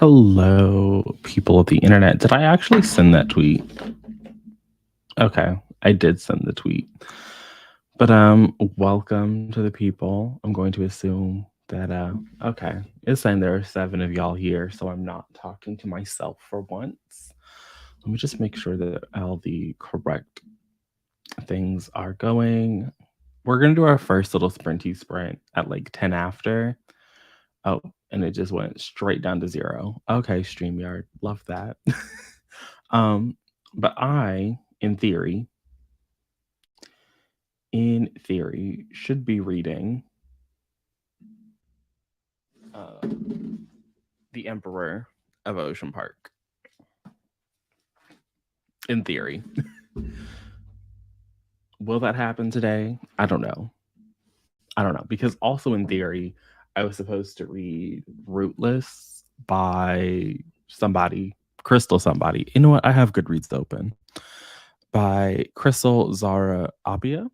Hello, people of the internet. Did I actually send that tweet? Okay, I did send the tweet. But welcome to the people. I'm going to assume that okay, it's saying there are 7 of y'all here, so I'm not talking to myself for once. Let me just make sure that all the correct things are going. We're gonna do our first little sprinty sprint at like 10 after. Oh, and it just went straight down to 0. Okay, StreamYard, love that. But I, in theory, should be reading The Emperor of Ocean Park. In theory. Will that happen today? I don't know. Because also in theory, I was supposed to read Rootless by somebody, Crystal somebody. You know what? I have Goodreads open. By Crystal Zara Apia.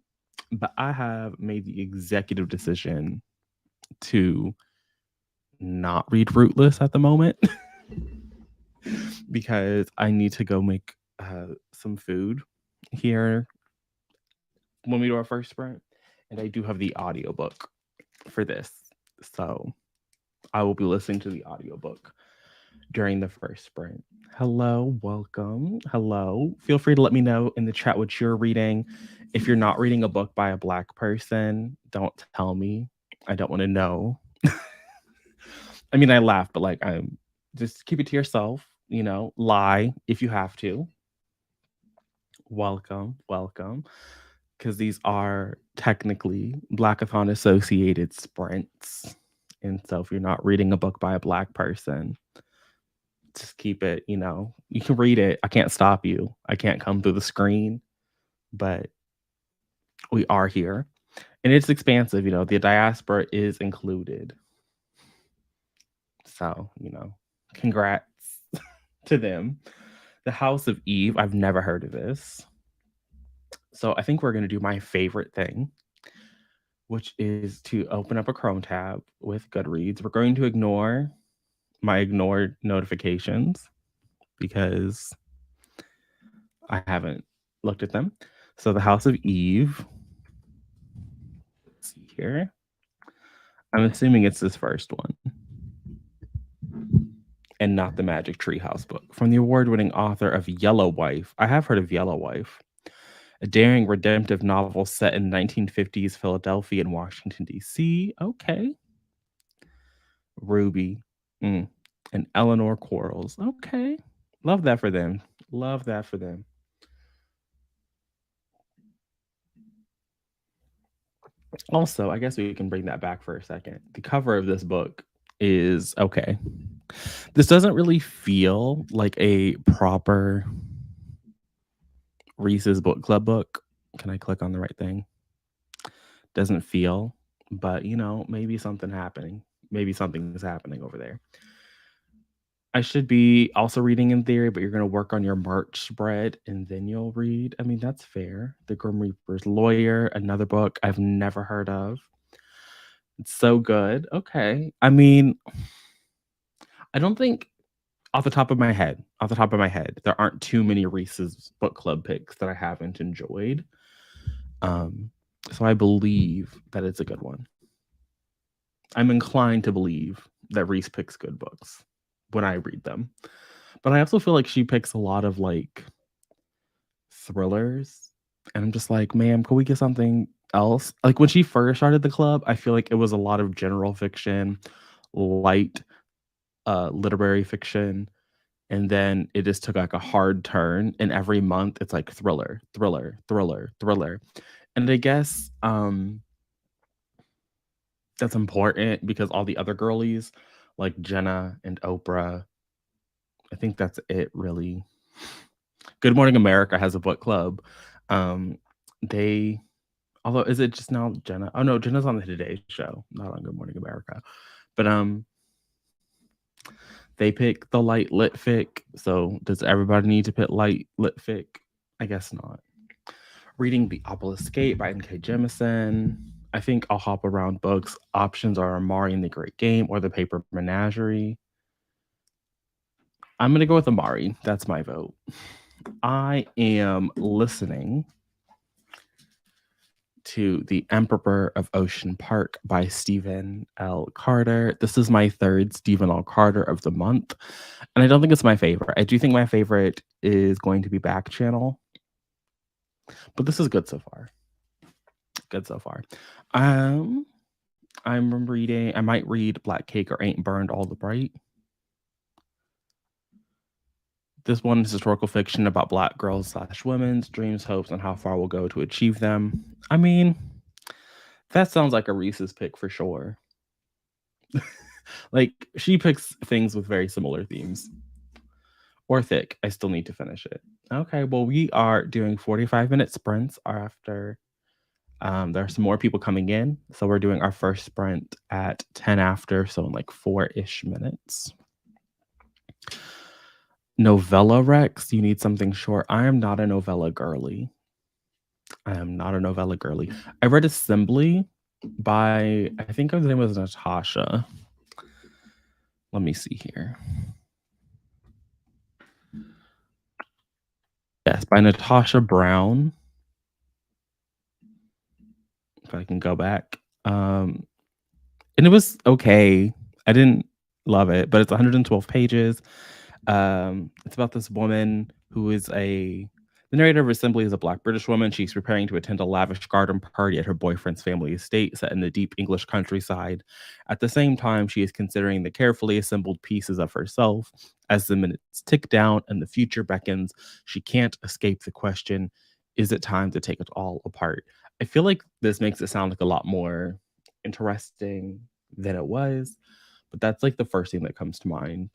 But I have made the executive decision to not read Rootless at the moment because I need to go make some food here when we do our first sprint. And I do have the audiobook for this. So I will be listening to the audiobook during the first sprint. Hello, welcome. Hello. Feel free to let me know in the chat what you're reading. If you're not reading a book by a Black person, don't tell me. I don't want to know. I mean, I laugh, but like, I'm just keep it to yourself, lie if you have to. Welcome. Because these are technically blackathon associated sprints. And so if you're not reading a book by a Black person, just keep it, you can read it. I can't stop you. I can't come through the screen, but we are here. And it's expansive, the diaspora is included. So, congrats to them. The House of Eve, I've never heard of this. So I think we're going to do my favorite thing, which is to open up a Chrome tab with Goodreads. We're going to ignore my ignored notifications because I haven't looked at them. So The House of Eve. Let's see here. I'm assuming it's this first one and not the Magic Tree House book. From the award-winning author of Yellow Wife. I have heard of Yellow Wife. A daring redemptive novel set in 1950s Philadelphia and Washington, D.C. Okay. Ruby and Eleanor Quarles. Okay. Love that for them. Also, I guess we can bring that back for a second. The cover of this book is okay. This doesn't really feel like a proper Reese's Book Club book. Can I click on the right thing? Doesn't feel, but maybe something happening. Maybe something is happening over there. I should be also reading in theory, but you're going to work on your March spread and then you'll read. I mean, that's fair. The Grim Reaper's Lawyer, another book I've never heard of. It's so good. Okay. I mean, I don't think off the top of my head, there aren't too many Reese's Book Club picks that I haven't enjoyed. So I believe that it's a good one. I'm inclined to believe that Reese picks good books when I read them. But I also feel like she picks a lot of like thrillers. And I'm just like, ma'am, can we get something else? Like when she first started the club, I feel like it was a lot of general fiction, light literary fiction. And then it just took like a hard turn. And every month it's like thriller. And I guess that's important because all the other girlies like Jenna and Oprah, I think that's it really. Good Morning America has a book club. Although is it just now Jenna? Oh no, Jenna's on the Today Show, not on Good Morning America. But they pick the light lit fic. So does everybody need to pick light lit fic? I guess not. Reading The Opal Escape by N.K. Jemisin. I think I'll hop around books. Options are Amari and the Great Game or The Paper Menagerie. I'm gonna go with Amari. That's my vote. I am listening to The Emperor of Ocean Park by Stephen L. Carter. This is my third Stephen L. Carter of the month, and I don't think it's my favorite. I do think my favorite is going to be Back Channel, but this is good so far. Good so far. Um, I'm reading. I might read Black Cake or Ain't Burned All the Bright. This one is historical fiction about Black girls / women's dreams, hopes, and how far we'll go to achieve them. I mean, that sounds like a Reese's pick for sure. Like, she picks things with very similar themes. Or thick. I still need to finish it. Okay, well, we are doing 45-minute sprints after. There are some more people coming in. So we're doing our first sprint at 10 after, so in like 4-ish minutes. Novella Rex, you need something short. I am not a novella girly. I am not a novella girly. I read Assembly by, I think her name was Natasha. Let me see here. Yes, by Natasha Brown. If I can go back. And it was okay. I didn't love it, but it's 112 pages. It's about this woman who is the narrator of Assembly is a Black British woman. She's preparing to attend a lavish garden party at her boyfriend's family estate set in the deep English countryside. At the same time, she is considering the carefully assembled pieces of herself. As the minutes tick down and the future beckons, she can't escape the question, is it time to take it all apart? I feel like this makes it sound like a lot more interesting than it was, but that's like the first thing that comes to mind.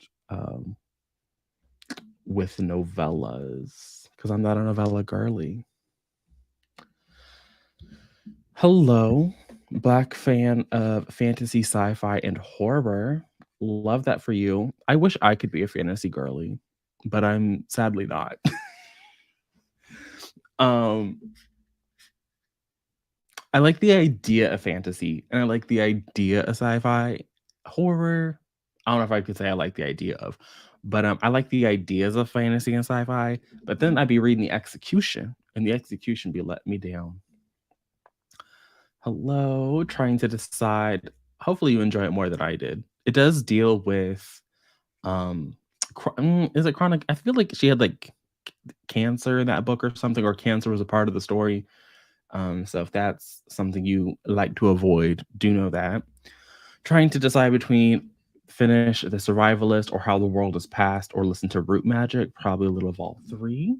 With novellas, because I'm not a novella girly. Hello, Black fan of fantasy, sci-fi, and horror. Love that for you. I wish I could be a fantasy girly, but I'm sadly not. I like the idea of fantasy, and I like the idea of sci-fi. Horror, I don't know if I could say I like the idea of, but I like the ideas of fantasy and sci-fi. But then I'd be reading the execution, and the execution be letting me down. Hello, trying to decide. Hopefully, you enjoy it more than I did. It does deal with, is it chronic? I feel like she had like cancer in that book or something, or cancer was a part of the story. So if that's something you like to avoid, do know that. Trying to decide between finish The Survivalist or How the World is Past or listen to Root Magic, probably a little of all three.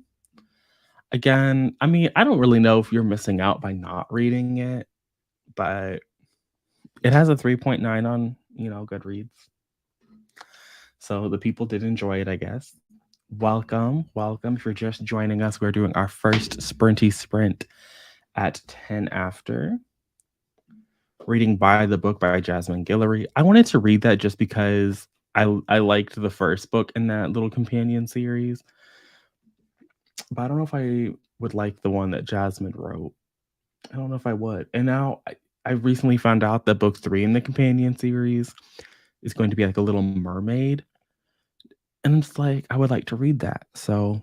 Again, I mean, I don't really know if you're missing out by not reading it, but it has a 3.9 on, Goodreads. So the people did enjoy it, I guess. Welcome. If you're just joining us, we're doing our first sprinty sprint at 10 after. Reading By the Book by Jasmine Guillory. I wanted to read that just because I liked the first book in that little companion series. But I don't know if I would like the one that Jasmine wrote. I don't know if I would. And now I recently found out that book 3 in the companion series is going to be like a Little Mermaid. And it's like, I would like to read that. So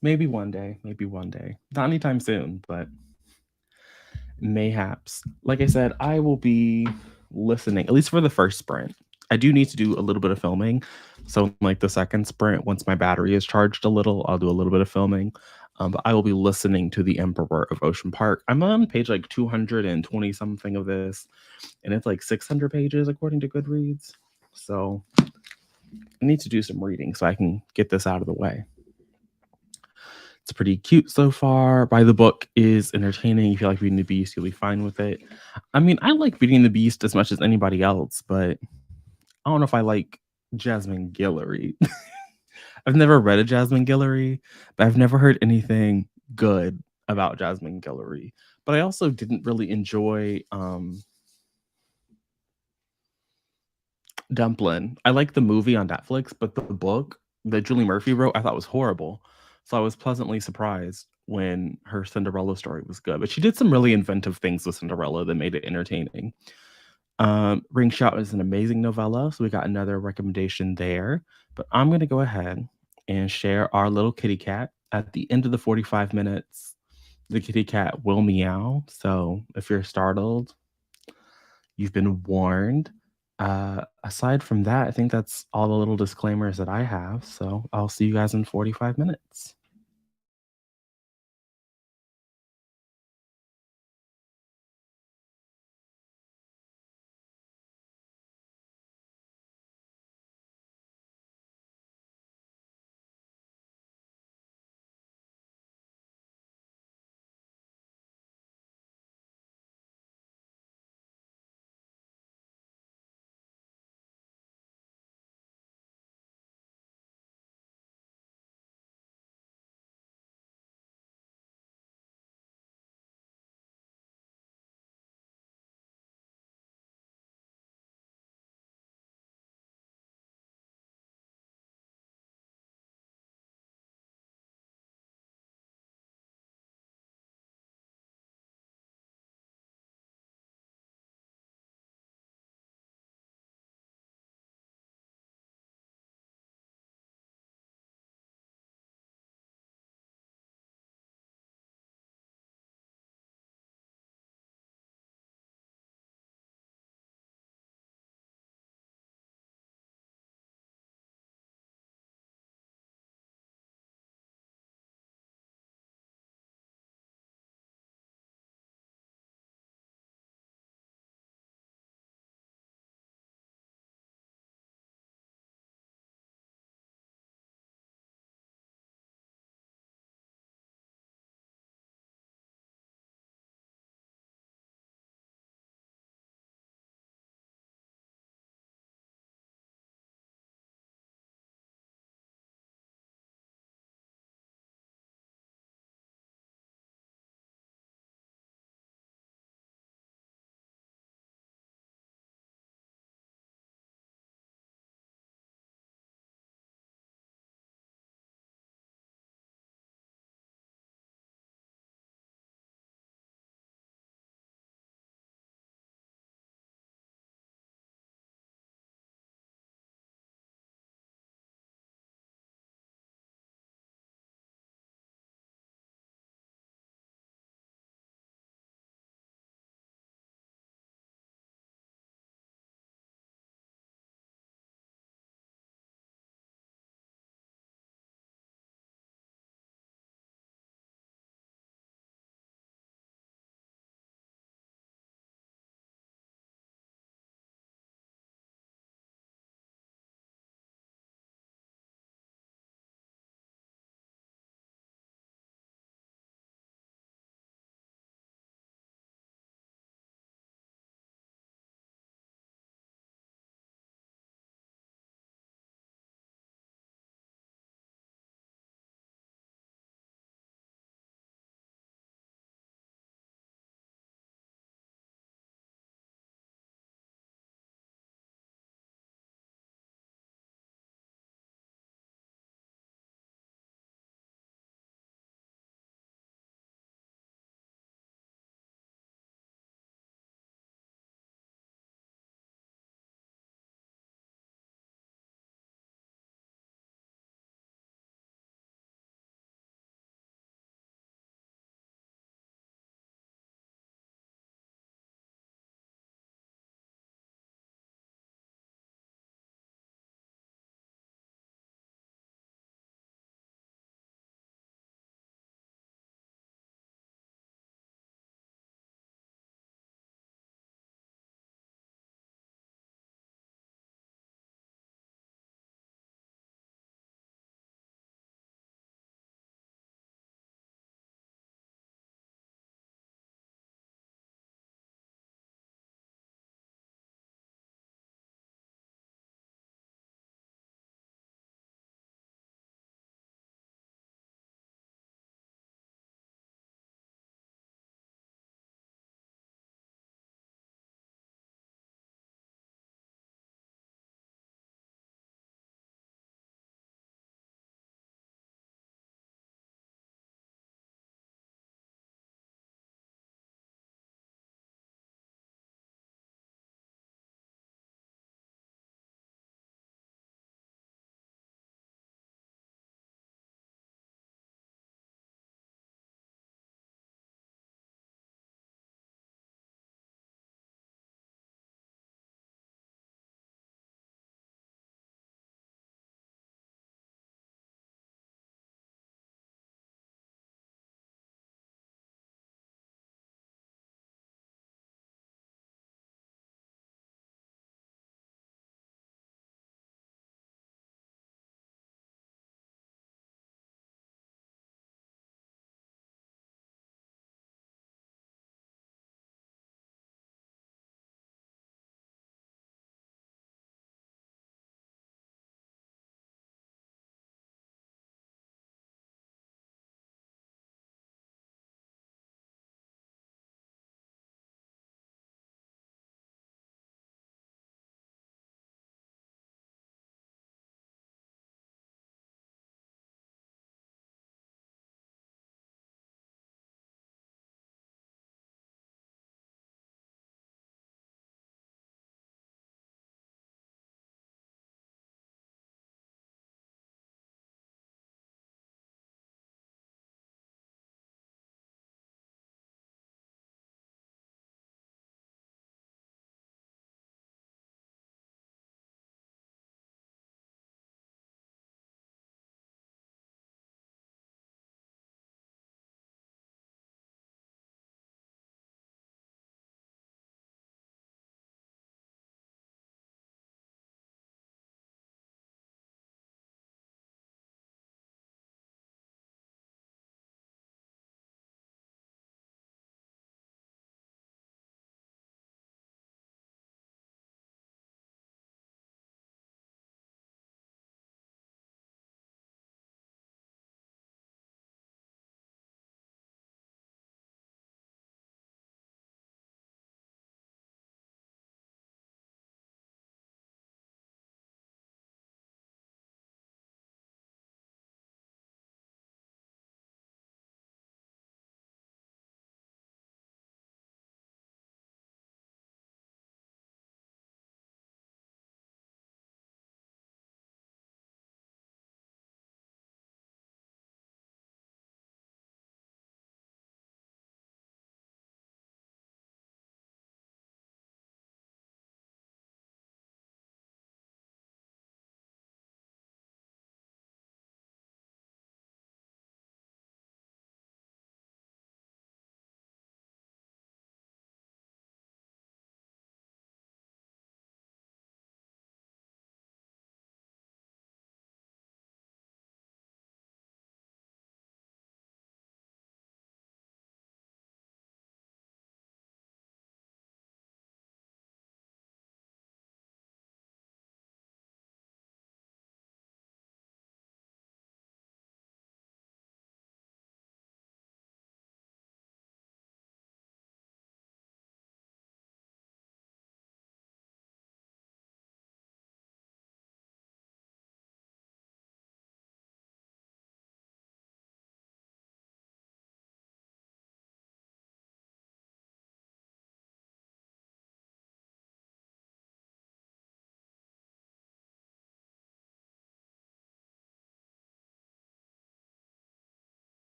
maybe one day. Not anytime soon, but mayhaps. Like I said, I will be listening, at least for the first sprint. I do need to do a little bit of filming. So like the second sprint, once my battery is charged a little, I'll do a little bit of filming. But I will be listening to The Emperor of Ocean Park. I'm on page like 220 something of this, and it's like 600 pages according to Goodreads. So I need to do some reading so I can get this out of the way. It's pretty cute so far. By the Book is entertaining. You feel like Beauty and the Beast, you'll be fine with it. I mean, I like Beauty and the Beast as much as anybody else, but I don't know if I like Jasmine Guillory. I've never read a Jasmine Guillory, but I've never heard anything good about Jasmine Guillory. But I also didn't really enjoy Dumplin'. I like the movie on Netflix, but the book that Julie Murphy wrote, I thought was horrible. So I was pleasantly surprised when her Cinderella story was good. But she did some really inventive things with Cinderella that made it entertaining. Ring Shot is an amazing novella, so we got another recommendation there. But I'm gonna go ahead and share our little kitty cat. At the end of the 45 minutes, the kitty cat will meow. So if you're startled, you've been warned. Aside from that, I think that's all the little disclaimers that I have. So I'll see you guys in 45 minutes.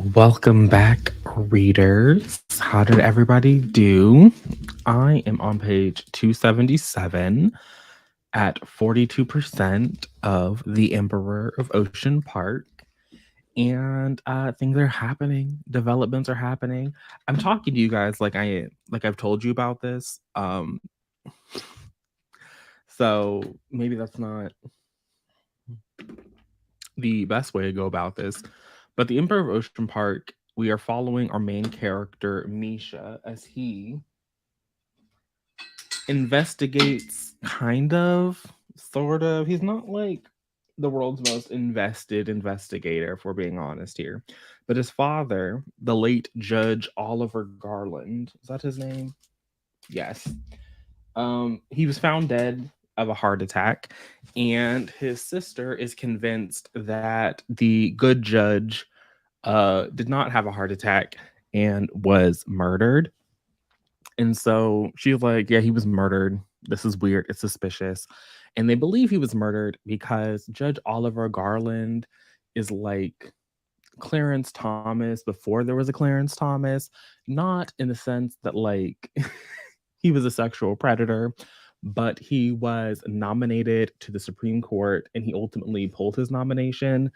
Welcome back, readers. How did everybody do? I am on page 277 at 42% of The Emperor of Ocean Park. And things are happening. Developments are happening. I'm talking to you guys like I've told you about this. So maybe that's not the best way to go about this. But The Emperor of Ocean Park, we are following our main character, Misha, as he investigates, kind of, sort of. He's not like the world's most invested investigator, if we're being honest here. But his father, the late Judge Oliver Garland, is that his name? Yes. He was found dead of a heart attack, and his sister is convinced that the good judge did not have a heart attack and was murdered. And so she's like, yeah, he was murdered. This is weird. It's suspicious. And they believe he was murdered because Judge Oliver Garland is like Clarence Thomas before there was a Clarence Thomas, not in the sense that like he was a sexual predator, but he was nominated to the Supreme Court and he ultimately pulled his nomination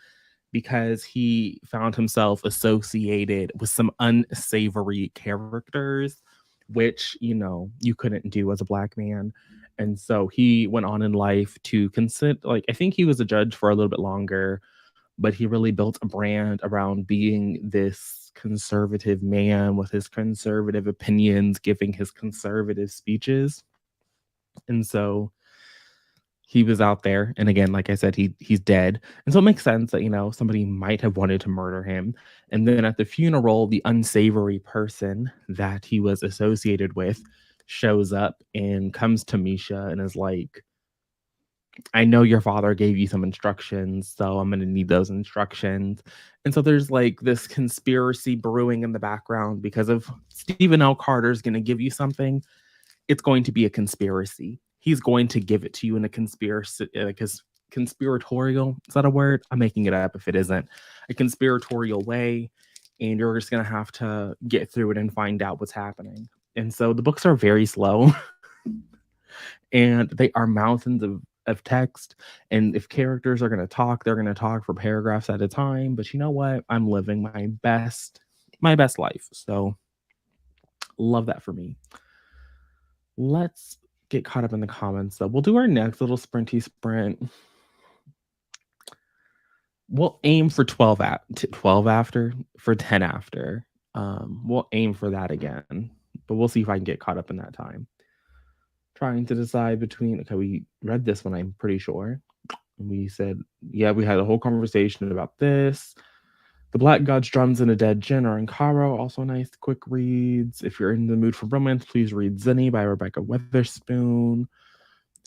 because he found himself associated with some unsavory characters, which, you couldn't do as a black man. And so he went on in life to consent. Like, I think he was a judge for a little bit longer, but he really built a brand around being this conservative man with his conservative opinions, giving his conservative speeches. And so he was out there, and again, like I said, he's dead, and so it makes sense that somebody might have wanted to murder him. And then at the funeral, the unsavory person that he was associated with shows up and comes to Misha and is like, I know your father gave you some instructions, so I'm going to need those instructions. And so there's like this conspiracy brewing in the background because if Stephen L. Carter's going to give you something, it's going to be a conspiracy. He's going to give it to you in a conspiracy, because conspiratorial, is that a word? I'm making it up if it isn't. A conspiratorial way, and you're just going to have to get through it and find out what's happening. And so the books are very slow and they are mountains of text. And if characters are going to talk, they're going to talk for paragraphs at a time. But you know what? I'm living my best life. So love that for me. Let's get caught up in the comments, though. We'll do our next little sprinty sprint. We'll aim for 12 after, for 10 after. We'll aim for that again, but we'll see if I can get caught up in that time. Trying to decide between, okay, we read this one, I'm pretty sure. We said, yeah, we had a whole conversation about this. The Black God's Drums and a Dead Gin are in Cairo. Also nice quick reads. If you're in the mood for romance, please read Zinni by Rebecca Witherspoon.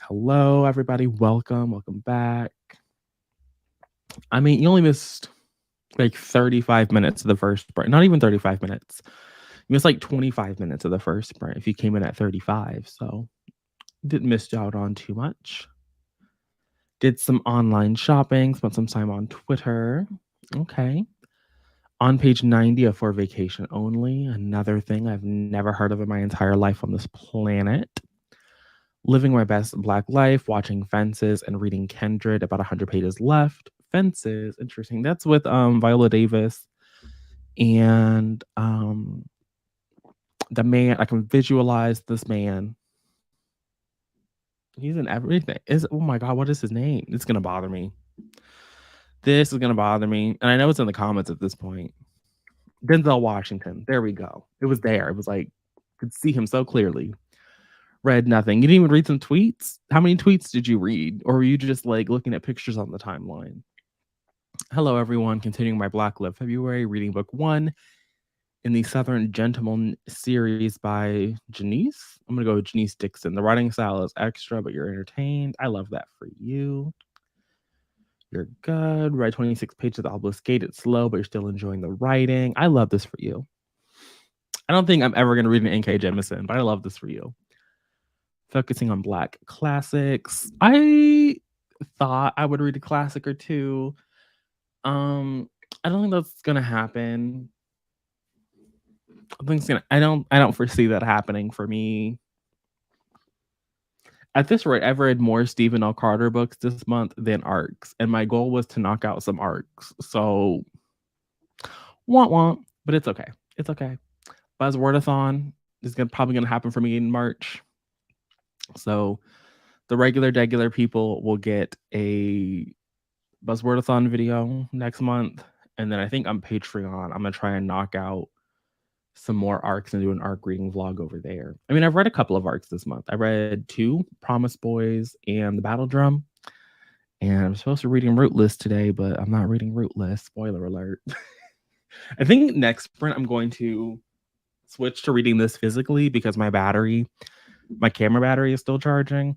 Hello, everybody. Welcome back. I mean, you only missed like 35 minutes of the first sprint. Not even 35 minutes. You missed like 25 minutes of the first sprint if you came in at 35. So didn't miss out on too much. Did some online shopping, spent some time on Twitter. Okay. On page 90 of For Vacation Only, another thing I've never heard of in my entire life on this planet. Living my best black life, watching Fences, and reading Kindred, about 100 pages left. Fences, interesting. That's with Viola Davis. And the man, I can visualize this man. He's in everything. Oh my God, what is his name? It's going to bother me. This is going to bother me. And I know it's in the comments at this point. Denzel Washington. There we go. It was there. It was like, could see him so clearly. Read nothing. You didn't even read some tweets? How many tweets did you read? Or were you just like looking at pictures on the timeline? Hello, everyone. Continuing my Black Love February, reading book 1 in the Southern Gentleman series by Janice. I'm going to go with Janice Dixon. The writing style is extra, but you're entertained. I love that for you. You're good. Write 26 pages of the Obelisk Gate. It's slow, but you're still enjoying the writing. I love this for you. I don't think I'm ever going to read an N.K. Jemisin, but I love this for you. Focusing on Black classics. I thought I would read a classic or two. I don't think that's gonna happen. I don't foresee that happening for me. At this rate, I've read more Stephen L. Carter books this month than arcs, and my goal was to knock out some arcs. So, want want, but it's okay. It's okay. Buzzwordathon is probably gonna happen for me in March. So, the regular people will get a Buzzwordathon video next month, and then I think on Patreon, I'm gonna try and knock out some more arcs and do an arc reading vlog over there. I mean, I've read a couple of arcs this month. I read 2, Promise Boys and The Battle Drum, and I'm supposed to be reading Rootless today, but I'm not reading Rootless. Spoiler alert. I think next sprint I'm going to switch to reading this physically because my camera battery is still charging,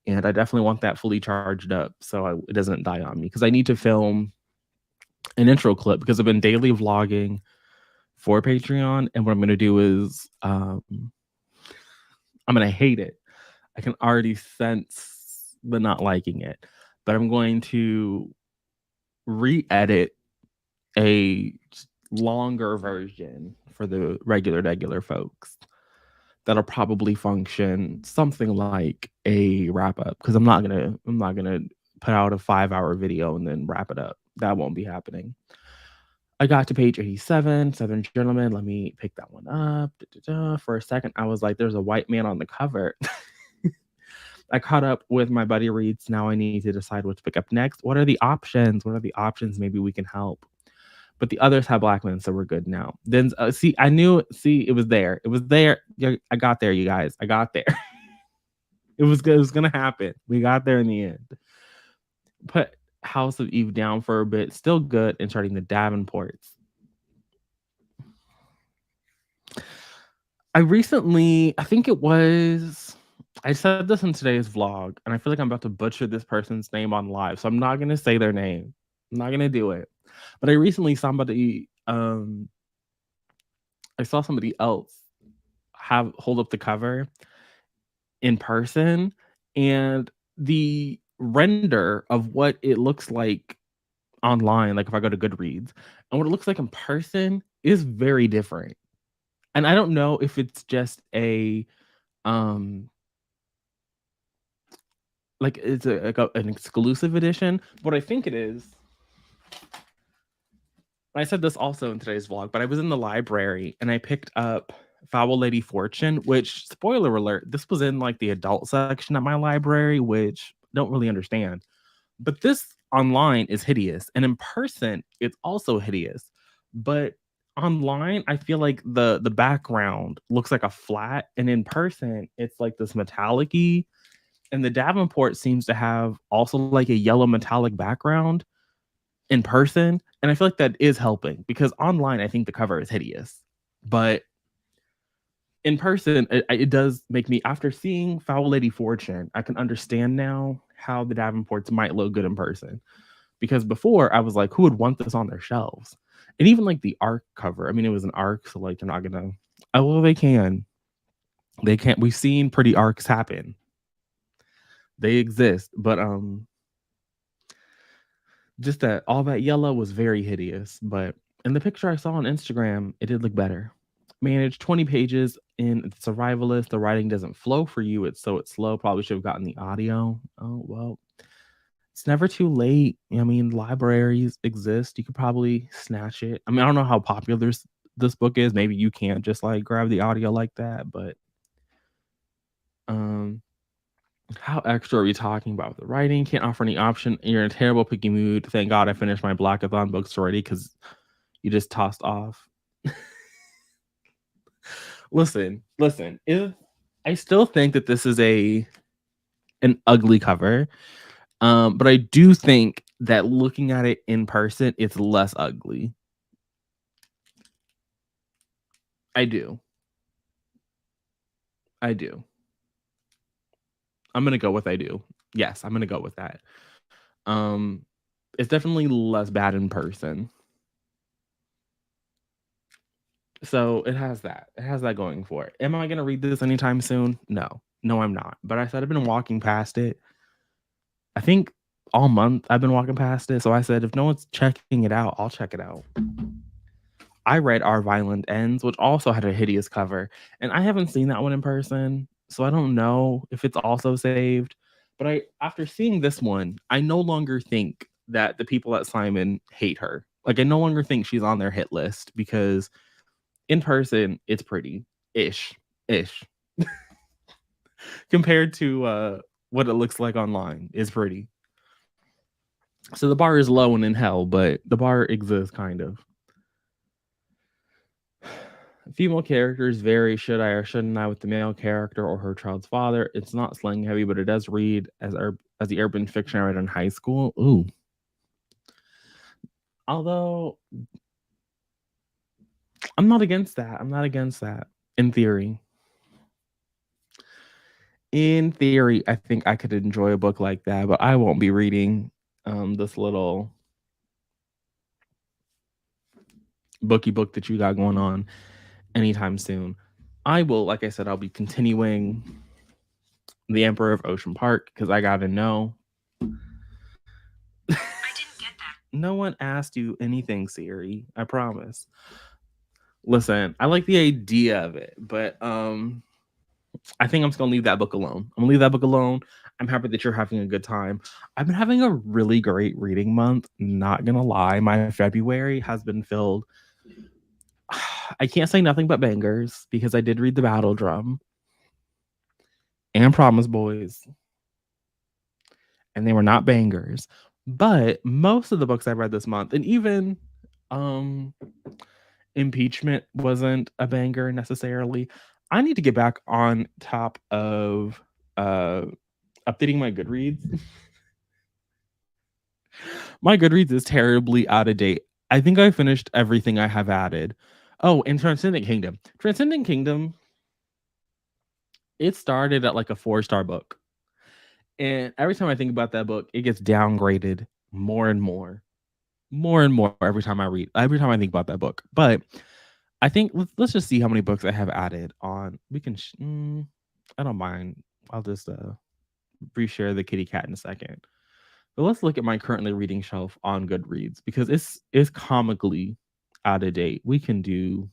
and I definitely want that fully charged up so it doesn't die on me, because I need to film an intro clip because I've been daily vlogging for Patreon, and what I'm going to do is I'm going to hate it. I can already sense the not liking it, but I'm going to re-edit a longer version for the regular folks that'll probably function something like a wrap up, because I'm not gonna put out a 5-hour video and then wrap it up. That won't be happening. I got to page 87, Southern Gentleman. Let me pick that one up. For a second, I was like, there's a white man on the cover. I caught up with my buddy reads. Now I need to decide what to pick up next. What are the options? Maybe we can help. But the others have black men, so we're good now. Then I knew. See, it was there. It was there. I got there, you guys. I got there. It was good. It was gonna happen. We got there in the end. Put House of Eve down for a bit. Still good. And starting the Davenports. I said this in today's vlog, and I feel like I'm about to butcher this person's name on live, so I'm not gonna say their name. I'm not gonna do it. But I recently I saw somebody else hold up the cover in person, and the render of what it looks like online, like if I go to Goodreads, and what it looks like in person is very different. And I don't know if it's just an exclusive edition. What I think it is, I said this also in today's vlog, but I was in the library and I picked up Foul Lady Fortune, which, spoiler alert, this was in like the adult section at my library, which I don't really understand. But this online is hideous, and in person it's also hideous. But online, I feel like the background looks like a flat, and in person it's like this metallic-y. And the Davenport seems to have also like a yellow metallic background in person, and I feel like that is helping, because online I think the cover is hideous, but in person it does make me, after seeing Foul Lady Fortune, I can understand now how the Davenports might look good in person, because before I was like, who would want this on their shelves? And even like the arc cover, I mean, it was an arc, so like they're not gonna, oh well, they can't. We've seen pretty arcs happen, they exist, but just that all that yellow was very hideous. But in the picture I saw on Instagram, it did look better. Managed 20 pages in Survivalist. The writing doesn't flow for you. It's slow. Probably should have gotten the audio. Oh, well, it's never too late. I mean, libraries exist. You could probably snatch it. I mean, I don't know how popular this book is. Maybe you can't just like grab the audio like that, but how extra are we talking about with the writing? Can't offer any option. You're in a terrible picky mood. Thank God I finished my blackathon books already, because you just tossed off. Listen. I still think that this is an ugly cover, but I do think that looking at it in person, it's less ugly. I do. I'm gonna go with I do. Yes, I'm gonna go with that. It's definitely less bad in person. So it has that. It has that going for it. Am I gonna read this anytime soon? No, I'm not. But I said I've been walking past it. I think all month I've been walking past it. So I said, if no one's checking it out, I'll check it out. I read Our Violent Ends, which also had a hideous cover, and I haven't seen that one in person, so I don't know if it's also saved. But after seeing this one, I no longer think that the people at Simon hate her. Like, I no longer think she's on their hit list because in person it's pretty ish compared to what it looks like online is pretty. So the bar is low and in hell, but the bar exists kind of. Female characters vary, should I or shouldn't I, with the male character or her child's father. It's not slang heavy, but it does read as the urban fiction I read in high school. Ooh. Although I'm not against that. I'm not against that in theory. In theory, I think I could enjoy a book like that, but I won't be reading this little booky book that you got going on anytime soon. I will, like I said, I'll be continuing The Emperor of Ocean Park because I gotta know. I didn't get that. No one asked you anything, Siri. I promise. Listen, I like the idea of it, but I think I'm just gonna leave that book alone. I'm gonna leave that book alone. I'm happy that you're having a good time. I've been having a really great reading month. Not gonna lie, my February has been filled. I can't say nothing but bangers because I did read The Battle Drum and Promise Boys, and they were not bangers. But most of the books I read this month, and even Impeachment wasn't a banger necessarily. I need to get back on top of updating my Goodreads. My Goodreads is terribly out of date. I think I finished everything I have added. Oh, and Transcendent Kingdom. Transcendent Kingdom, it started at like a 4-star book. And every time I think about that book, it gets downgraded more and more. More and more every time I think about that book. But I think let's just see how many books I have added on. We can, I don't mind. I'll just reshare the kitty cat in a second. But let's look at my currently reading shelf on Goodreads because it's comically out of date. We can do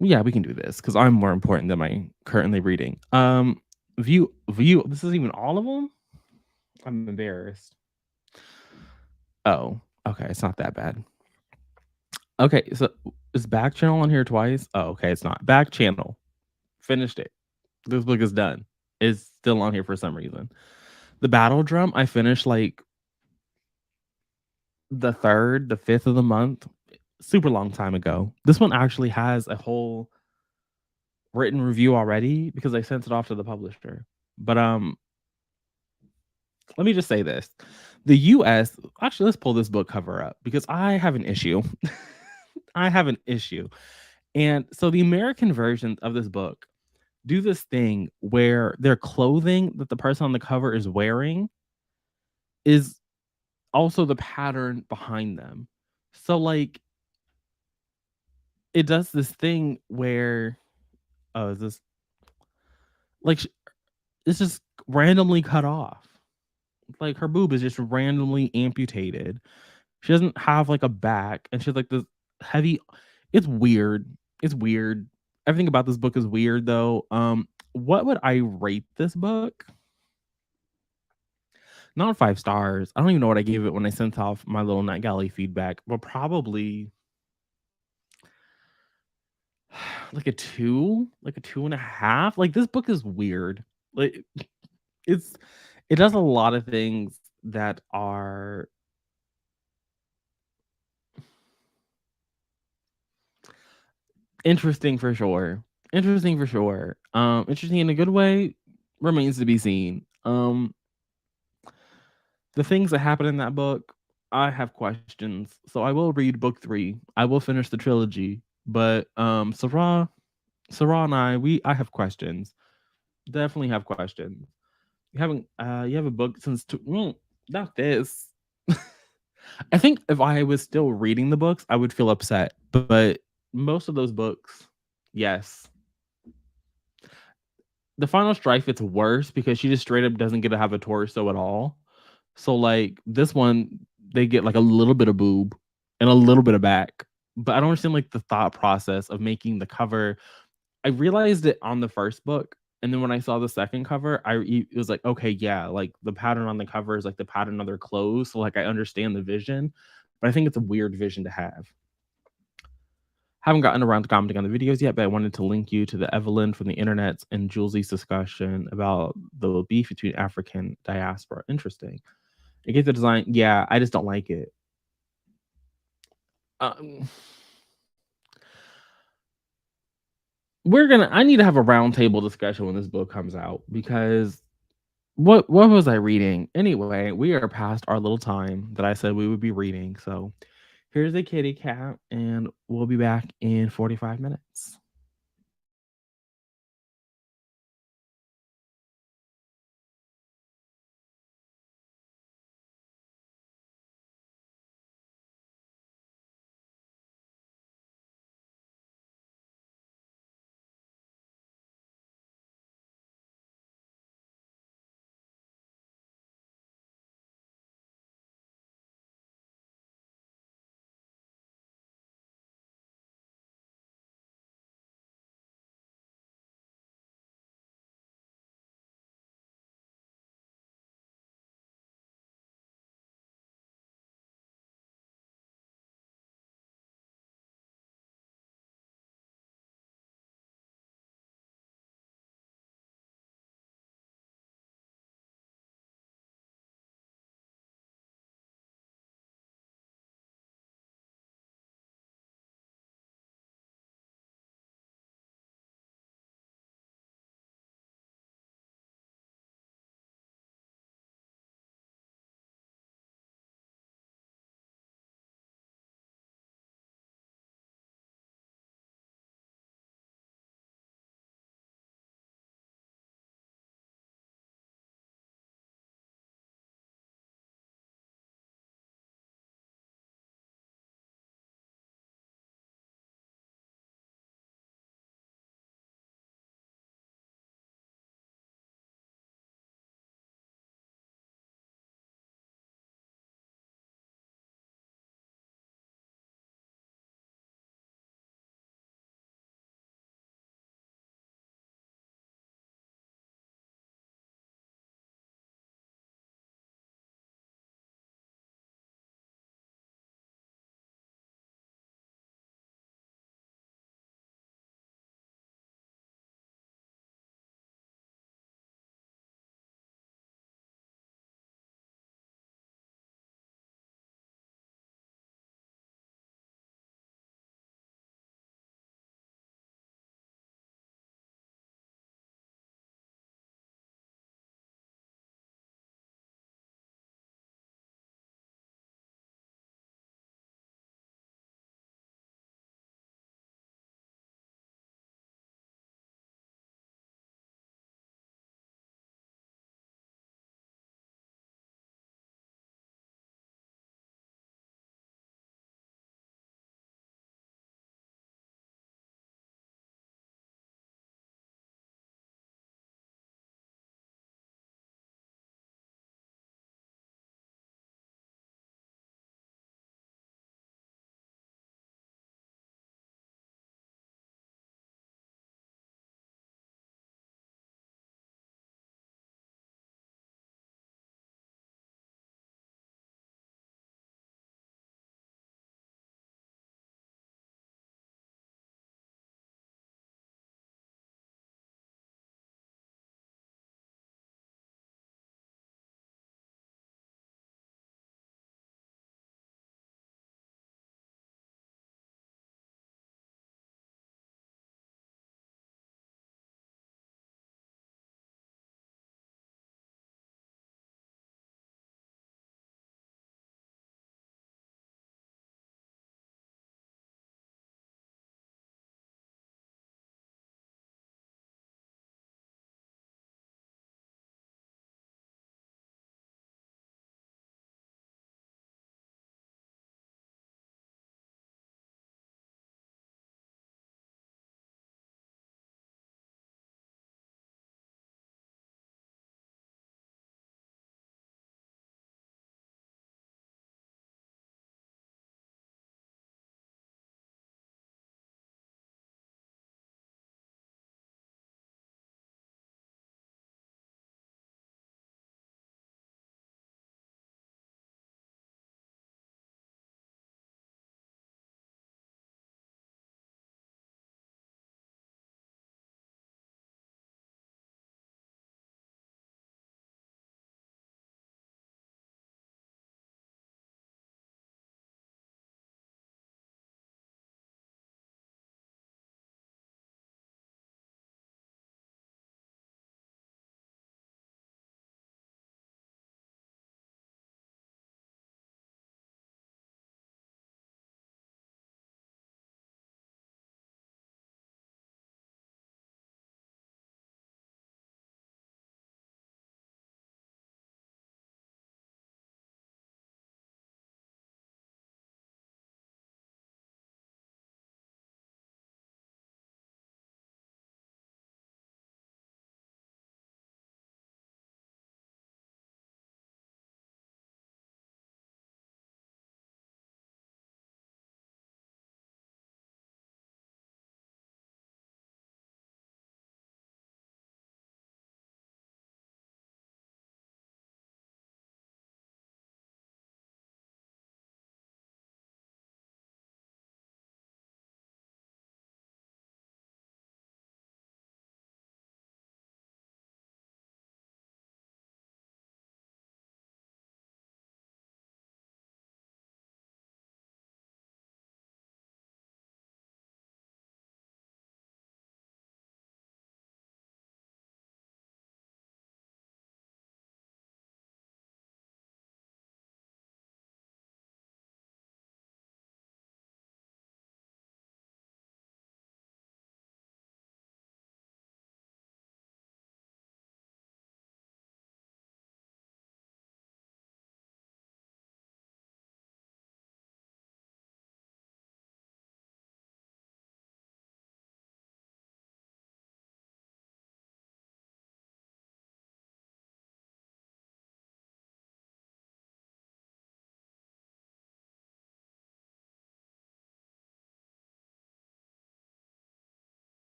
this because I'm more important than my currently reading. View. This is even all of them. I'm embarrassed. Oh, okay. It's not that bad. Okay, so is back channel on here twice? Oh, okay, it's not. Back channel. Finished it. This book is done. It's still on here for some reason. The Battle Drum, I finished like the 3rd, the 5th of the month. Super long time ago. This one actually has a whole written review already because I sent it off to the publisher. But let me just say this. The US, actually, let's pull this book cover up because I have an issue. I have an issue. And so the American versions of this book do this thing where their clothing that the person on the cover is wearing is also the pattern behind them. So like it does this thing where is this like it's just randomly cut off. Like her boob is just randomly amputated. She doesn't have like a back and she's like this heavy. It's weird. It's weird. Everything about this book is weird though. What would I rate this book? Not 5 stars. I don't even know what I gave it when I sent off my little NetGalley feedback, but probably like a 2, like a 2.5. Like this book is weird. Like it does a lot of things that are interesting for sure. Interesting for sure. Interesting in a good way remains to be seen. The things that happen in that book, I have questions. So I will read book 3. I will finish the trilogy. But Sarah and I have questions. Definitely have questions. You have a book since not this. I think if I was still reading the books, I would feel upset. But most of those books, yes. the final strife, it's worse because she just straight up doesn't get to have a torso at all. So, like, this one, they get, like, a little bit of boob and a little bit of back, but I don't understand, like, the thought process of making the cover. I realized it on the first book, and then when I saw the second cover, it was like, "Okay, yeah, like, the pattern on the cover is, like, the pattern of their clothes," so, like, I understand the vision, but I think it's a weird vision to have. Haven't gotten around to commenting on the videos yet, but I wanted to link you to the Evelyn from the internets and Jules's discussion about the beef between African diaspora. Interesting. I get the design. Yeah, I just don't like it. Um, I need to have a roundtable discussion when this book comes out because what was I reading? Anyway, we are past our little time that I said we would be reading. So here's a kitty cat, and we'll be back in 45 minutes.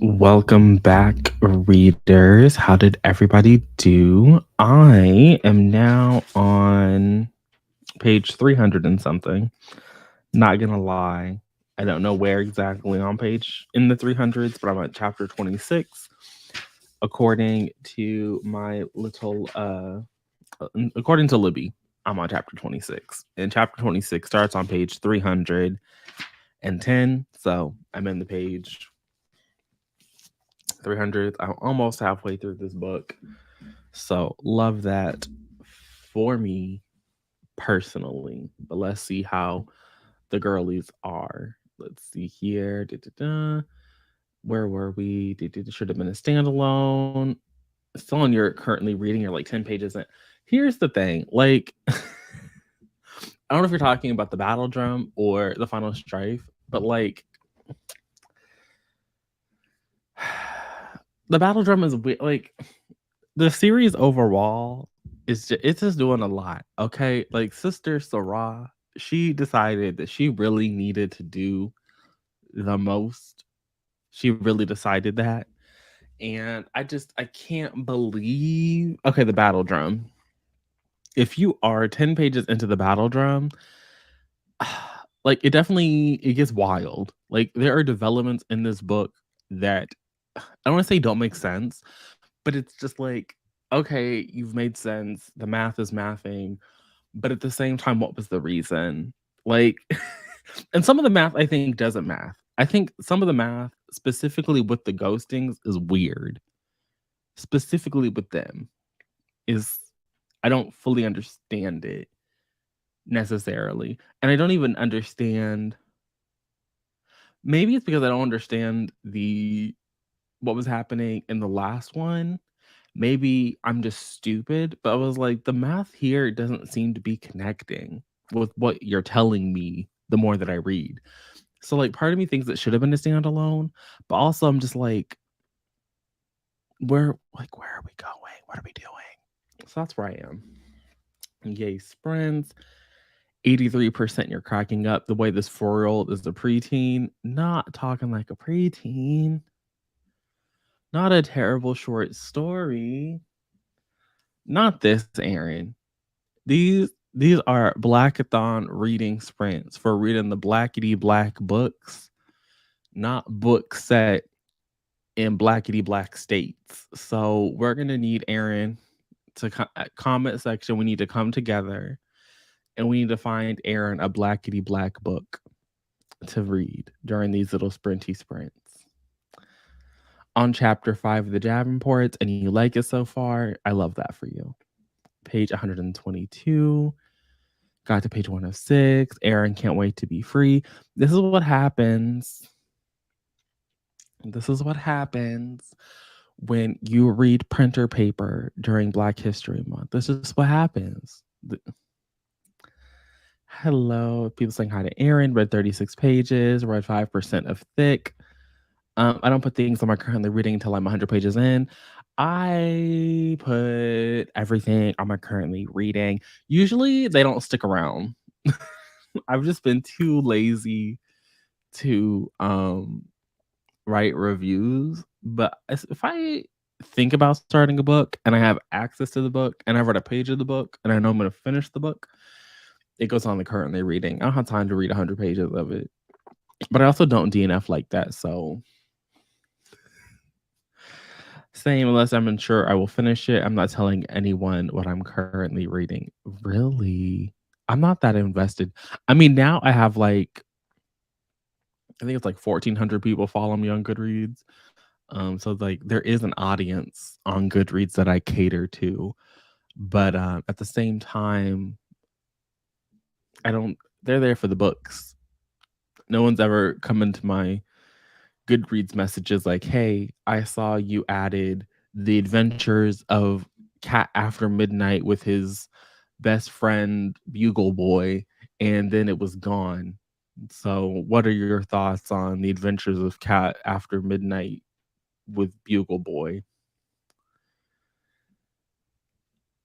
Welcome back, readers. How did everybody do? I am now on page 300 and something. Not gonna lie, I don't know where exactly on page in the 300s, but I'm at chapter 26. According to my little, according to Libby, I'm on chapter 26. And chapter 26 starts on page 310. So I'm in the page 300th. I'm almost halfway through this book. So love that for me personally. But let's see how the girlies are. Let's see here. Da-da-da. Where were we? Should have been a standalone. Still on you're currently reading, you're like 10 pages in. Here's the thing. Like, I don't know if you're talking about the battle drum or the final strife, but like, the battle drum is like, the series overall is just, it's just doing a lot. Okay, like Sister Sarah, she decided that she really needed to do the most. She really decided that, and I can't believe. Okay, the battle drum. If you are 10 pages into the battle drum, like it gets wild. Like there are developments in this book that I don't want to say don't make sense, but it's just like, okay, you've made sense. The math is mathing, but at the same time, what was the reason? Like, and some of the math I think doesn't math. I think some of the math, specifically with the ghostings, is weird. Specifically with them, is I don't fully understand it necessarily. And I don't even understand, maybe it's because I don't understand the what was happening in the last one. Maybe I'm just stupid, but I was like, the math here doesn't seem to be connecting with what you're telling me the more that I read. So like part of me thinks it should have been a standalone, but also I'm just like, where are we going? What are we doing? So that's where I am. Yay, sprints. 83% you're cracking up. The way this 4-year-old is a preteen, not talking like a preteen. Not a terrible short story. Not this, Aaron. These are blackathon reading sprints for reading the blackety black books, not books set in blackety black states. So we're gonna need Aaron to comment section. We need to come together and we need to find Aaron a blackety black book to read during these little sprinty sprints. On chapter 5 of the Davenports, and you like it so far, I love that for you. Page 122. Got to page 106. Aaron can't wait to be free. This is what happens. This is what happens when you read printer paper during Black History Month. This is what happens. Hello. People saying hi to Aaron. Read 36 pages. Read 5% of thick. I don't put things I'm currently reading until I'm 100 pages in. I put everything I'm currently reading. Usually they don't stick around. I've just been too lazy to write reviews. But if I think about starting a book and I have access to the book and I've read a page of the book and I know I'm going to finish the book, it goes on the currently reading. I don't have time to read 100 pages of it. But I also don't DNF like that. So same, unless I'm unsure I will finish it. I'm not telling anyone what I'm currently reading. Really? I'm not that invested. I mean, now I have like, I think it's like 1,400 people follow me on Goodreads. So like there is an audience on Goodreads that I cater to. But at the same time, they're there for the books. No one's ever come into my Goodreads messages like, hey, I saw you added The Adventures of Cat After Midnight with his best friend Bugle Boy, and then it was gone. So what are your thoughts on The Adventures of Cat After Midnight with Bugle Boy?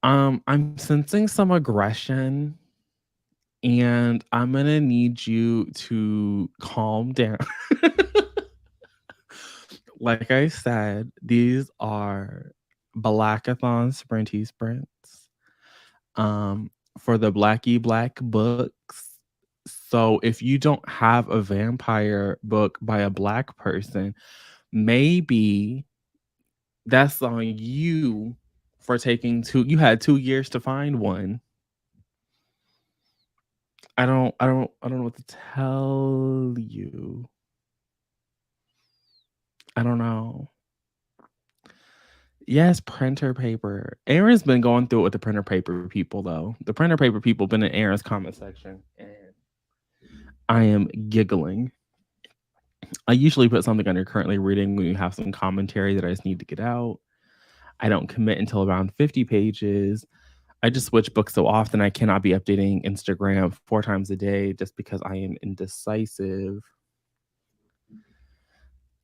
I'm sensing some aggression and I'm gonna need you to calm down. Like I said, these are blackathon sprinty sprints for the Blackie Black books. So if you don't have a vampire book by a black person, maybe that's on you for taking you had 2 years to find one. I don't know what to tell you. I don't know. Yes, printer paper. Aaron's been going through it with the printer paper people, though. The printer paper people been in Aaron's comment section, and I am giggling. I usually put something under currently reading when you have some commentary that I just need to get out. I don't commit until around 50 pages. I just switch books so often I cannot be updating Instagram 4 times a day just because I am indecisive.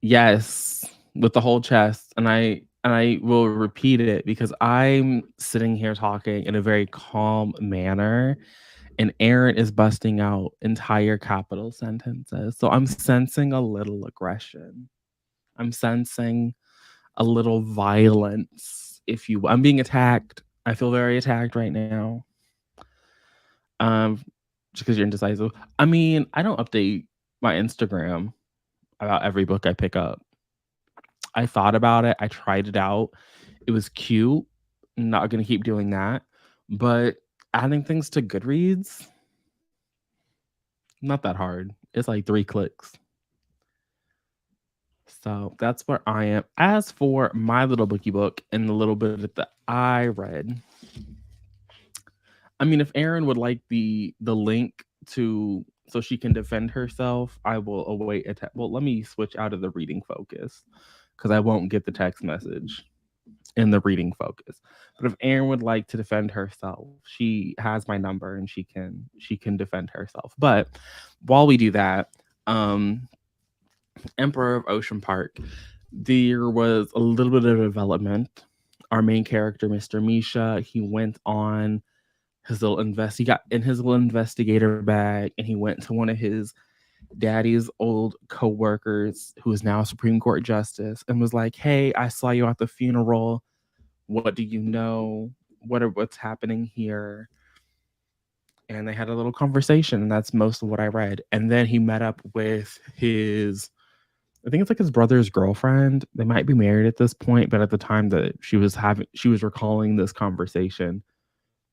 Yes, with the whole chest, and I will repeat it because I'm sitting here talking in a very calm manner, and Aaron is busting out entire capital sentences. So I'm sensing a little aggression. I'm sensing a little violence, if you I'm being attacked. I feel very attacked right now. Just because you're indecisive. I mean, I don't update my Instagram about every book I pick up. I thought about it. I tried it out. It was cute. I'm not gonna keep doing that. But adding things to Goodreads, not that hard. It's like 3 clicks. So that's where I am. As for my little bookie book and the little bit that I read, I mean, if Erin would like the link to so she can defend herself, I will await a well, let me switch out of the reading focus because I won't get the text message in the reading focus. But if Erin would like to defend herself, she has my number and she can defend herself. But while we do that, Emperor of Ocean Park, there was a little bit of development. Our main character, Mr. Misha, he went on his little he got in his little investigator bag and he went to one of his daddy's old co-workers who is now a Supreme Court justice and was like, "Hey, I saw you at the funeral. What do you know? What's happening here?" And they had a little conversation, and that's most of what I read. And then he met up with I think it's like his brother's girlfriend. They might be married at this point, but at the time that she was recalling this conversation,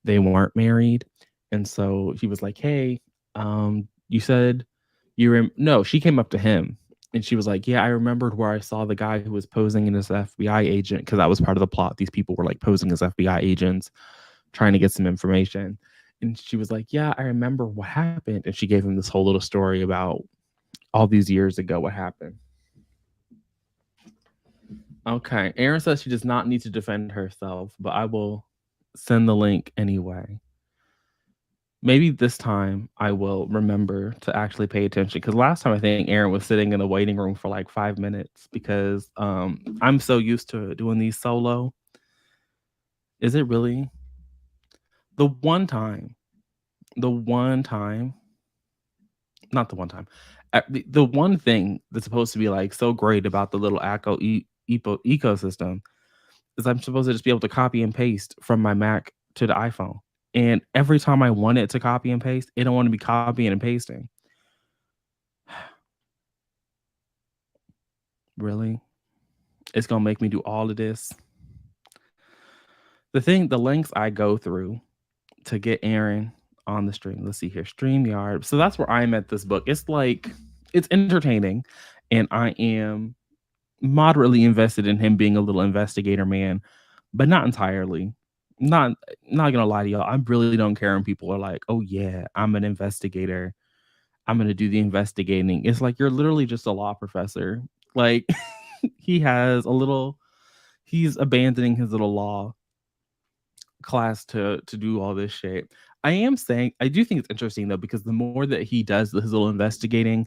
they weren't married. And so he was like, "Hey, you said no," she came up to him and she was like, "Yeah, I remembered where I saw the guy who was posing as an FBI agent," because that was part of the plot. These people were like posing as FBI agents, trying to get some information. And she was like, "Yeah, I remember what happened." And she gave him this whole little story about all these years ago what happened. Okay. Erin says she does not need to defend herself, but I will send the link anyway. Maybe this time I will remember to actually pay attention because last time I think Erin was sitting in the waiting room for like 5 minutes because I'm so used to doing these solo. Is it really? The one time, the one time, not the one time, the one thing that's supposed to be like so great about the little ecosystem is I'm supposed to just be able to copy and paste from my Mac to the iPhone. And every time I want it to copy and paste, it don't want to be copying and pasting. Really? It's gonna make me do all of this. The lengths I go through to get Aaron on the stream. Let's see here, StreamYard. So that's where I'm at this book. It's like it's entertaining, and I am moderately invested in him being a little investigator man, but not entirely. Not not gonna lie to y'all. I really don't care when people are like, "Oh yeah, I'm an investigator. I'm gonna do the investigating." It's like you're literally just a law professor. Like he has a little he's abandoning his little law class to do all this shit. I am saying I do think it's interesting though because the more that he does his little investigating,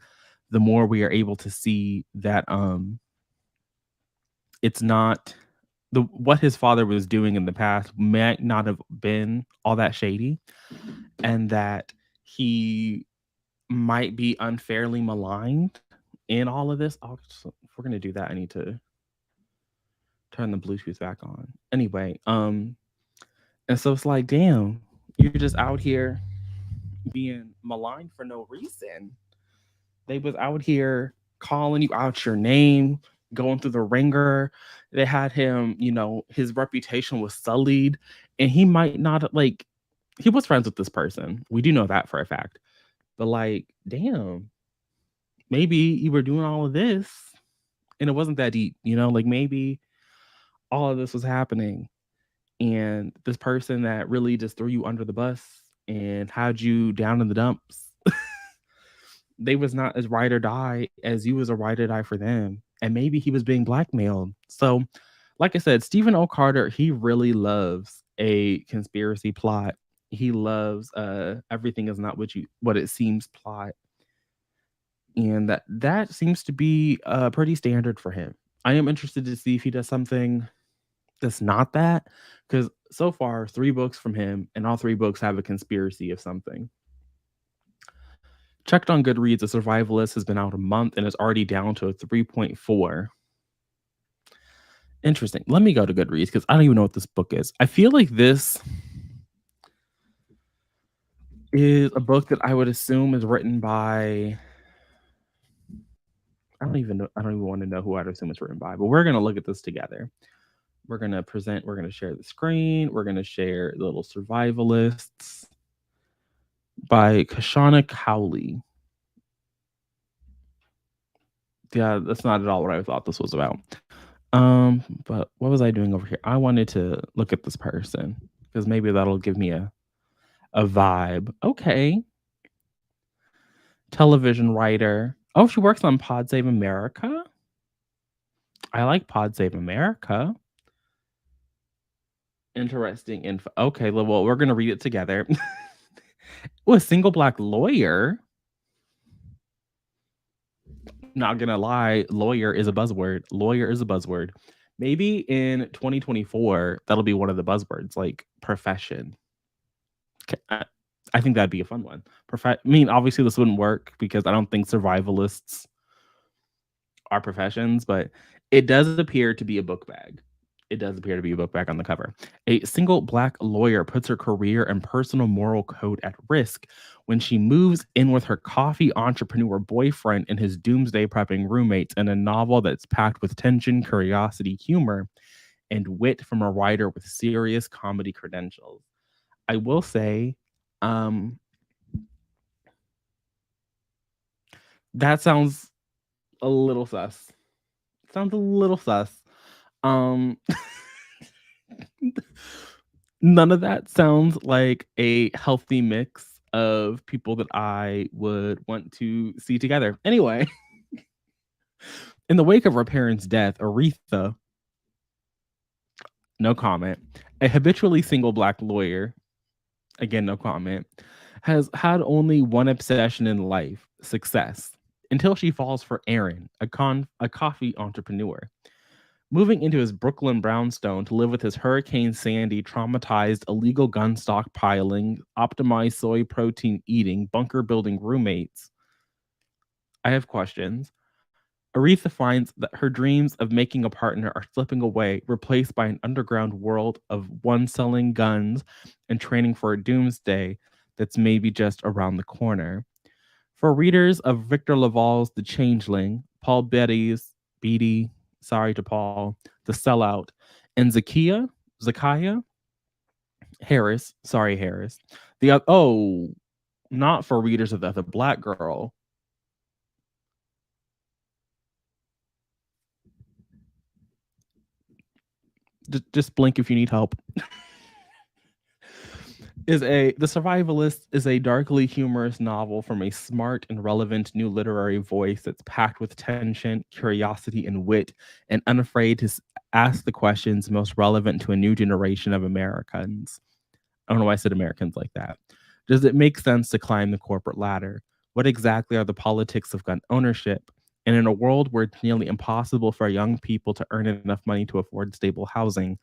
the more we are able to see that it's not the what his father was doing in the past might not have been all that shady, and that he might be unfairly maligned in all of this. If we're gonna do that, I need to Turn the Bluetooth back on. Anyway, and so it's like, damn, you're just out here being maligned for no reason. They was out here calling you out your name, going through the ringer. They had him, his reputation was sullied, and he might not like. He was friends with this person. We do know that for a fact. But like, damn, maybe you were doing all of this, and it wasn't that deep, Like maybe all of this was happening, and this person that really just threw you under the bus and had you down in the dumps, they was not as ride or die as you was a ride or die for them. And maybe he was being blackmailed. So, like I said, Stephen O. Carter, he really loves a conspiracy plot. He loves everything is not what it seems plot. And that seems to be pretty standard for him. I am interested to see if he does something that's not that, because so far 3 books from him, and all 3 books have a conspiracy of something. Checked on Goodreads, The Survivalist has been out a month and is already down to a 3.4. Interesting. Let me go to Goodreads because I don't even know what this book is. I feel like this is a book that I would assume is written by. I don't even want to know who I'd assume it's written by, but we're gonna look at this together. We're gonna present. We're gonna share the screen. We're gonna share the little Survivalists by Kashana Cowley. Yeah, that's not at all what I thought this was about. But what was I doing over here? I wanted to look at this person because maybe that'll give me a vibe. Okay. Television writer. Oh, she works on Pod Save America. I like Pod Save America. Interesting info. Okay, well, we're gonna read it together. Oh, a single Black lawyer. Not gonna lie, lawyer is a buzzword. Lawyer is a buzzword. Maybe in 2024, that'll be one of the buzzwords, like profession. I think that'd be a fun one. Obviously this wouldn't work because I don't think survivalists are professions, but it does appear to be a book bag. It does appear to be a book bag on the cover. A single Black lawyer puts her career and personal moral code at risk when she moves in with her coffee entrepreneur boyfriend and his doomsday prepping roommates in a novel that's packed with tension, curiosity, humor, and wit from a writer with serious comedy credentials. I will say, that sounds a little sus. Sounds a little sus. None of that sounds like a healthy mix of people that I would want to see together. Anyway, in the wake of her parents' death, Aretha, no comment, a habitually single Black lawyer, again, no comment, has had only one obsession in life: success, until she falls for Aaron, a coffee entrepreneur. Moving into his Brooklyn brownstone to live with his Hurricane Sandy traumatized illegal gun stockpiling, optimized soy protein eating, bunker building roommates, I have questions. Aretha finds that her dreams of making a partner are slipping away, replaced by an underground world of one selling guns and training for a doomsday that's maybe just around the corner. For readers of Victor Laval's The Changeling, Paul Beatty, sorry to Paul, The Sellout, and Zakiya Harris, sorry Harris. Not for readers of the other Black girl. Just blink if you need help. The Survivalist is a darkly humorous novel from a smart and relevant new literary voice that's packed with tension, curiosity, and wit, and unafraid to ask the questions most relevant to a new generation of Americans. I don't know why I said Americans like that. Does it make sense to climb the corporate ladder? What exactly are the politics of gun ownership? And in a world where it's nearly impossible for young people to earn enough money to afford stable housing,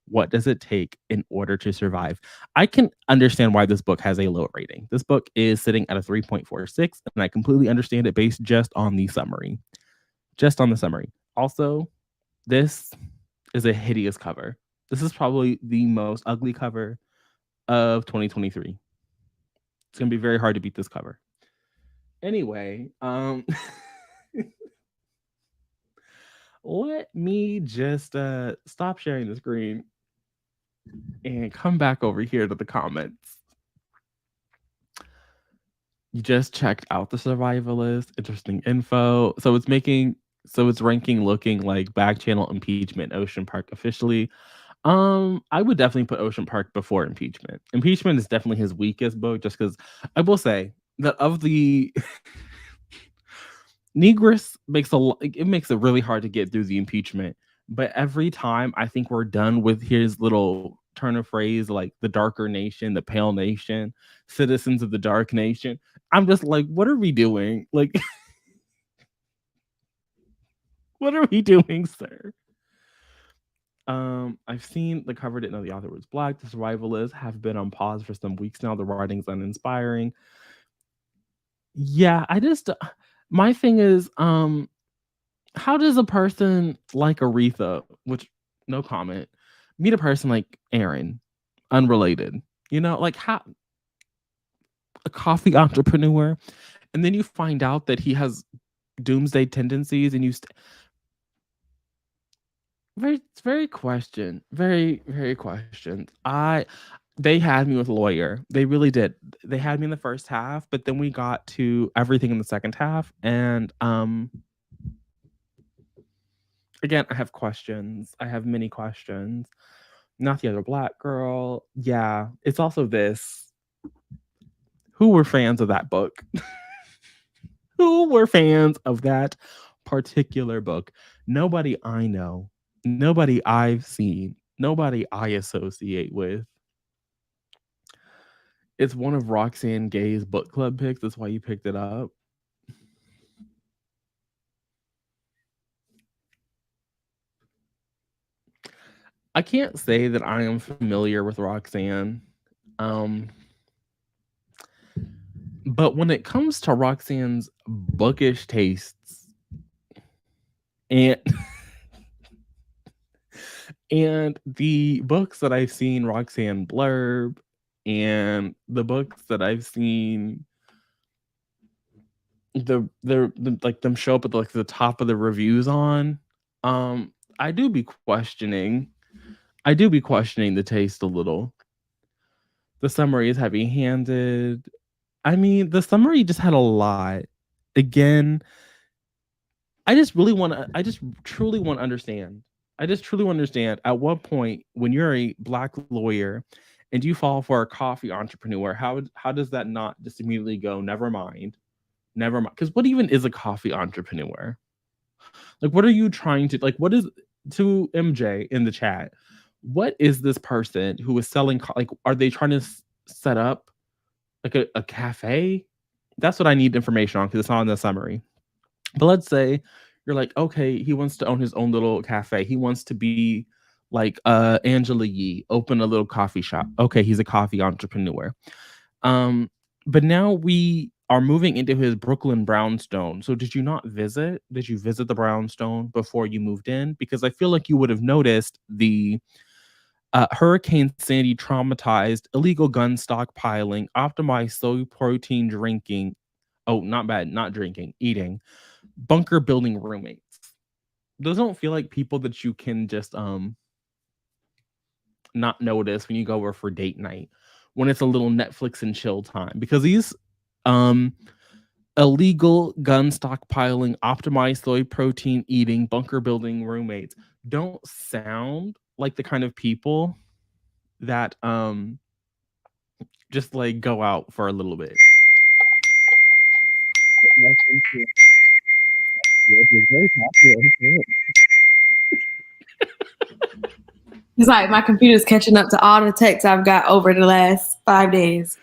what does it take in order to survive? I can understand why this book has a low rating. This book is sitting at a 3.46, and I completely understand it based just on the summary. Also, this is a hideous cover. This is probably the most ugly cover of 2023. It's gonna be very hard to beat this cover. Anyway, let me just stop sharing the screen and come back over here to the comments. You just checked out the Survivalist. Interesting info. So it's ranking looking like Back Channel, Impeachment, Ocean Park officially. I would definitely put Ocean Park before Impeachment. Impeachment is definitely his weakest book, just because I will say that of the Negress makes it really hard to get through the Impeachment. But every time I think we're done with his little turn of phrase, like the darker nation, the pale nation, citizens of the dark nation, I'm just like, what are we doing? Like, what are we doing, sir? I've seen the cover, didn't know the author was Black. The Survivalists have been on pause for some weeks now. The writing's uninspiring. Yeah, my thing is, how does a person like Aretha, which no comment, meet a person like Aaron, unrelated? You know, like how a coffee entrepreneur, and then you find out that he has doomsday tendencies, and very questioned. They had me with lawyer. They really did. They had me in the first half, but then we got to everything in the second half. And again, I have questions. I have many questions. Not the other Black girl. Yeah. It's also this. Who were fans of that book? Who were fans of that particular book? Nobody I know. Nobody I've seen. Nobody I associate with. It's one of Roxane Gay's book club picks. That's why you picked it up. I can't say that I am familiar with Roxane. But when it comes to Roxane's bookish tastes and and the books that I've seen Roxane blurb and the books that I've seen the like them show up at like the top of the reviews on, I do be questioning the taste a little. The summary is heavy-handed. I mean, the summary just had a lot. Again, I just truly want to understand. I just truly want to understand at what point when you're a Black lawyer and you fall for a coffee entrepreneur, how does that not just immediately go, never mind? Because what even is a coffee entrepreneur? Like, what are you trying to, like, what is, to MJ in the chat, what is this person who is selling, like, are they trying to set up like a cafe? That's what I need information on because it's not in the summary. But let's say you're like, okay, he wants to own his own little cafe. He wants to be like Angela Yee, open a little coffee shop. Okay, he's a coffee entrepreneur. But now we are moving into his Brooklyn brownstone. So did you visit the brownstone before you moved in? Because I feel like you would have noticed the Hurricane Sandy traumatized, illegal gun stockpiling, optimized soy protein drinking. Oh, not bad, not drinking, eating, bunker building roommates. Those don't feel like people that you can just not notice when you go over for date night, when it's a little Netflix and chill time. Because these illegal gun stockpiling, optimized soy protein eating, bunker building roommates don't sound like the kind of people that just like go out for a little bit. It's like my computer's catching up to all the texts I've got over the last 5 days.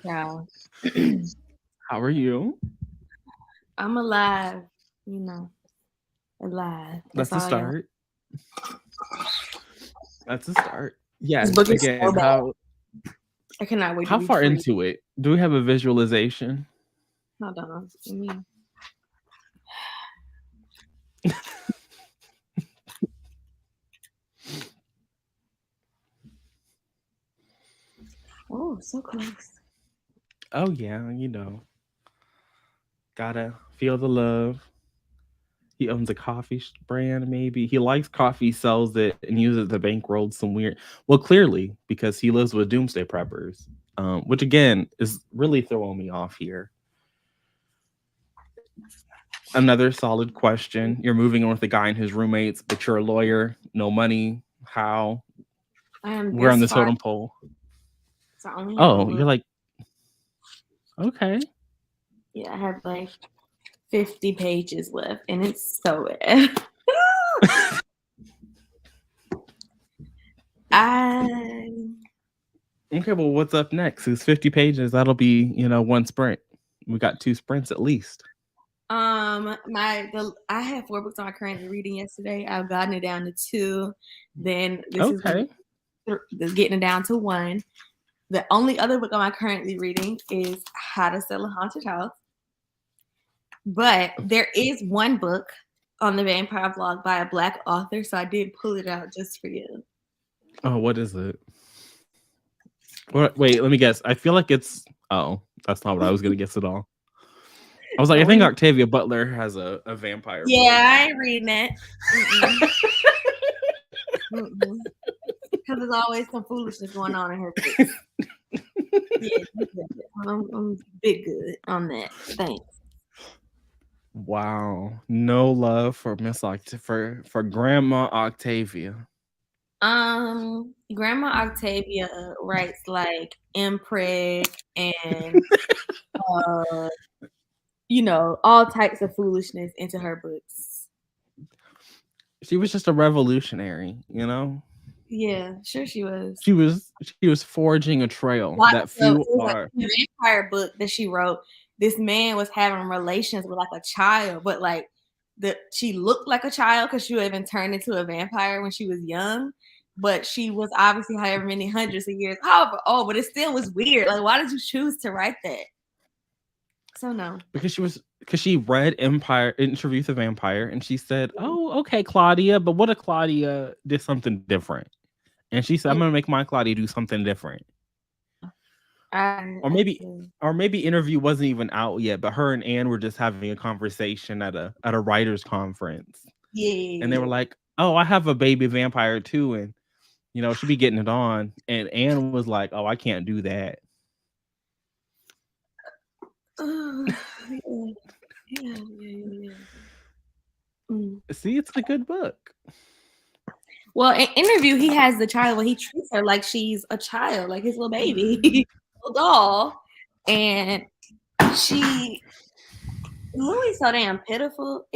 Yeah. How are you? I'm alive, you know. Alive. That's a start. That's a start. Yes. Again, so I cannot wait. How far into it? Do we have a visualization? Hold on. Oh, so close. Oh yeah, gotta feel the love. He owns a coffee brand, maybe. He likes coffee, sells it, and uses the bankroll some weird. Well, clearly, because he lives with doomsday preppers, which again is really throwing me off here. Another solid question. You're moving in with a guy and his roommates, but you're a lawyer, no money. How? I am We're on this the far, totem pole. so I only have a Oh, little. you're like, okay. Yeah, I have like 50 pages left, and it's so bad. Okay, well, what's up next? It's 50 pages. That'll be, one sprint. We got 2 sprints at least. I have 4 books I'm currently reading yesterday. I've gotten it down to 2. Then this is Okay. getting it down to 1. The only other book I'm currently reading is How to Sell a Haunted House. But there is one book on the Vampire Blog by a Black author, so I did pull it out just for you. Oh, what is it? Wait, let me guess. I feel like it's. Oh, that's not what I was gonna guess at all. I was like, I think Octavia Butler has a vampire. Yeah, I ain't reading that. Because there's always some foolishness going on in her books. Yeah, I'm a bit good on that. Thanks. Wow, no love for for Grandma Octavia. Grandma Octavia writes like impreg and all types of foolishness into her books. She was just a revolutionary, Yeah, sure she was. She was forging a trail that few are. The vampire book that she wrote, this man was having relations with like a child, but like she looked like a child because she had been turned into a vampire when she was young. But she was obviously however many hundreds of years old, but it still was weird. Like, why did you choose to write that? So no. Because she read Interview with a Vampire, and she said, "Oh, okay, Claudia, but what if Claudia did something different?" And she said, "I'm gonna make my Claudia do something different." Or maybe Interview wasn't even out yet, but her and Anne were just having a conversation at a writers' conference. Yeah. And they were like, "Oh, I have a baby vampire too," and she'd be getting it on. And Anne was like, "Oh, I can't do that." Yeah. See, it's a good book. Well, in Interview, he has the child where he treats her like she's a child, like his little baby, little doll. And Louie's so damn pitiful.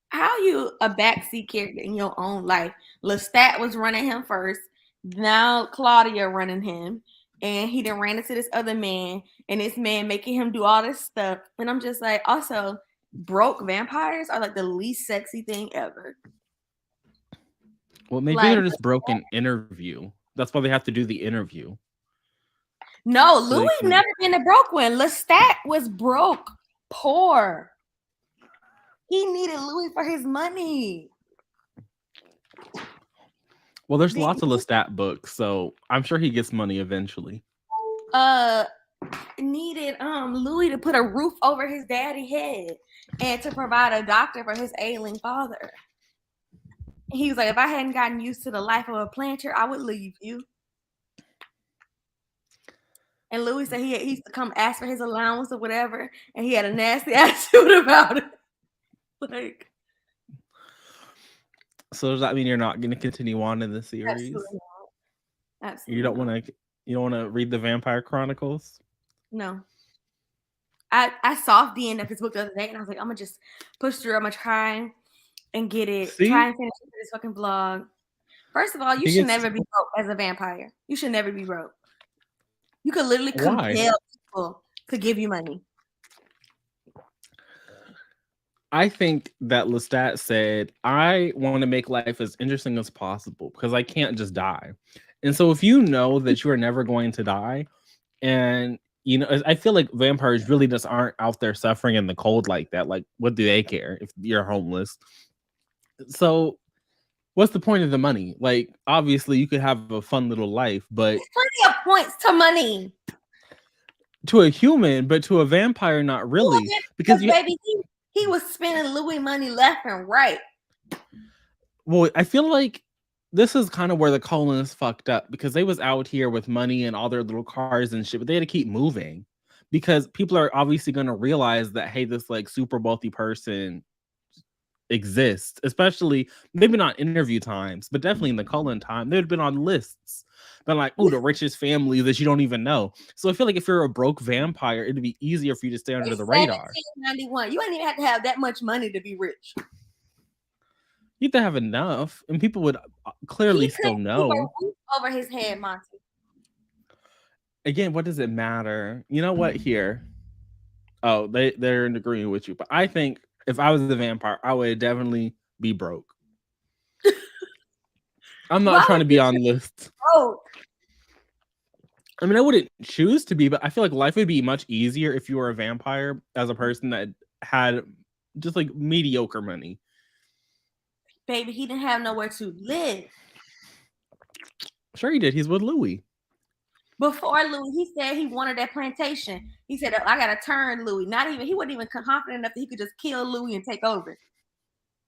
How you a backseat character in your own life? Lestat was running him first. Now Claudia running him. And he then ran into this other man. And this man making him do all this stuff. And I'm just like, also, broke vampires are like the least sexy thing ever. Well, maybe they're just broken Interview. That's why they have to do the interview. No, Louis never been a broke one. Lestat was broke, poor. He needed Louis for his money. Well, there's lots of Lestat books, so I'm sure he gets money eventually. Needed Louis to put a roof over his daddy's head and to provide a doctor for his ailing father. He was like, if I hadn't gotten used to the life of a planter, I would leave you. And Louis said he used to come ask for his allowance or whatever, and he had a nasty attitude about it. Like, so does that mean you're not going to continue on in the series? Absolutely not. Absolutely. You don't want to read the Vampire Chronicles? No. I saw the end of his book the other day, and I was like, I'm gonna just push through. I'm gonna try and get it. See? Try and finish this fucking vlog. First of all, you should never be broke as a vampire. You should never be broke. You could literally compel people to give you money. I think that Lestat said, I want to make life as interesting as possible because I can't just die. And so if you know that you are never going to die and I feel like vampires really just aren't out there suffering in the cold like that. Like, what do they care if you're homeless? So, what's the point of the money? Like, obviously, you could have a fun little life, but There's plenty of points to money. to a human, but to a vampire, not really. Because baby, he was spending Louis money left and right. well, I feel like this is kind of where the colonists fucked up because they was out here with money and all their little cars and shit, but they had to keep moving because people are obviously going to realize that, hey, this like super wealthy person exists, especially maybe not interview times, but definitely in the colon time, they'd been on lists. But like, oh, the richest family that you don't even know. So I feel like if you're a broke vampire, it'd be easier for you to stay under the radar. 1791. You ain't even have to have that much money to be rich. You have to have enough, and people would clearly still know. Over his head, Monty. Again, what does it matter? You know what? Here, oh, they're in agreement with you, but I think if I was a vampire, I would definitely be broke. I'm not trying to be on lists. Broke? I mean, I wouldn't choose to be, but I feel like life would be much easier if you were a vampire as a person that had just like mediocre money. Baby, he didn't have nowhere to live. Sure he did. He's with Louis. Before Louis, he said he wanted that plantation. He said, I got to turn Louis. He wasn't even confident enough that he could just kill Louis and take over.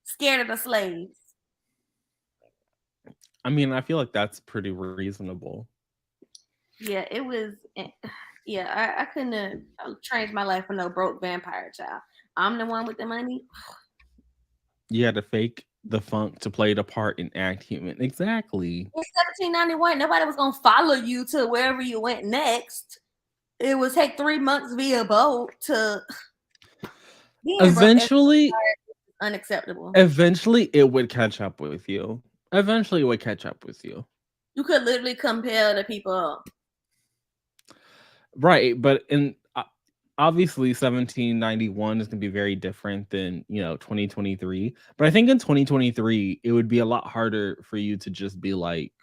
Scared of the slaves. I mean, I feel like that's pretty reasonable. Yeah, it was. Yeah, I couldn't have changed my life for no broke vampire child. I'm the one with the money. You had to fake the funk to play the part and act human. Exactly. In 1791, nobody was gonna follow you to wherever you went next. It would take 3 months via boat to. Eventually, unacceptable. Eventually, it would catch up with you. Eventually, it would catch up with you. You could literally compel the people. Right, but in obviously 1791 is going to be very different than 2023, but I think in 2023 it would be a lot harder for you to just be like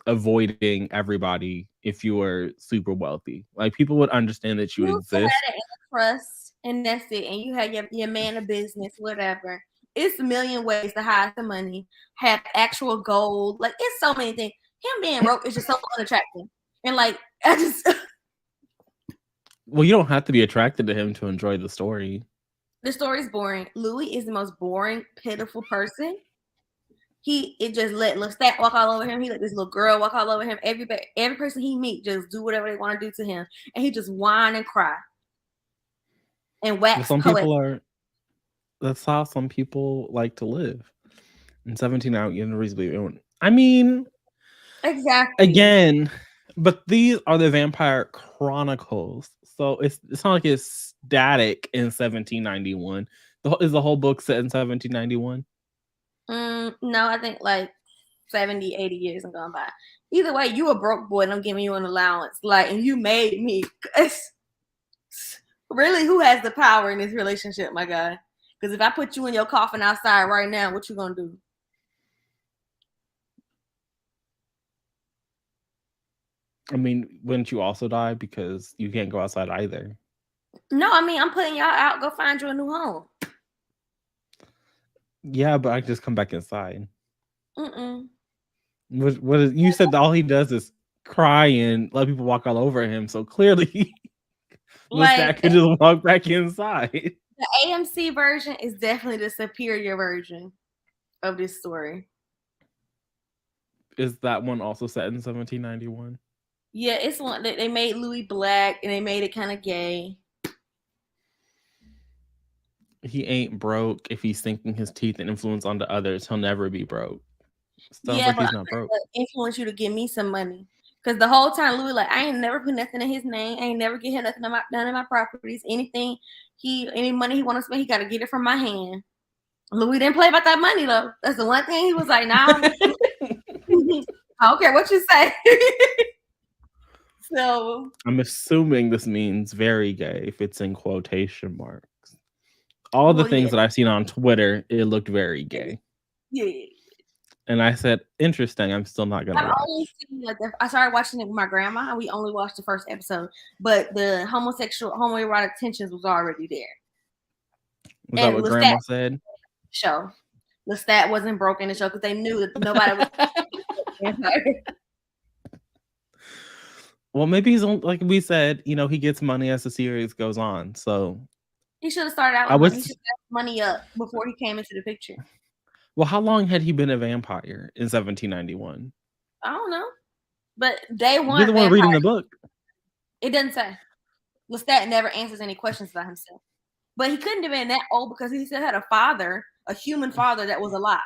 avoiding everybody if you were super wealthy. Like people would understand that you exist. Had an trust and that's it, and you had your man of business, whatever. It's a million ways to hide the money, have actual gold, like it's so many things. Him being broke is just so unattractive, and like I just. Well, you don't have to be attracted to him to enjoy the story. The story's boring. Louis is the most boring, pitiful person. It just let Lestat walk all over him. He let this little girl walk all over him. Every person he meet just do whatever they want to do to him, and he just whine and cry and wax. Some people are. That's how some people like to live. In 17 out, you know, reasonably. I mean, exactly. Again, but these are the Vampire Chronicles. So it's not like it's static in 1791. Is the whole book set in 1791? No, I think like 70, 80 years have gone by. Either way, you a broke boy and I'm giving you an allowance. Like, and you made me. Really, who has the power in this relationship, my guy? Because if I put you in your coffin outside right now, what you gonna do? I mean, wouldn't you also die because you can't go outside either? No, I mean, I'm putting y'all out. Go find you a new home. Yeah, but I can just come back inside. Mm-mm. What is, you said all he does is cry and let people walk all over him. So clearly, Lestat could just walk back inside. The AMC version is definitely the superior version of this story. Is that one also set in 1791? Yeah, it's one that they made Louis black and they made it kind of gay. He ain't broke if he's sinking his teeth and influence onto others. He'll never be broke. Sounds like he's not broke. Influence you to give me some money. Because the whole time Louis like, I ain't never put nothing in his name. I ain't never get him nothing on none of my properties. Any money he want to spend, he got to get it from my hand. Louis didn't play about that money though. That's the one thing he was like, nah. I don't care what you say. So I'm assuming this means very gay if it's in quotation marks. All the things that I've seen on Twitter, it looked very gay. Yeah. And I said, "Interesting, I'm still not gonna I've only watch." seen like I started watching it with my grandma, and we only watched the first episode. But the homoerotic tensions was already there, Is that and what Lestat grandma said? show. Lestat wasn't broke in the show because they knew that nobody was vampire. Well, maybe he's on like we said, he gets money as the series goes on, so He should have started out I with money. He was should have got money up before he came into the picture. well, how long had he been a vampire in 1791? I don't know, but day You're the one one vampire. reading the book. It doesn't say. Lestat never answers any questions about himself. But he couldn't have been that old because he still had a father, a human father that was alive.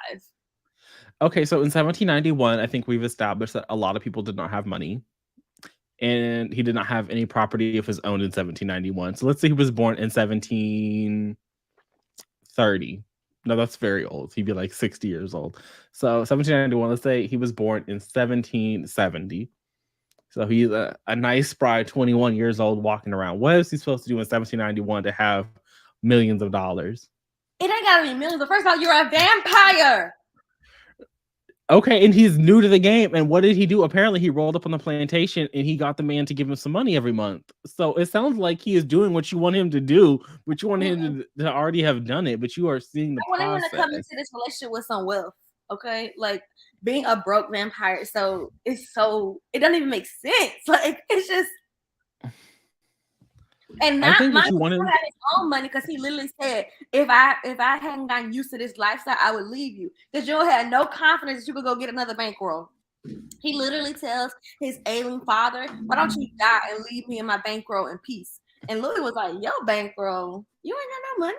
Okay, so in 1791, I think we've established that a lot of people did not have money, and he did not have any property of his own in 1791. So let's say he was born in 1730. No, that's very old. He'd be like 60 years old. So 1791, let's say he was born in 1770. So he's a nice, spry 21 years old walking around. What is he supposed to do in 1791 to have millions of dollars? It ain't gotta be millions. But first of all, you're a vampire. Okay, and he's new to the game. And what did he do? Apparently, he rolled up on the plantation and he got the man to give him some money every month. So it sounds like he is doing what you want him to do, but you want him to already have done it, but you are seeing the I want him to come process. into this relationship with some wealth. Okay, like being a broke vampire. So it doesn't even make sense. Like it's just and I not think my what you want son him had his own money because he literally said if I hadn't gotten used to this lifestyle, I would leave you because you had no confidence that you could go get another bankroll. He literally tells his ailing father, "Why don't you die and leave me and my bankroll in peace?" And Louis was like, "Yo, bankroll, you ain't got no money."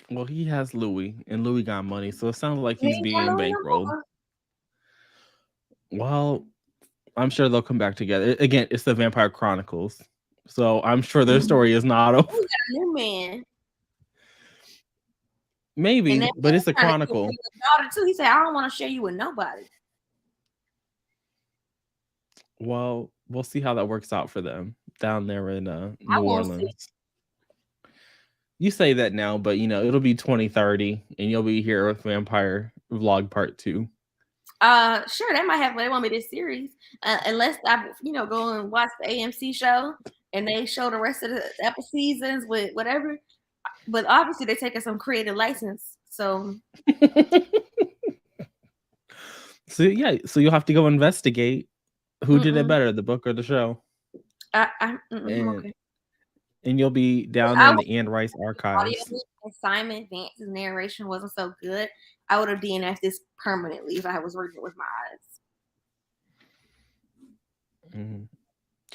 well, he has Louis, and Louis got money, so it sounds like He he's ain't got being Louis no bankrolled. more. Well, I'm sure they'll come back together. Again, it's the Vampire Chronicles, so I'm sure their story is not over. Louis got a new man, and Maybe, that but man it's a trying to get chronicle. his daughter too. He said, "I don't want to share you with nobody." Well, we'll see how that works out for them down there in I New won't see. Orleans. You say that now, but it'll be 2030 and you'll be here with Vampire Vlog Part 2. Sure, they might have later on me this series, unless I, go and watch the AMC show and they show the rest of the seasons with whatever. But obviously, they're taking some creative license. So So you'll have to go investigate who did it mm-mm, better, the book or the show. I'm And okay. and you'll be down there I in would the Anne Rice audio archives. and Simon Vance's narration wasn't so good. I would have DNF'd this permanently if I was reading it with my eyes. Mhm.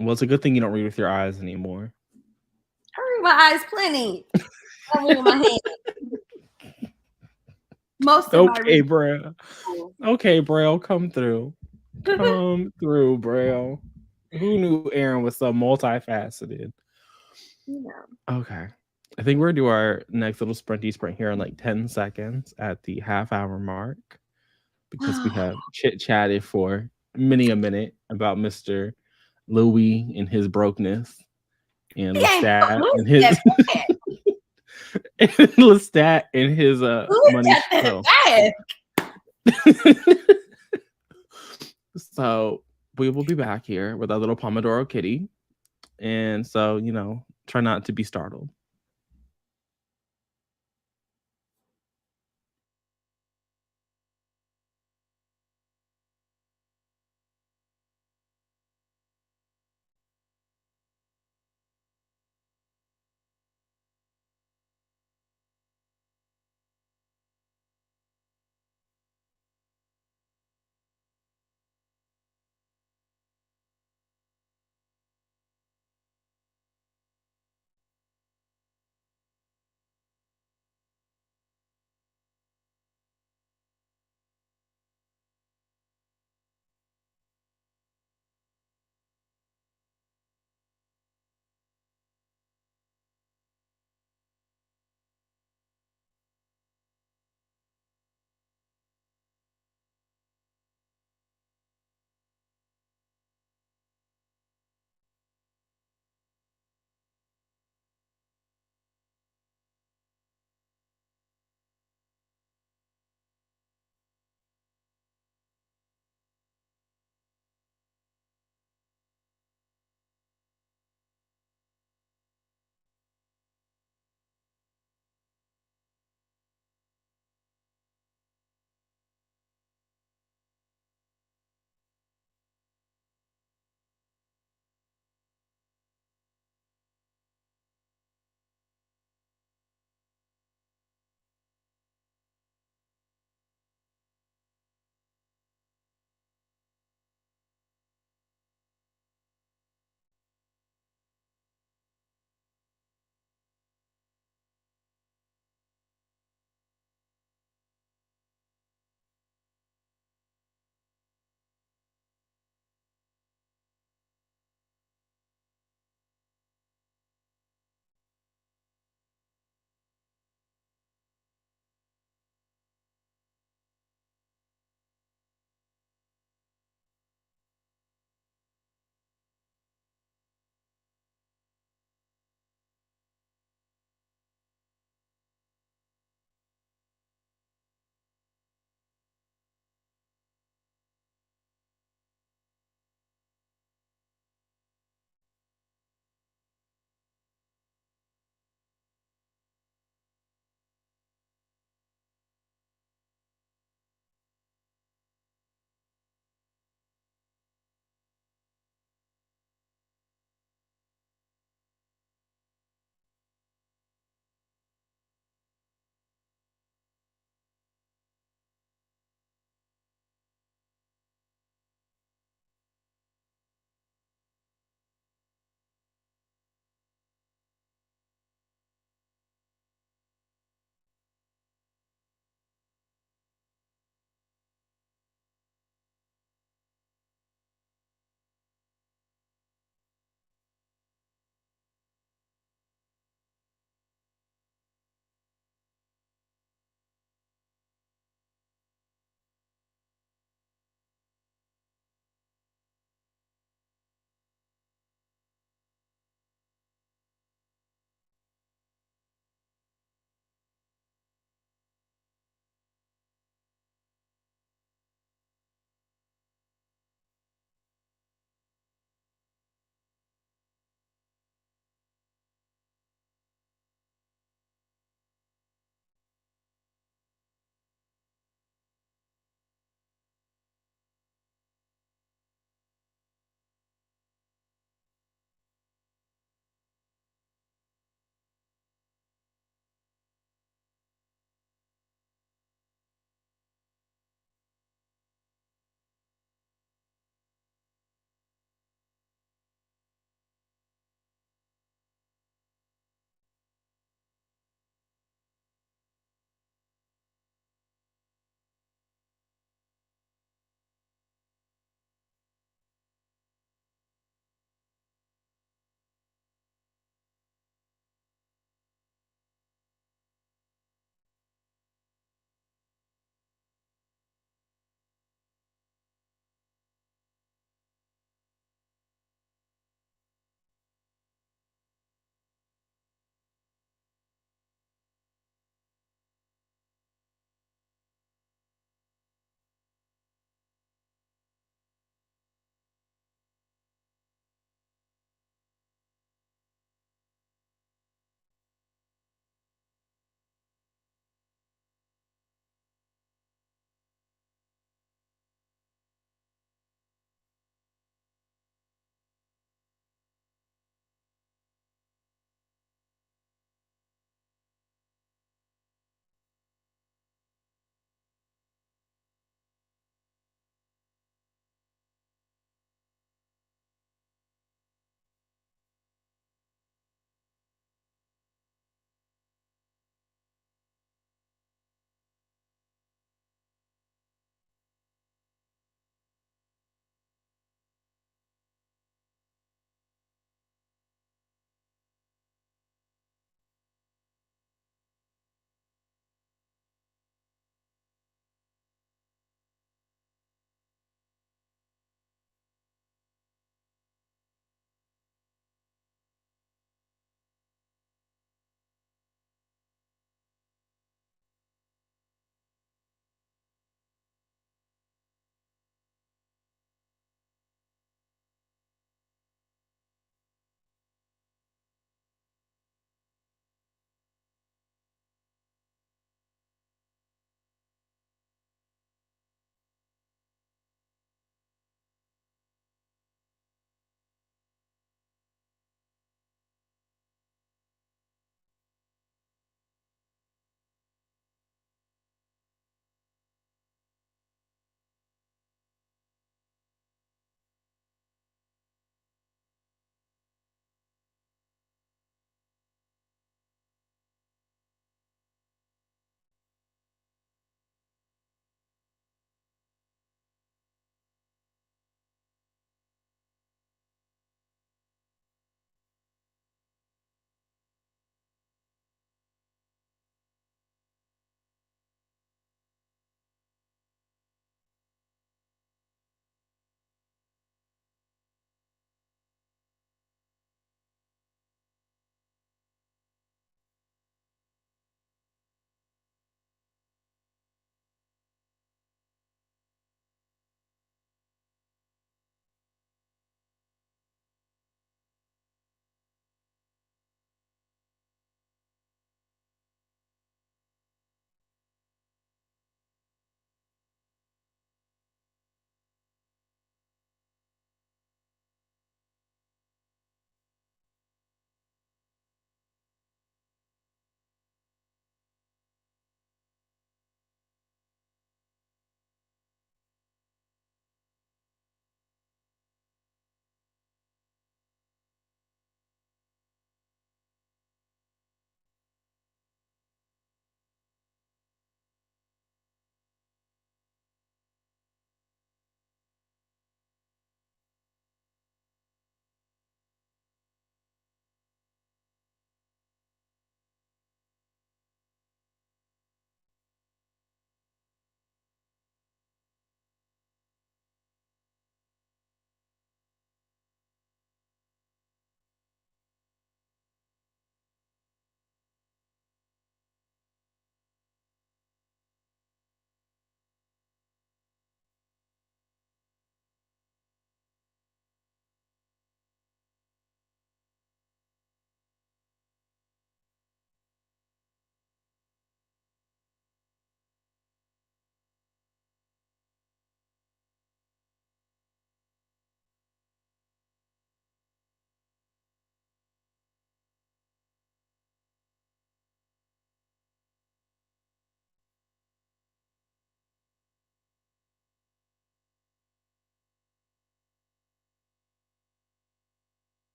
Well, it's a good thing you don't read with your eyes anymore. I read with my eyes plenty. I read with my hands. Most of my Okay, reading. bro. Okay, Braille, come through. Come through, Braille. Who knew Aaron was so multifaceted? Okay. I think we're gonna do our next little sprinty sprint here in like 10 seconds at the half-hour mark because we have chit-chatted for many a minute about Mr. Louis and his brokenness and He ain't Lestat Louis and his that bad. and Lestat and his Louis money got that show. bad. So we will be back here with our little Pomodoro kitty. And so, try not to be startled.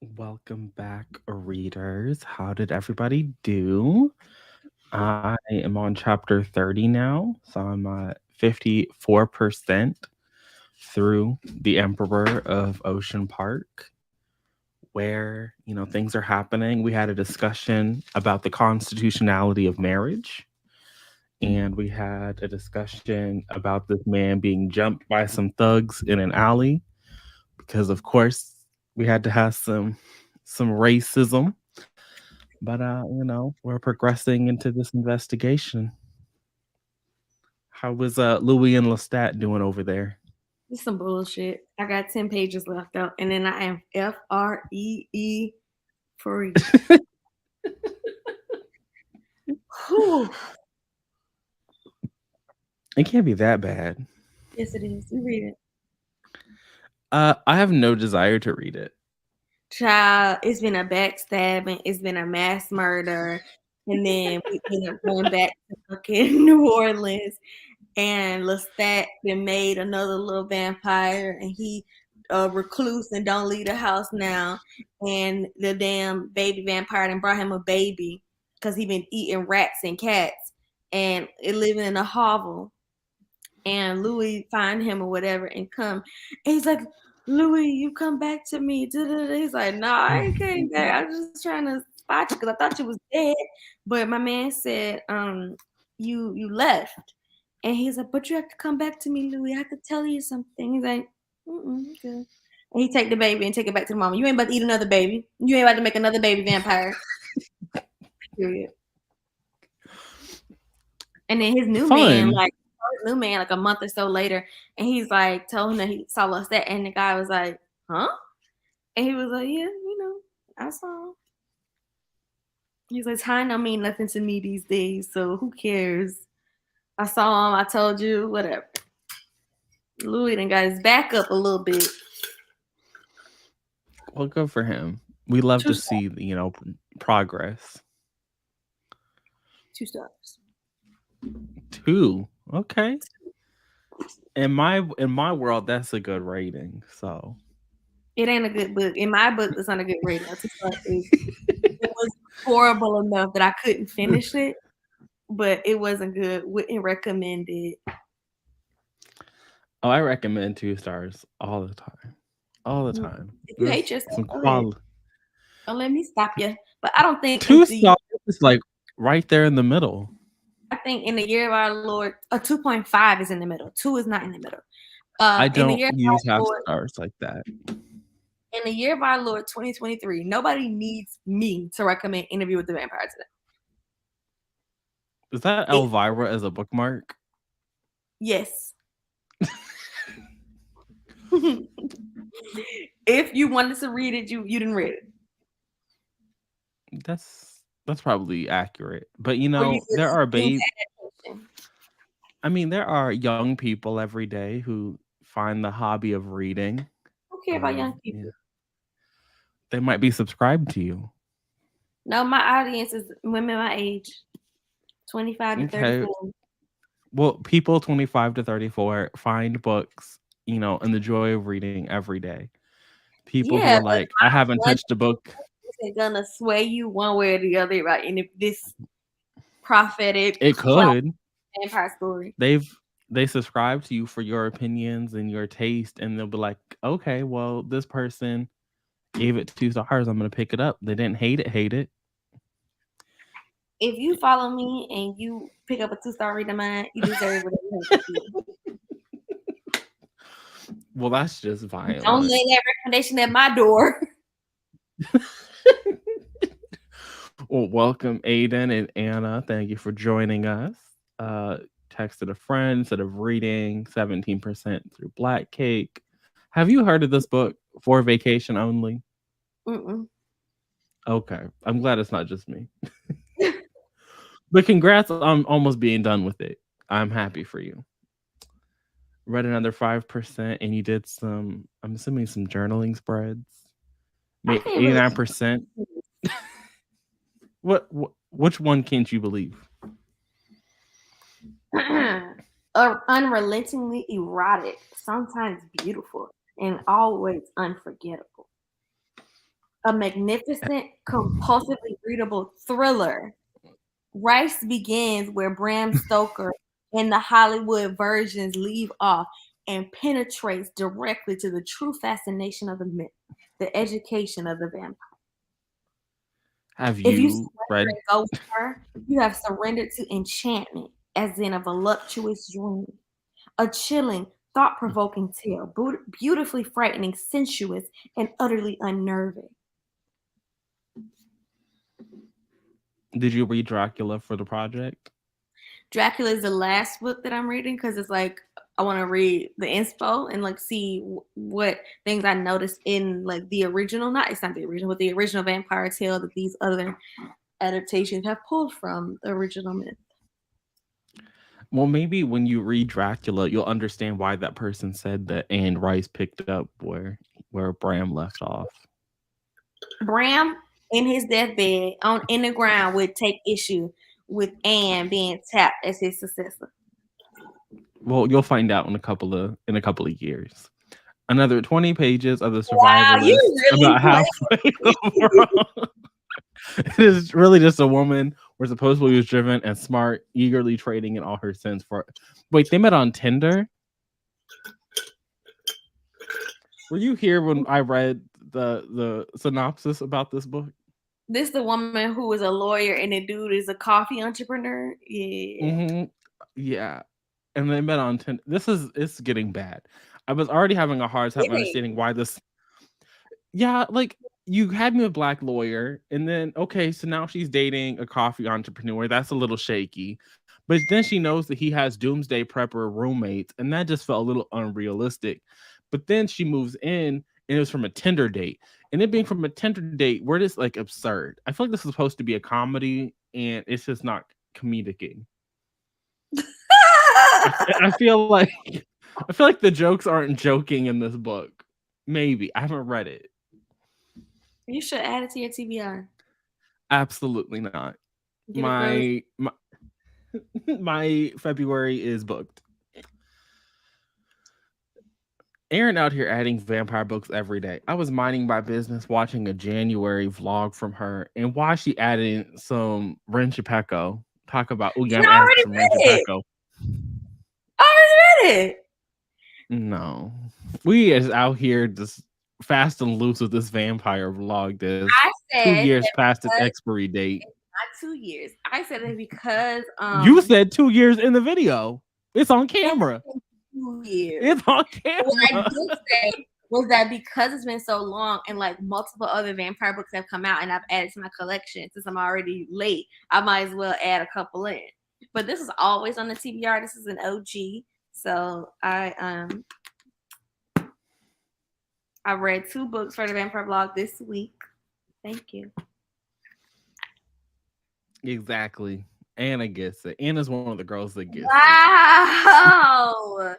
Welcome back, readers. How did everybody do? I am on chapter 30 now, so I'm at 54% through The Emperor of Ocean Park, where, things are happening. We had a discussion about the constitutionality of marriage, and we had a discussion about this man being jumped by some thugs in an alley because, of course, we had to have some racism. But we're progressing into this investigation. How was Louis and Lestat doing over there? It's some bullshit. I got 10 pages left out, and then I am FREE free. Whew. It can't be that bad. Yes, it is. You read it. I have no desire to read it. Child, it's been a backstabbing, it's been a mass murder, and then we end up going back to fucking New Orleans, and Lestat been made another little vampire, and he a recluse and don't leave the house now, and the damn baby vampire and brought him a baby because he been eating rats and cats, and it living in a hovel, and Louis find him or whatever and come, and he's like, Louis, you come back to me. He's like, nah, I ain't came back. I was just trying to spot you because I thought you was dead. But my man said, you left. And he's like, but you have to come back to me, Louis. I have to tell you something. He's like, okay. And he take the baby and take it back to the mama. You ain't about to eat another baby. You ain't about to make another baby vampire. Period. And then his new man, like a month or so later, and he's like, told him that he saw us that, and the guy was like, huh? And he was like, yeah, I saw him. He's like, time don't mean nothing to me these days, so who cares? I saw him, I told you, whatever. Louis then got his back up a little bit. Well, good for him. We love to see, progress. 2 stars. 2. Okay. In my world, that's a good rating. So it ain't a good book. In my book, it's not a good rating. It was horrible enough that I couldn't finish it, but it wasn't good. Wouldn't recommend it. Oh, I recommend 2 stars all the time. All the time. If you hate yourself, some quality. Don't let me stop you. But I don't think 2 stars is like right there in the middle. I think in the year of our Lord, a 2.5 is in the middle. 2 is not in the middle. I don't use half stars like that. In the year of our Lord 2023, nobody needs me to recommend Interview with the Vampire today. Is that Elvira as a bookmark? Yes. If you wanted to read it, you didn't read it. That's probably accurate. But there are there are young people every day who find the hobby of reading. Who care about young people? Yeah. They might be subscribed to you. No, my audience is women my age, 25 to 34. Well, people 25 to 34 find books, and the joy of reading every day. People who are like, I haven't touched a book. Isn't gonna sway you one way or the other, right? And if this prophetic, it could vampire story, they subscribe to you for your opinions and your taste, and they'll be like, okay, well, this person gave it 2 stars. I'm gonna pick it up. They didn't hate it. If you follow me and you pick up a 2-star read of mine, you deserve it. Well, that's just violent. Don't lay that recommendation at my door. Well, welcome, Aiden and Anna. Thank you for joining us. Texted a friend instead of reading 17% through Black Cake. Have you heard of this book, For Vacation Only? Mm-mm. Okay. I'm glad it's not just me. But congrats on almost being done with it. I'm happy for you. Read another 5%, and you did some, I'm assuming, some journaling spreads. 89%. Which one can't you believe? Unrelentingly erotic, sometimes beautiful, and always unforgettable. a magnificent, compulsively readable thriller. Rice begins where Bram Stoker and the Hollywood versions leave off and penetrates directly to the true fascination of the myth, the education of the vampire. Have If you you surrender read? and go with her, you have surrendered to enchantment, as in a voluptuous dream. A chilling, thought provoking tale, beautifully frightening, sensuous, and utterly unnerving. Did you read Dracula for the project? Dracula is the last book that I'm reading because it's like I want to read the inspo and like see what things I noticed in like the original. Not it's not the original, but the original vampire tale that these other adaptations have pulled from the original myth. Well, maybe when you read Dracula, you'll understand why that person said that Anne Rice picked up where Bram left off. Bram in his deathbed on in the ground would take issue with Anne being tapped as his successor. Well, you'll find out in a couple of years. Another 20 pages of the Wow, you Survivalist, really about halfway over. It is really just a woman where supposedly was driven and smart, eagerly trading in all her sins for. Wait, they met on Tinder? Were you here when I read the synopsis about this book? This the woman who is a lawyer and the dude is a coffee entrepreneur. Yeah. Mm-hmm. Yeah. And they met on Tinder. It's getting bad. I was already having a hard time understanding why this. Yeah, like you had me a black lawyer, and then okay, so now she's dating a coffee entrepreneur. That's a little shaky. But then she knows that he has doomsday prepper roommates, and that just felt a little unrealistic. But then she moves in, and it was from a Tinder date. And it being from a Tinder date, we're just like absurd. I feel like this is supposed to be a comedy, and it's just not comedicing. I feel like the jokes aren't joking in this book. Maybe I haven't read it. You should add it to your TBR. Absolutely not. My my February is booked. Aaron out here adding vampire books every day. I was minding my business watching a January vlog from her, and why she added some Ren Shipeko. Talk about, oh yeah, I'm adding some Ren Shipeko. I already read it. No. We is out here just fast and loose with this vampire vlog. This I said 2 years past its expiry date. Not 2 years. I said it because you said 2 years in the video. It's on camera. 2 years. It's on camera. What I did say was that because it's been so long and like multiple other vampire books have come out and I've added to my collection since I'm already late, I might as well add a couple in. But this is always on the TBR. This is an OG. So I read 2 books for the vampire blog this week. Thank you. Exactly. Anna gets it. Anna's one of the girls that gets it. Wow.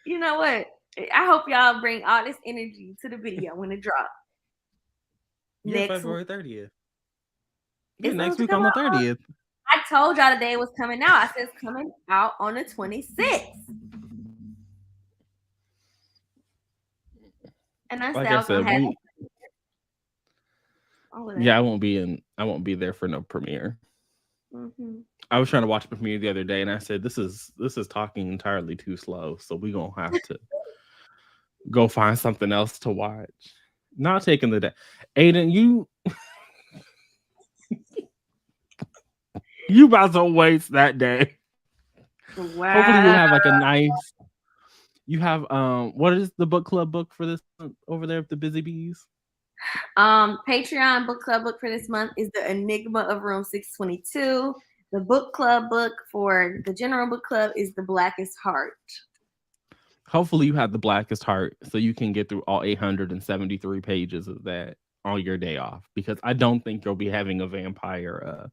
You know what? I hope y'all bring all this energy to the video when it drops. Yeah, February 30th. Yeah, next week on the 30th. I told y'all the day it was coming out. I said it's coming out on the 26th. And I said, yeah, I won't be there for no premiere. Mm-hmm. I was trying to watch a premiere the other day, and I said, "This is talking entirely too slow, so we're gonna have to go find something else to watch." Not taking the day, Aiden. You about to waste that day. Wow. Hopefully, you have like a nice. You have what is the book club book for this over there with the Busy Bees? Patreon book club book for this month is The Enigma of Room 622. The book club book for the general book club is The Blackest Heart. Hopefully you have The Blackest Heart so you can get through all 873 pages of that on your day off, because I don't think you'll be having a vampire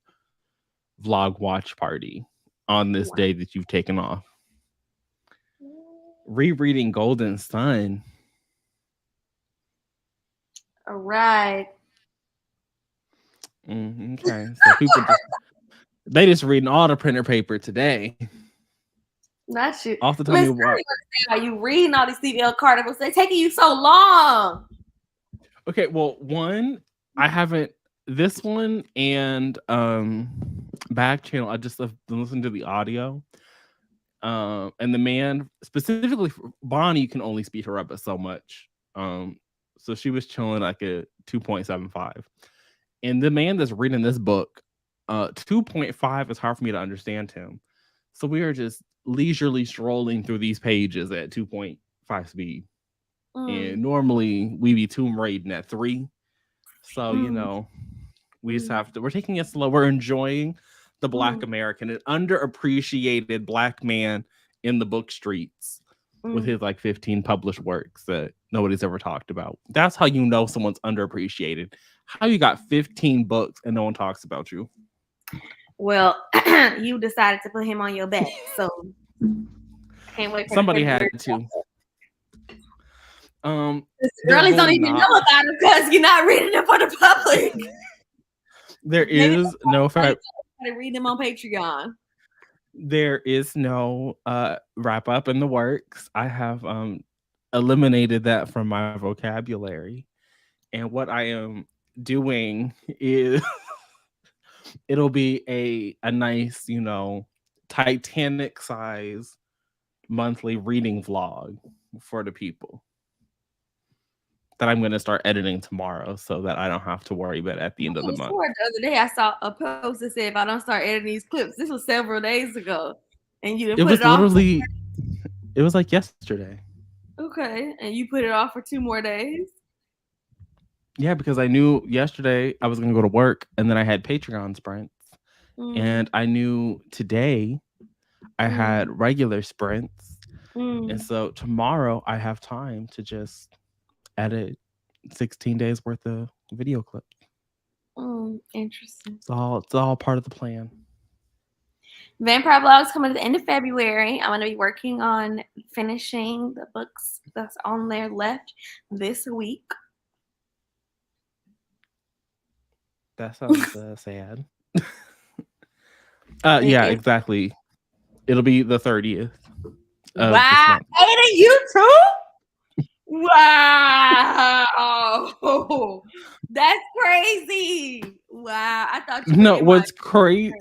vlog watch party on this day that you've taken off. Rereading Golden Sun. All right. Okay. So people they just reading all the printer paper today. Not you. Off the tell me what. Are you reading all these CBL articles? They're taking you so long. Okay, well, one, I haven't this one and back channel. I just listened to the audio. And the man specifically for Bonnie, you can only speed her up but so much. So she was chilling like a 2.75. And the man that's reading this book, 2.5 is hard for me to understand him. So we are just leisurely strolling through these pages at 2.5 speed. And normally we be tomb raiding at 3. So, we just have to, we're taking it slow. We're enjoying the Black American, an underappreciated Black man in the book streets with his like 15 published works that nobody's ever talked about. That's how you know someone's underappreciated. How you got 15 books and no one talks about you. Well, you decided to put him on your back, so can't wait for somebody had to. Girlies don't even know about him because you're not reading them for the public. There is no fact. Read them on Patreon. There is no wrap up in the works. I have eliminated that from my vocabulary, and what I am doing is it'll be a nice, Titanic size monthly reading vlog for the people that I'm going to start editing tomorrow so that I don't have to worry about it at the end of the month. The other day I saw a post that said, if I don't start editing these clips, this was several days ago, and you didn't put it off. Literally, it was like yesterday. Okay, and you put it off for 2 more days? Yeah, because I knew yesterday I was going to go to work, and then I had Patreon sprints, and I knew today I had regular sprints, and so tomorrow I have time to just edit 16 days worth of video clips. Interesting. It's all part of the plan. Vampire Blog's coming at the end of February. I'm going to be working on finishing the books that's on there left this week. That sounds sad. Yeah, exactly. It'll be the 30th. Wow. Ada, you too? Wow. That's crazy. Wow. I thought you No, what's crazy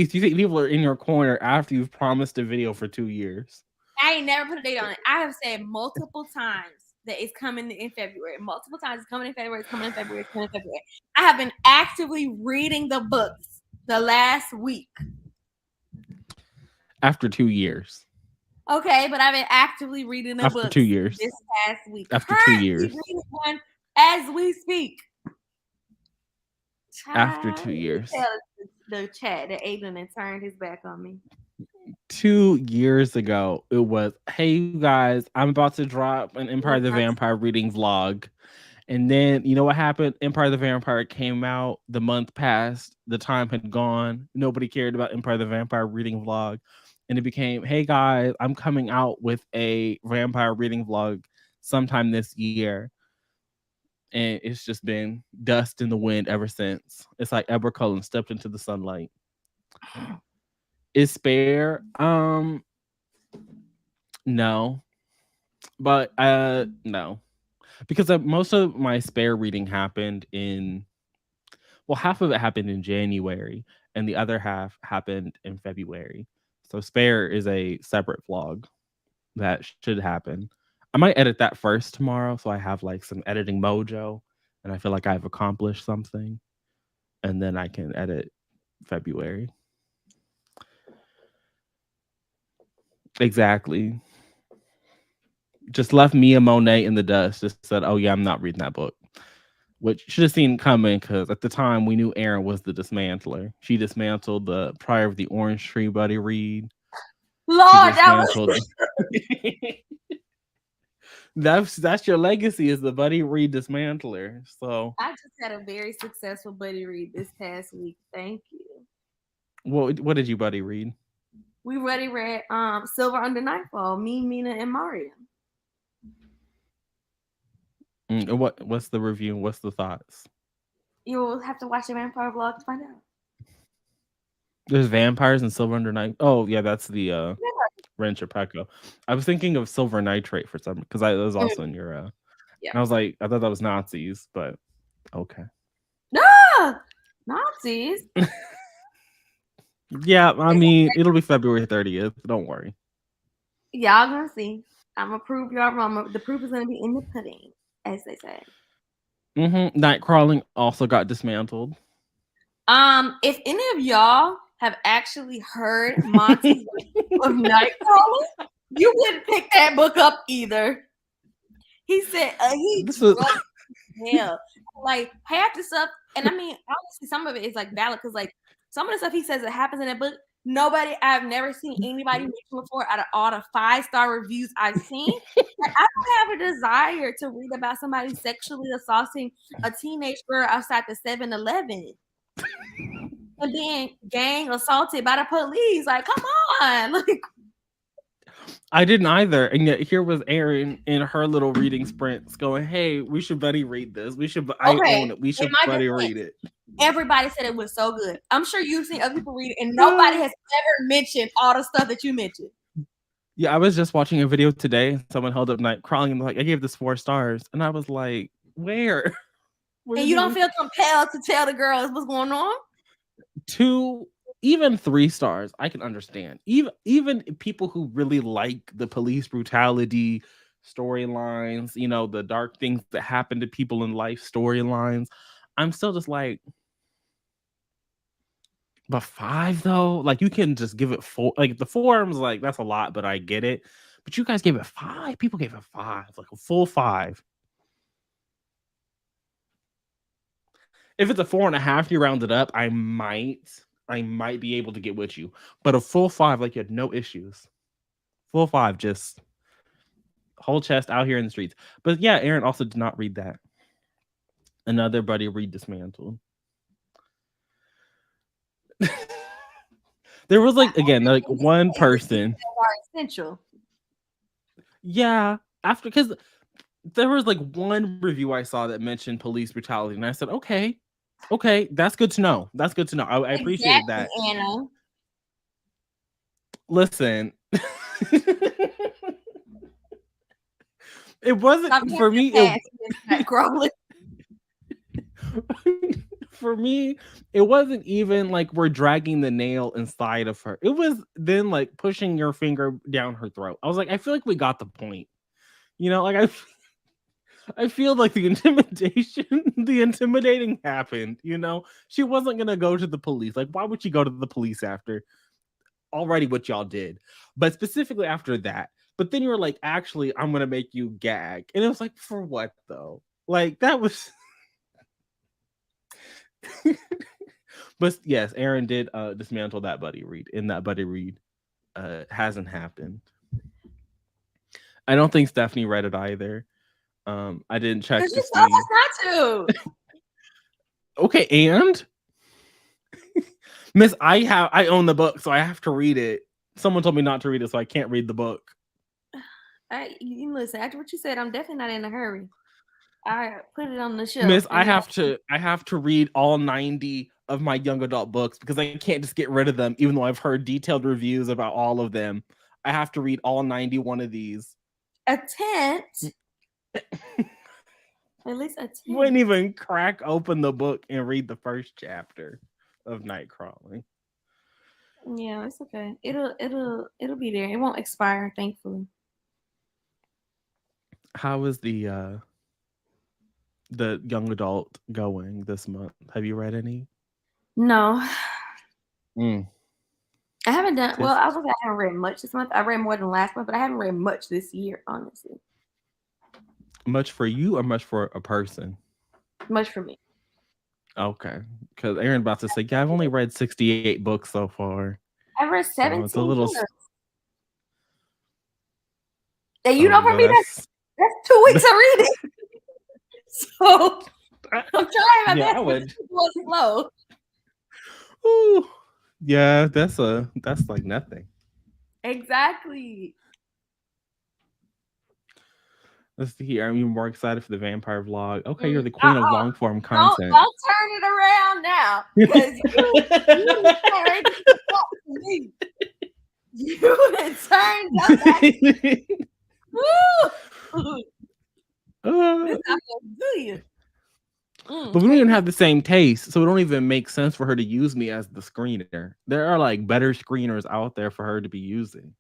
is you think people are in your corner after you've promised a video for 2 years. I ain't never put a date on it. I have said multiple times that it's coming in February. Multiple times it's coming in February. It's coming in February. It's coming in February. I have been actively reading the books the last week. After 2 years. Okay, but I've been actively reading the books after 2 years. This past week. After 2 years. Reading one as we speak. After 2 years. Tell the chat that Aiden had turned his back on me. 2 years ago, it was, hey, you guys, I'm about to drop an Empire of the Vampire reading vlog. And then, you know what happened? Empire of the Vampire came out. The month passed. The time had gone. Nobody cared about Empire of the Vampire reading vlog. And it became, hey, guys, I'm coming out with a vampire reading vlog sometime this year. And it's just been dust in the wind ever since. It's like Edward Cullen stepped into the sunlight. Is Spare? No. But no. Because most of my Spare reading happened half of it happened in January and the other half happened in February. So Spare is a separate vlog that should happen. I might edit that first tomorrow so I have like some editing mojo and I feel like I've accomplished something. And then I can edit February. Exactly. Just left Mia Monet in the dust. Just said, oh yeah, I'm not reading that book. Which should have seen coming because at the time we knew Erin was the dismantler. She dismantled the Pryor of the Orange Tree buddy read. Lord, that was that's your legacy is the buddy read dismantler. So I just had a very successful buddy read this past week. Thank you. What did you buddy read? We already read Silver Under Nightfall, me, Mina, and Maria. What's the review? What's the thoughts? You'll have to watch the vampire vlog to find out. There's vampires in Silver Under Night. Oh yeah, that's the Rancher Pecco. I was thinking of Silver Nitrate for some because that was also in your. Yeah. I was like, I thought that was Nazis, but Okay. Ah, Nazis. Yeah, I mean, it'll be February 30th. Don't worry. Y'all gonna see. I'm gonna prove y'all wrong. The proof is gonna be in the pudding, as they say. Night crawling also got dismantled. If any of y'all have actually heard Monty's of Nightcrawler, you wouldn't pick that book up either. He said he This is drugged hell. Like half the stuff, and I mean, honestly, some of it is like valid because like some of the stuff he says that happens in that book, I've never seen anybody mention before out of all the 5-star reviews I've seen. Like, I don't have a desire to read about somebody sexually assaulting a teenage girl outside the 7-Eleven and being gang assaulted by the police. Like, come on. Like, I didn't either. And yet here was Erin in her little reading sprints going, hey, we should buddy read this. I own it. We should buddy read it. Everybody said it was so good. I'm sure you've seen other people read it, and nobody has ever mentioned all the stuff that you mentioned. Yeah, I was just watching a video today. Someone held up Night Crawling and like, I gave this 4 stars. And I was like, where? And you don't feel compelled to tell the girls what's going on? 2, even 3 stars, I can understand. Even people who really like the police brutality storylines, you know, the dark things that happen to people in life storylines, I'm still just like, but 5 though, like you can just give it 4. Like the forums, like that's a lot, but I get it. But you guys gave it 5. People gave it 5, like a full 5. If it's a 4.5, you round it up, I might be able to get with you. But a full 5, like you had no issues. Full 5, just whole chest out here in the streets. But yeah, Erin also did not read that. Another buddy read Dismantled. There was like, again, like one person. Essential. Yeah, after, because there was like one review I saw that mentioned police brutality, and I said, okay, that's good to know. That's good to know. I appreciated that. Anna. Listen, it wasn't for me. For me, it wasn't even like we're dragging the nail inside of her. It was then like pushing your finger down her throat. I was like, I feel like we got the point. You know, like I feel like the intimidating happened, you know? She wasn't going to go to the police. Like, why would she go to the police after already what y'all did? But specifically after that. But then you were like, actually, I'm going to make you gag. And it was like, for what though? Like, that was... But yes, Erin did dismantle that buddy read. And that buddy read hasn't happened. I don't think Stephanie read it either. I didn't check to see. Not to. Okay, and Miss, I own the book, so I have to read it. Someone told me not to read it, so I can't read the book. Listen, after what you said, I'm definitely not in a hurry. I put it on the shelf. Miss, I have to read all 90 of my young adult books because I can't just get rid of them, even though I've heard detailed reviews about all of them. I have to read all 91 of these. Attempt. At least attempt. Wouldn't even crack open the book and read the first chapter of Night Crawling. Yeah, it's okay. It'll be there. It won't expire, thankfully. How is the young adult going this month? Have you read any? No. I haven't done well. I haven't read much this month. I read more than last month, but I haven't read much this year, honestly. Much for you or much for a person? Much for me. Okay, because Aaron about to say, yeah, I've only read 68 books so far. I've read 17. It's a little. And you know, for me, that's 2 weeks of reading. So I'm trying my best. I would. Slow. Ooh, yeah, that's like nothing. Exactly. Let's see here. I'm even more excited for the vampire vlog. Okay, you're the queen of long form content. Don't turn it around now, because you had turned up that. Woo! This not gonna do you. But we don't Hey, even have the same taste, so it don't even make sense for her to use me as the screener. There are like better screeners out there for her to be using.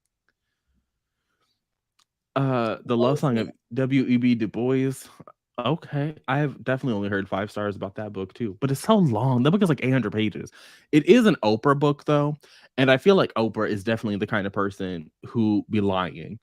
The love song of W.E.B. Du Bois. Okay, I've definitely only heard 5 stars about that book too, but it's so long. That book is like 800 pages. It is an Oprah book though, and I feel like Oprah is definitely the kind of person who be lying.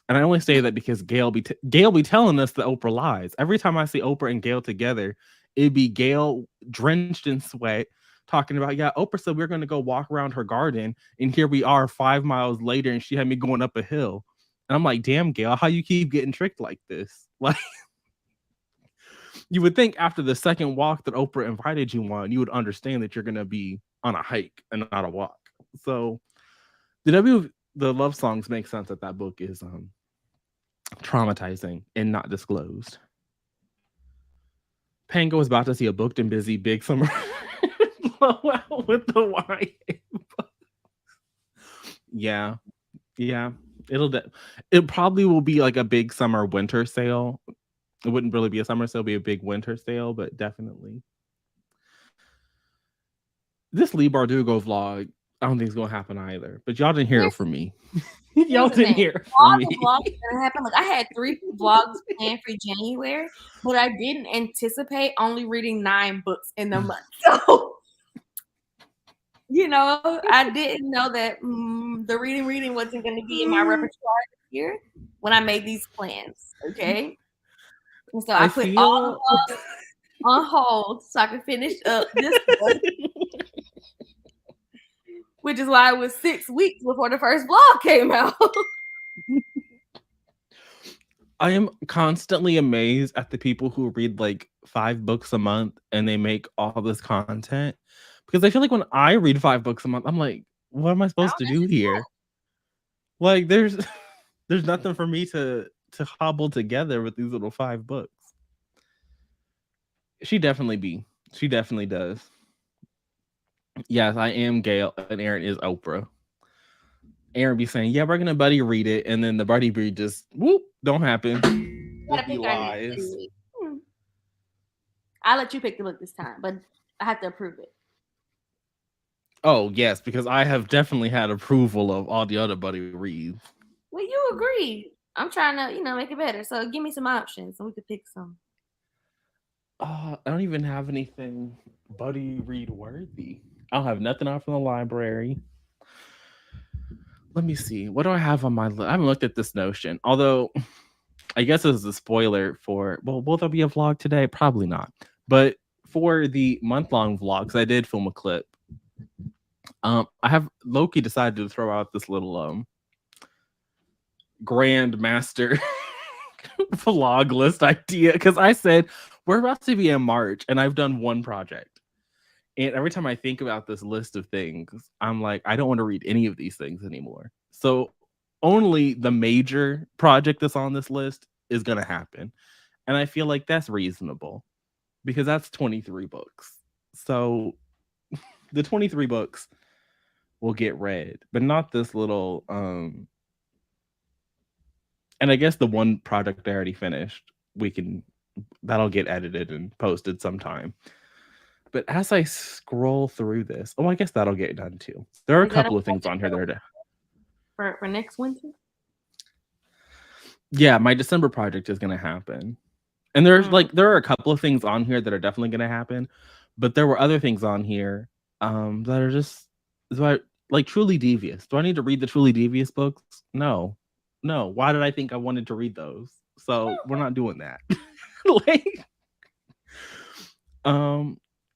And I only say that because Gail be telling us that Oprah lies. Every time I see Oprah and Gail together, it'd be Gail drenched in sweat talking about, yeah, Oprah said we are going to go walk around her garden, and here we are 5 miles later, and she had me going up a hill. And I'm like, damn, Gail, how you keep getting tricked like this? Like, you would think after the second walk that Oprah invited you on, you would understand that you're going to be on a hike and not a walk. So the love songs make sense that that book is traumatizing and not disclosed. Pango is about to see a booked and busy big summer blowout with the YA. Yeah, yeah. It probably will be like a big summer winter sale. It wouldn't really be a summer sale, it'd be a big winter sale, but definitely. This Lee Bardugo vlog, I don't think it's gonna happen either. But y'all didn't hear it from me. Y'all here's the didn't thing. hear it All from the me. vlogs that happened, like I had 3 vlogs planned for January, but I didn't anticipate only reading 9 books in the month. So, you know, I didn't know that the reading wasn't going to be in my repertoire this year when I made these plans. Okay, and so I put all the feel vlogs on hold so I could finish up this book, which is why it was 6 weeks before the first vlog came out. I am constantly amazed at the people who read like 5 books a month and they make all this content. Because I feel like when I read 5 books a month, I'm like, what am I supposed to do here? Like there's there's nothing for me to hobble together with these little 5 books. She definitely does. Yes, I am Gail and Aaron is Oprah. Aaron be saying, yeah, we're gonna buddy read it, and then the buddy read just whoop, don't happen. Just be lies. I'll let you pick the book this time, but I have to approve it. Oh yes, because I have definitely had approval of all the other buddy reads. Well, you agreed. I'm trying to, make it better. So give me some options and we could pick some. I don't even have anything buddy read worthy. I don't have nothing out from the library. Let me see. What do I have on my list? I haven't looked at this Notion. Although I guess this is a spoiler for, well, will there be a vlog today? Probably not. But for the month-long vlogs, I did film a clip. I have Loki decided to throw out this little grandmaster vlog list idea because I said we're about to be in March and I've done one project. And every time I think about this list of things, I'm like, I don't want to read any of these things anymore. So only the major project that's on this list is going to happen. And I feel like that's reasonable because that's 23 books. So the 23 books will get read, but not this little and I guess the one project I already finished, that'll get edited and posted sometime. But as I scroll through this, I guess that'll get done too. There are a couple of things on here that are for next winter. Yeah, my December project is gonna happen. And there are a couple of things on here that are definitely gonna happen, but there were other things on here that are just like Truly Devious. Do I need to read the Truly Devious books? No. Why did I think I wanted to read those? So we're not doing that. Like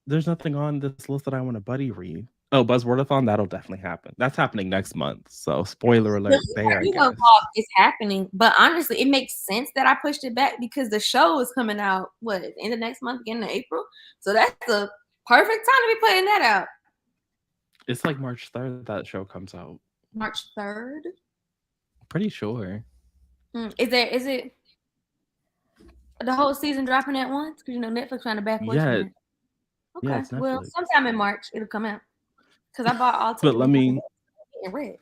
there's nothing on this list that I want to buddy read. Oh, Buzzwordathon, that'll definitely happen. That's happening next month. So spoiler alert there, I guess. It's happening, but honestly, it makes sense that I pushed it back because the show is coming out in the next month, beginning of April. So that's a perfect time to be putting that out. It's like March 3rd that show comes out. March 3rd? Pretty sure. Is it the whole season dropping at once? Because Netflix trying to back away from it. Okay. Yeah, well, sometime in March it'll come out. Because I bought all 2. But let me read.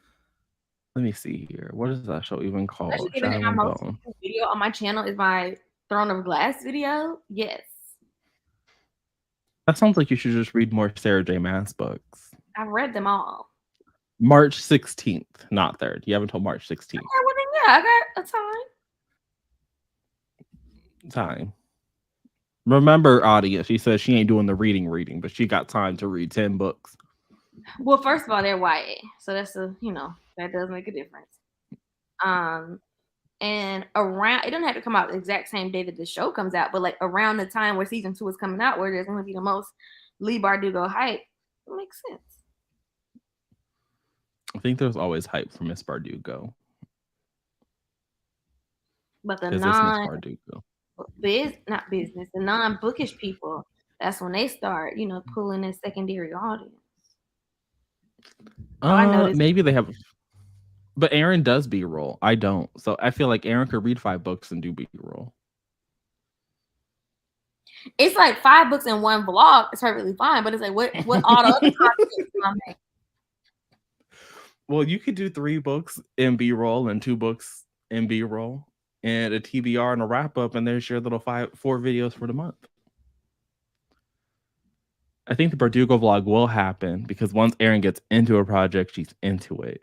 Let me see here. What is that show even called? My most video on my channel is my Throne of Glass video. Yes. That sounds like you should just read more Sarah J. Maas books. I've read them all. March 16th, not 3rd. You have until March 16th. Okay, well then, yeah, I got a time. Time. Remember, audience, she says she ain't doing the reading, but she got time to read 10 books. Well, first of all, they're YA, so that's that does make a difference. And around, it doesn't have to come out the exact same day that the show comes out, but like around the time where season 2 is coming out, where there's going to be the most Leigh Bardugo hype, it makes sense. I think there's always hype for Miss Bardugo. But the non-bookish people, that's when they start, pulling in secondary audience. I noticed. Maybe they have, but Aaron does B-roll. I don't, so I feel like Aaron could read 5 books and do B-roll. It's like 5 books in one vlog. It's perfectly fine, but it's like what all the other content I make. Well, you could do 3 books in B-roll and 2 books in B-roll and a TBR and a wrap up, and there's your little 4 videos for the month. I think the Bardugo vlog will happen because once Aaron gets into a project, she's into it.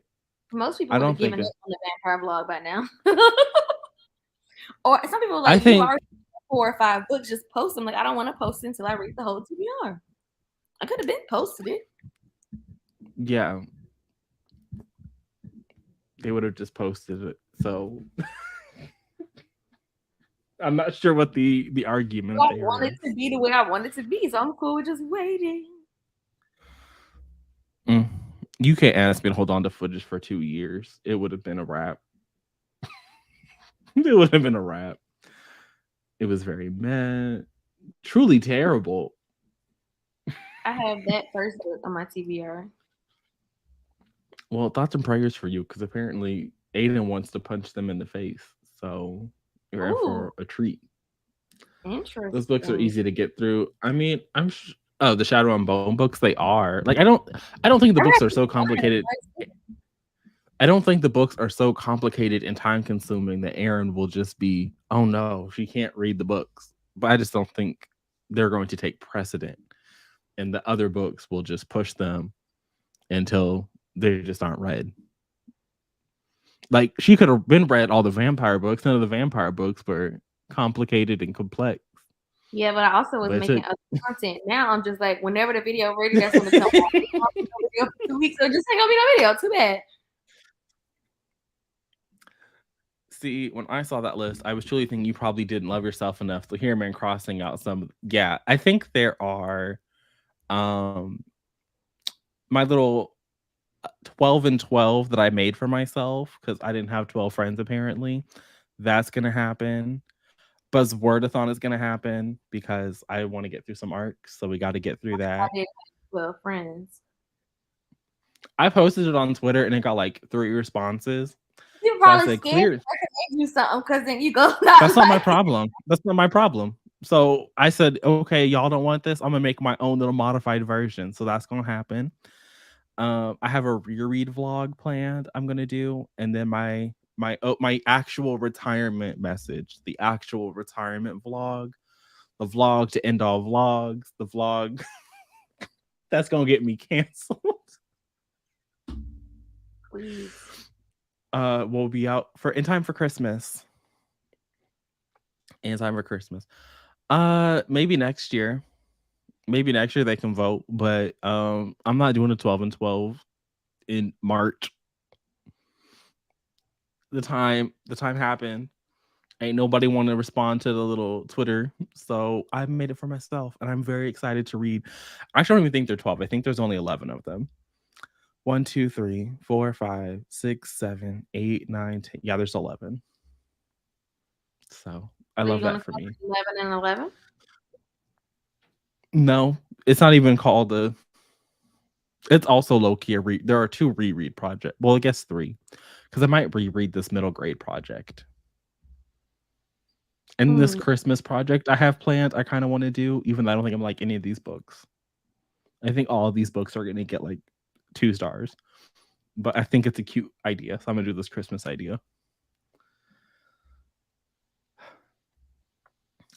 Most people would have given up on the vampire vlog by now. Or some people like, you already 4 or 5 books, just post them. Like, I don't want to post it until I read the whole TBR. I could have been posted it. Yeah. They would have just posted it. So I'm not sure what the argument I want it to be the way I want it to be, so I'm cool with just waiting. You can't ask me to hold on to footage for 2 years. It would have been a wrap. It would have been a wrap. It was very truly terrible. I have that first book on my TBR. Well, thoughts and prayers for you, because apparently Aiden wants to punch them in the face. So you're in for a treat. Interesting. Those books are easy to get through. I mean, the Shadow and Bone books, they are. Like, I don't think the books are so complicated. I don't think the books are so complicated and time consuming that Aaron will just be, oh no, she can't read the books. But I just don't think they're going to take precedent. And the other books will just push them until they just aren't read. Like, she could have been read all the vampire books. None of the vampire books were complicated and complex. Yeah, but I also was making other content. Now I'm just like, whenever the video ready, that's when it's coming out. Video for 2 weeks, so just ain't gonna be no video. Too bad. See, when I saw that list, I was truly thinking you probably didn't love yourself enough to hear man crossing out some. Yeah, I think there are my little 12 and 12 that I made for myself because I didn't have 12 friends apparently. That's gonna happen. Buzzwordathon is gonna happen because I want to get through some arcs, so we got to get through that. I did 12 friends. I posted it on Twitter and it got like 3 responses. You're probably so scared. I can make you something because then you go. That's not my problem. That's not my problem. So I said, okay, y'all don't want this. I'm gonna make my own little modified version. So that's gonna happen. I have a reread vlog planned. I'm gonna do, and then my actual retirement message, the actual retirement vlog, the vlog to end all vlogs, the vlog that's gonna get me canceled. Please. Will be out in time for Christmas. In time for Christmas. Maybe next year. Maybe next year they can vote, but I'm not doing a 12 and 12 in March. The time happened. Ain't nobody want to respond to the little Twitter, so I made it for myself, and I'm very excited to read. I don't even think they're 12. I think there's only 11 of them. 1, 2, 3, 4, 5, 6, 7, 8, 9, 10. Yeah, there's 11. So I love that for me. 11 and 11? No, it's not even called a. It's also low-key a read. There are 2 reread projects. Well, I guess 3, because I might reread this middle grade project. And this Christmas project I have planned, I kind of want to do, even though I don't think I'm like any of these books. I think all of these books are going to get like 2 stars. But I think it's a cute idea, so I'm going to do this Christmas idea.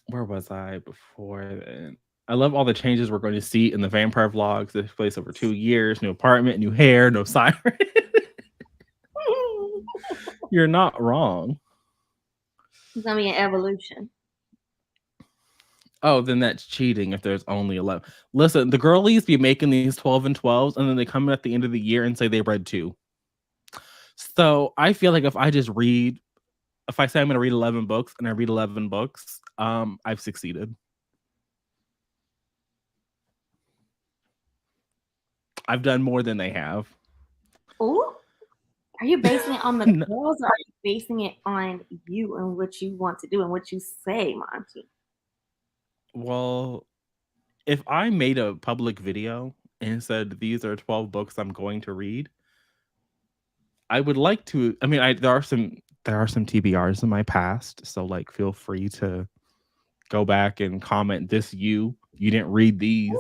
Where was I before then? I love all the changes we're going to see in the vampire vlogs. This place over 2 years, new apartment, new hair, no siren. You're not wrong. It's gonna be an evolution. Oh, then that's cheating if there's only 11. Listen, the girlies be making these 12 and 12s, and then they come in at the end of the year and say they read 2. So I feel like if I say I'm going to read 11 books and I read 11 books, I've succeeded. I've done more than they have. Ooh. Are you basing it on the No. girls, or are you basing it on you and what you want to do and what you say, Monty? Well, if I made a public video and said these are 12 books I'm going to read, I would like to. I mean, there are some TBRs in my past, so like feel free to go back and comment this you didn't read these.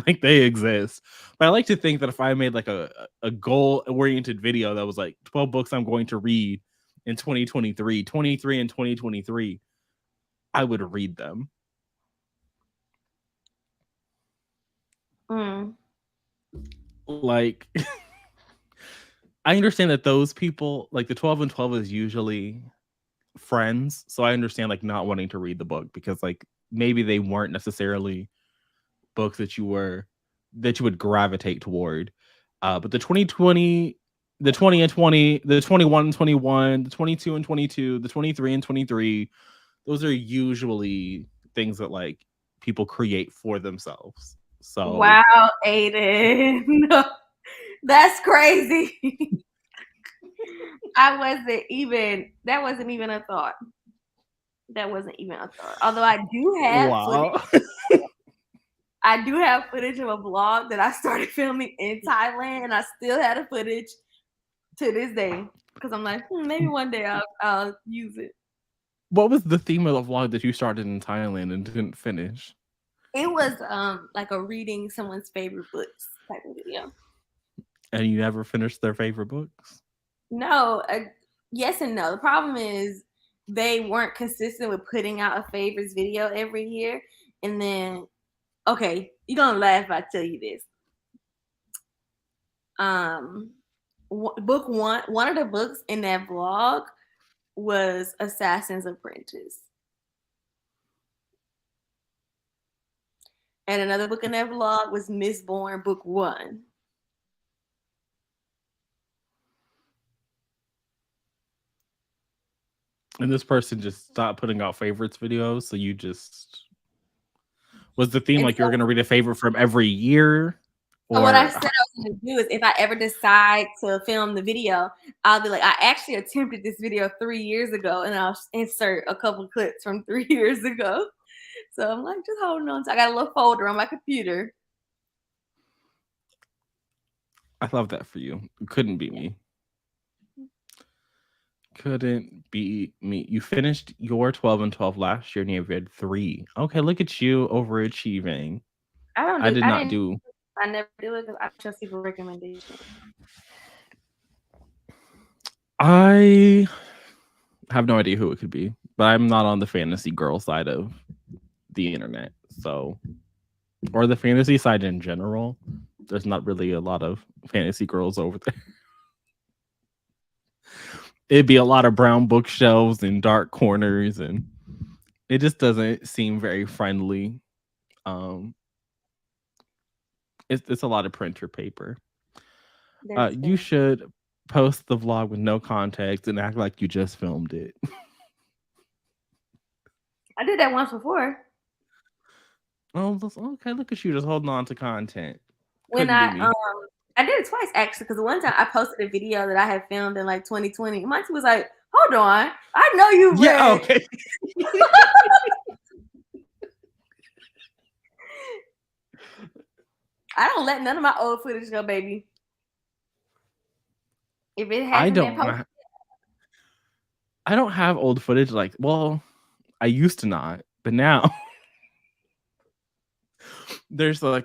Like they exist. But I like to think that if I made like a goal oriented video that was like 12 books I'm going to read in 2023, 23 and 2023, I would read them. Like I understand that those people, like the 12 and 12 is usually friends, so I understand like not wanting to read the book because like maybe they weren't necessarily books that you would gravitate toward. But the 2020, the 20 and 20, the 21 and 21, the 22 and 22, the 23 and 23, those are usually things that like people create for themselves. So wow, Aiden. That's crazy. That wasn't even a thought. That wasn't even a thought. Although I do have footage. I do have footage of a vlog that I started filming in Thailand, and I still had a footage to this day because I'm like, maybe one day I'll use it. What was the theme of the vlog that you started in Thailand and didn't finish? It was like a reading someone's favorite books type of video. And you never finished their favorite books? No, yes and no. The problem is they weren't consistent with putting out a favorites video every year. And then, okay, you're gonna laugh if I tell you this. Book one of the books in that vlog was Assassin's Apprentice. And another book in that vlog was Mistborn Book 1. And this person just stopped putting out favorites videos, so you just was the theme like you were going to read a favorite from every year? So what I said I was going to do is if I ever decide to film the video, I'll be like, I actually attempted this video 3 years ago, and I'll insert a couple clips from 3 years ago. So I'm like, just holding on. I got a little folder on my computer. I love that for you. Couldn't be me. Couldn't be me. You finished your 12 and 12 last year and you read 3. Okay, look at you overachieving. I never do it because I trust people's recommendations. I have no idea who it could be, but I'm not on the fantasy girl side of the internet, so or the fantasy side in general. There's not really a lot of fantasy girls over there. It'd be a lot of brown bookshelves and dark corners, and it just doesn't seem very friendly. It's a lot of printer paper. You should post the vlog with no context and act like you just filmed it. I did that once before. Oh, okay. Look at you just holding on to content. When I did it twice actually, because one time I posted a video that I had filmed in like 2020. Monty was like, "Hold on, I know you read." Yeah, okay. I don't let none of my old footage go, baby. If it hasn't I been posted, I don't have old footage. Like, well, I used to not, but now there's a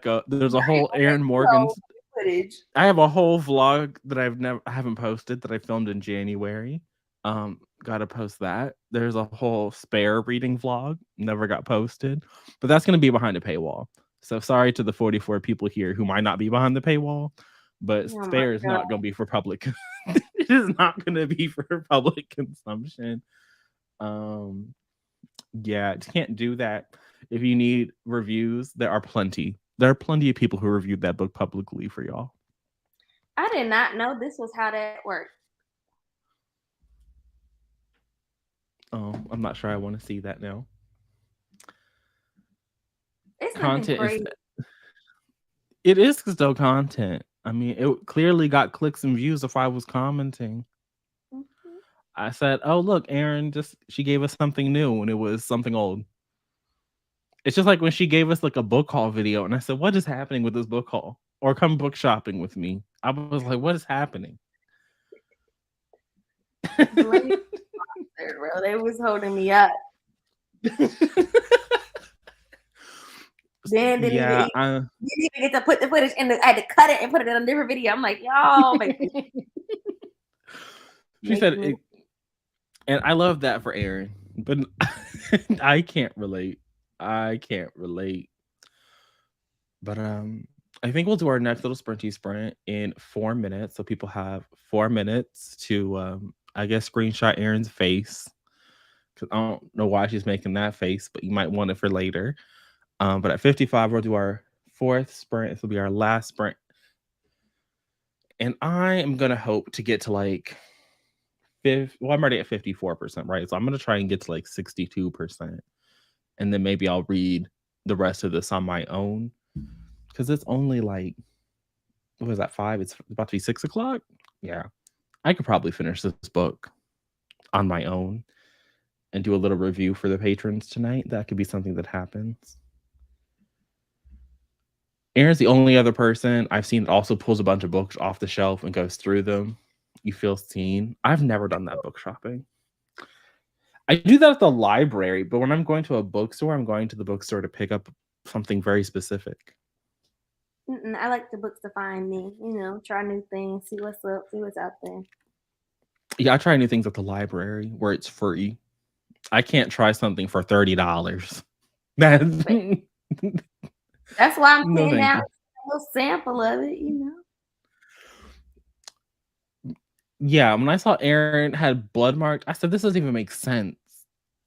whole Aaron Morgan footage. I have a whole vlog that I haven't posted that I filmed in January. Gotta post that. There's a whole spare reading vlog, never got posted, but that's gonna be behind a paywall. So sorry to the 44 people here who might not be behind the paywall, but Oh my spare is god. not gonna be for public. It is not gonna be for public consumption. Um, yeah, just can't do that. If you need reviews, there are plenty. There are plenty of people who reviewed that book publicly for y'all. I did not know this was how that worked. Oh, I'm not sure I want to see that now. It's nothing Content is crazy. it is still content. I mean, it clearly got clicks and views if I was commenting. Mhm. I said, "Oh, look, Erin just she gave us something new and it was something old." It's just like when she gave us like a book haul video and I said, "What is happening with this book haul?" Or come book shopping with me. I was like, "What is happening?" The lady, bro, they was holding me up. Then Yeah, didn't even get to put the footage in I had to cut it and put it in a different video. I'm like, y'all she make said me it, and I love that for Erin, but I can't relate. I can't relate. But I think we'll do our next little sprinty sprint in 4 minutes. So people have 4 minutes to I guess screenshot Erin's face. Cause I don't know why she's making that face, but you might want it for later. But at 55, we'll do our fourth sprint. This will be our last sprint. And I am gonna hope to get to like I'm already at 54%, right? So I'm gonna try and get to like 62%. And then maybe I'll read the rest of this on my own. Because it's only like what was that, 5? It's about to be 6 o'clock. Yeah. I could probably finish this book on my own and do a little review for the patrons tonight. That could be something that happens. Aaron's the only other person I've seen that also pulls a bunch of books off the shelf and goes through them. You feel seen. I've never done that book shopping. I do that at the library, but when I'm going to a bookstore, I'm going to the bookstore to pick up something very specific. I like the books to find me, try new things, see what's up, see what's out there. Yeah, I try new things at the library where it's free. I can't try something for $30. That's That's why I'm no, sitting thank down you. a little sample of it. Yeah, when I saw Aaron had blood marked, I said, "This doesn't even make sense.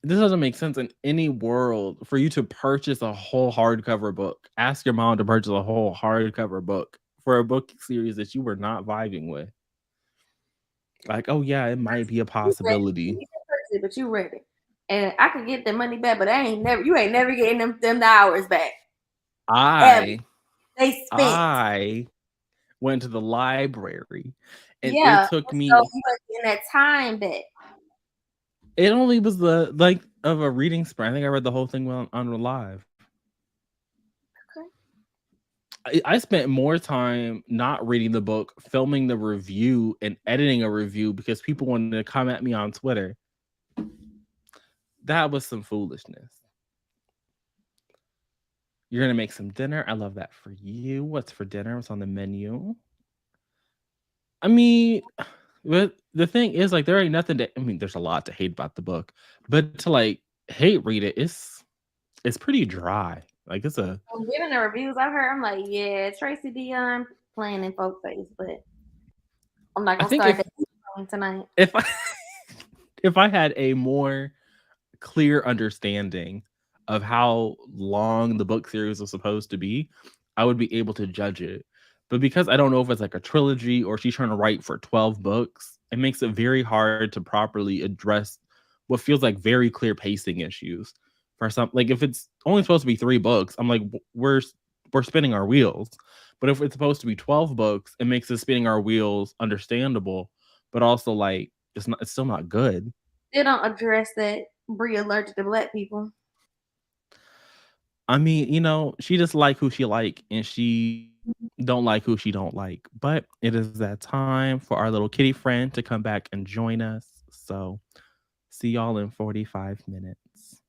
This doesn't make sense in any world for you to purchase a whole hardcover book. Ask your mom to purchase a whole hardcover book for a book series that you were not vibing with. Like, oh yeah, it might be a You ready. possibility." You can purchase it, but you ready. And I could get the money back, but you ain't never getting them hours back. Ever. I They spent. I went to the library and Yeah. it And took so me you ain't getting that time back. it only was the like of a reading sprint. I think I read the whole thing on live. Okay. I spent more time not reading the book, filming the review, and editing a review because people wanted to come at me on Twitter. That was some foolishness. You're gonna make some dinner. I love that for you. What's for dinner? What's on the menu? I mean, but the thing is, like, there ain't nothing to. I mean, there's a lot to hate about the book, but to like hate read it, it's pretty dry. Like, it's a. I'm giving the reviews I heard. I'm like, yeah, Tracy Dion playing in folk face, but I'm not I gonna think start that tonight. if I if I had a more clear understanding of how long the book series was supposed to be, I would be able to judge it. But because I don't know if it's like a trilogy or she's trying to write for 12 books, it makes it very hard to properly address what feels like very clear pacing issues. For some, like if it's only supposed to be 3 books, I'm like, we're spinning our wheels. But if it's supposed to be 12 books, it makes the spinning our wheels understandable, but also like it's still not good. They don't address that Brie allergic to black people. I mean, she just like who she like, and she don't like who she don't like. But it is that time for our little kitty friend to come back and join us. So see y'all in 45 minutes.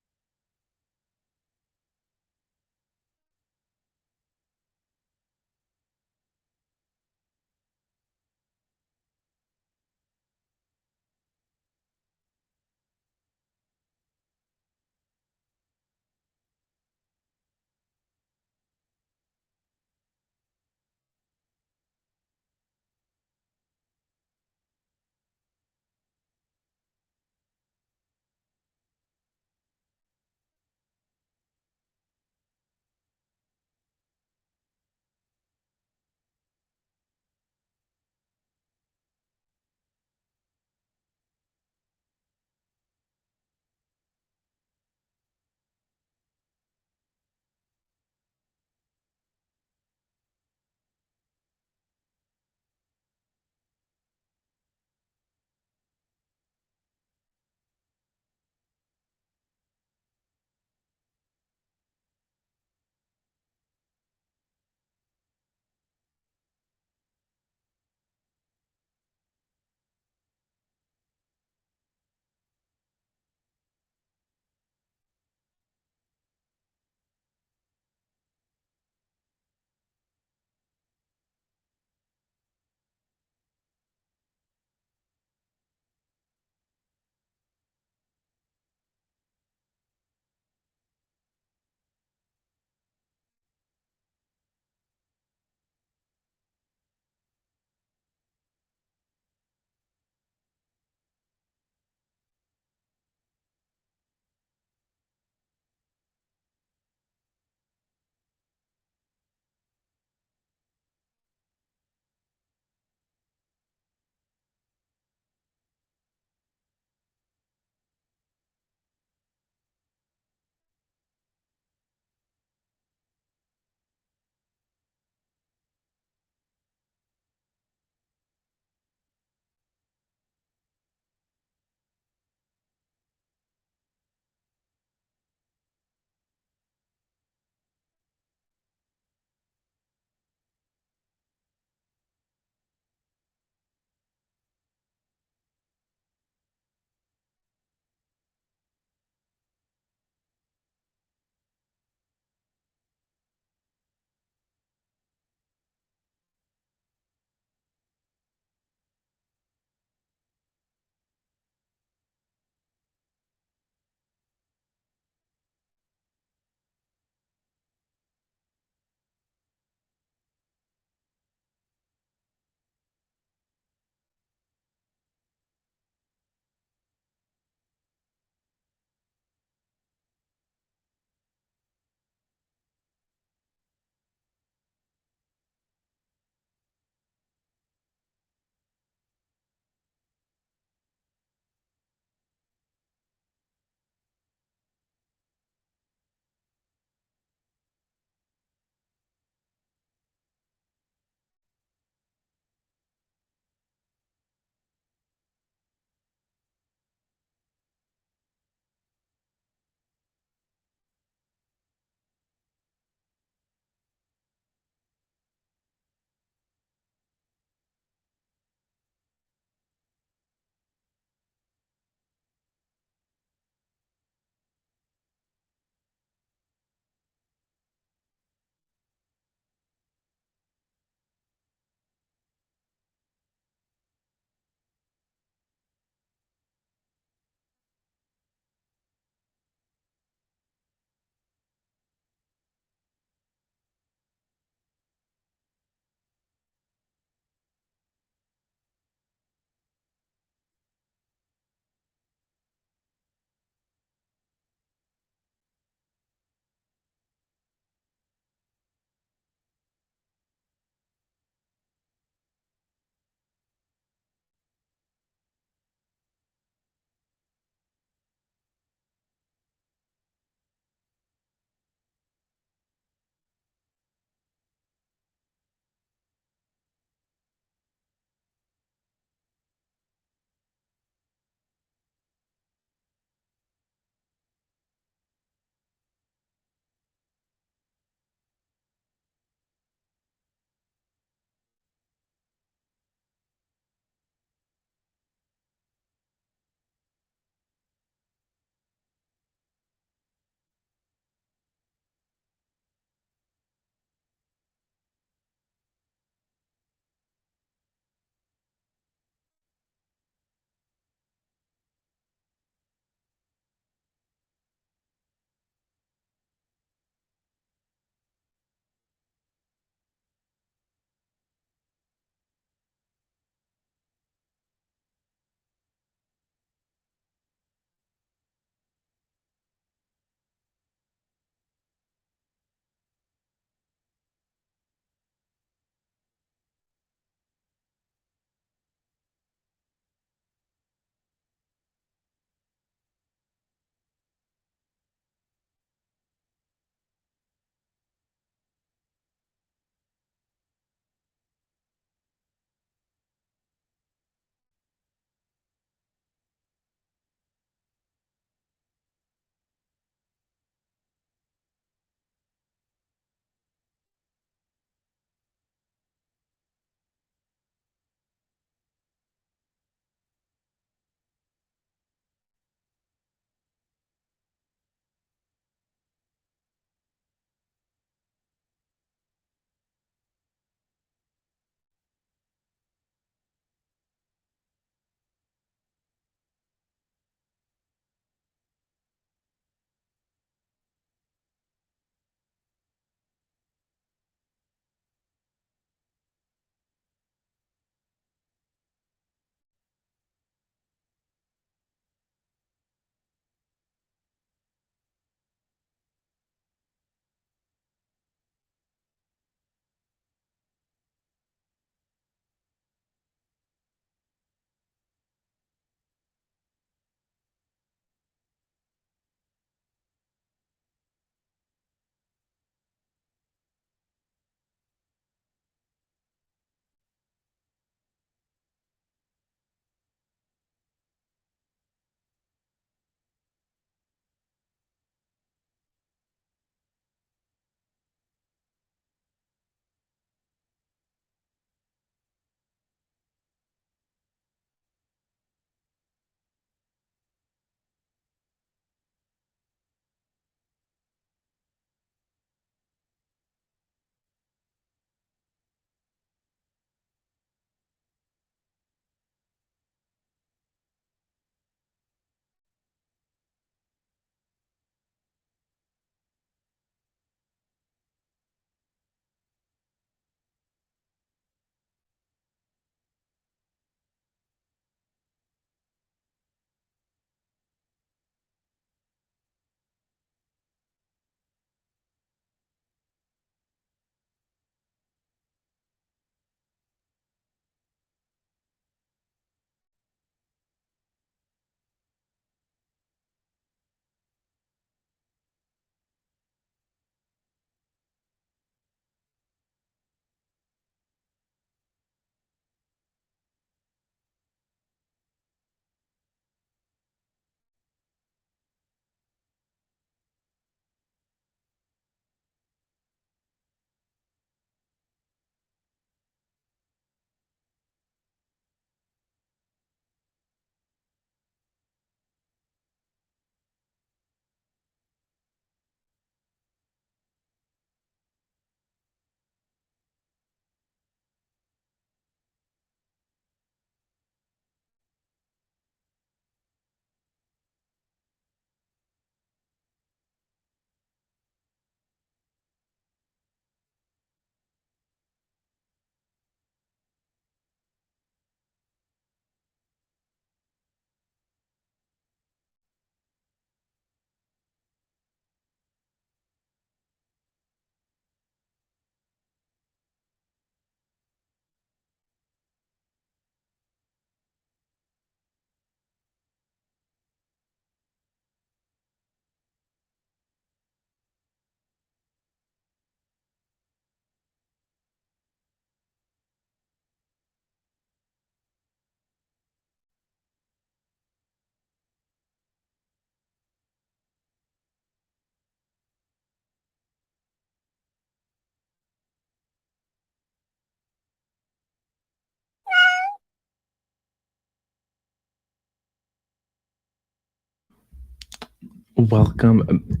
Welcome,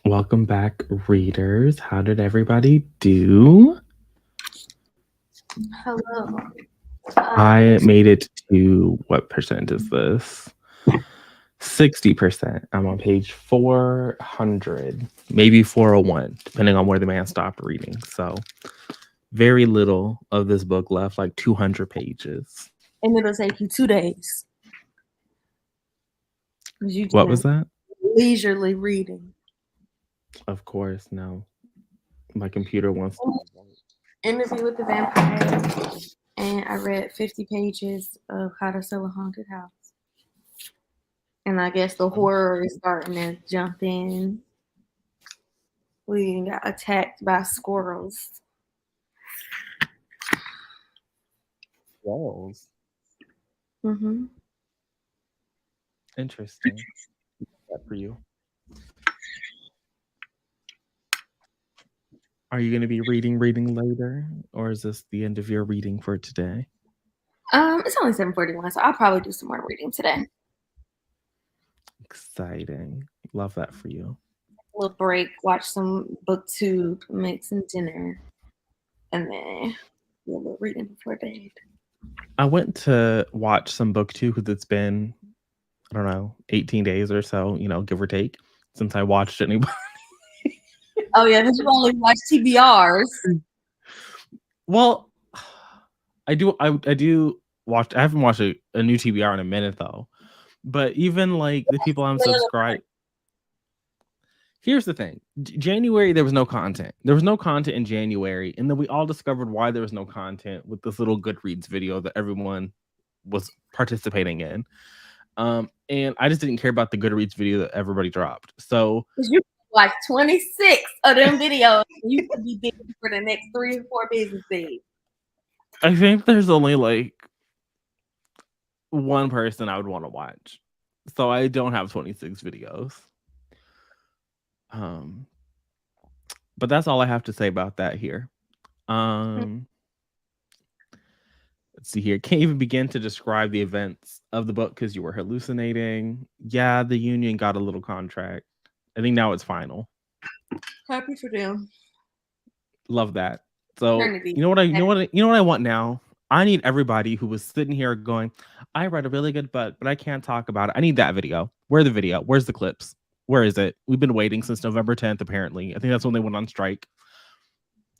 welcome back, readers. How did everybody do? Hello. I made it to what percent is this? 60%. I'm on page 400, maybe 401, depending on where the man stopped reading. So, very little of this book left, like 200 pages. And it'll take you 2 days. Because you What do was that? leisurely reading. Of course, no. My computer wants to. Interview with the Vampire. And I read 50 pages of How to Sell a Haunted House. And I guess the horror is starting to jump in. We got attacked by squirrels. Walls. Mm-hmm. Interesting. That for you. Are you going to be reading later, or is this the end of your reading for today? It's only 7:41, so I'll probably do some more reading today. Exciting. Love that for you. A little break, watch some Booktube, make some dinner, and then do a little reading before bed. I went to watch some Booktube because it's been, I don't know, 18 days or so, give or take, since I watched anybody. Oh yeah, because you only watch TBRs. Well, I do watch. I haven't watched a new TBR in a minute though. But even like the people I'm subscribed. Here's the thing. January, there was no content. There was no content in January. And then we all discovered why there was no content with this little Goodreads video that everyone was participating in. And I just didn't care about the Goodreads video that everybody dropped. So you watch 26 of them videos, you could be busy for the next 3 or 4 business days. I think there's only like one person I would want to watch. So I don't have 26 videos. But that's all I have to say about that here. Let's see here. Can't even begin to describe the events of the book because you were hallucinating. Yeah, the union got a little contract. I think now it's final. Happy for them. Love that. So you know what I want now? I need everybody who was sitting here going, I read a really good book, but I can't talk about it. I need that video. Where's the video? Where's the clips? Where is it? We've been waiting since November 10th, apparently. I think that's when they went on strike.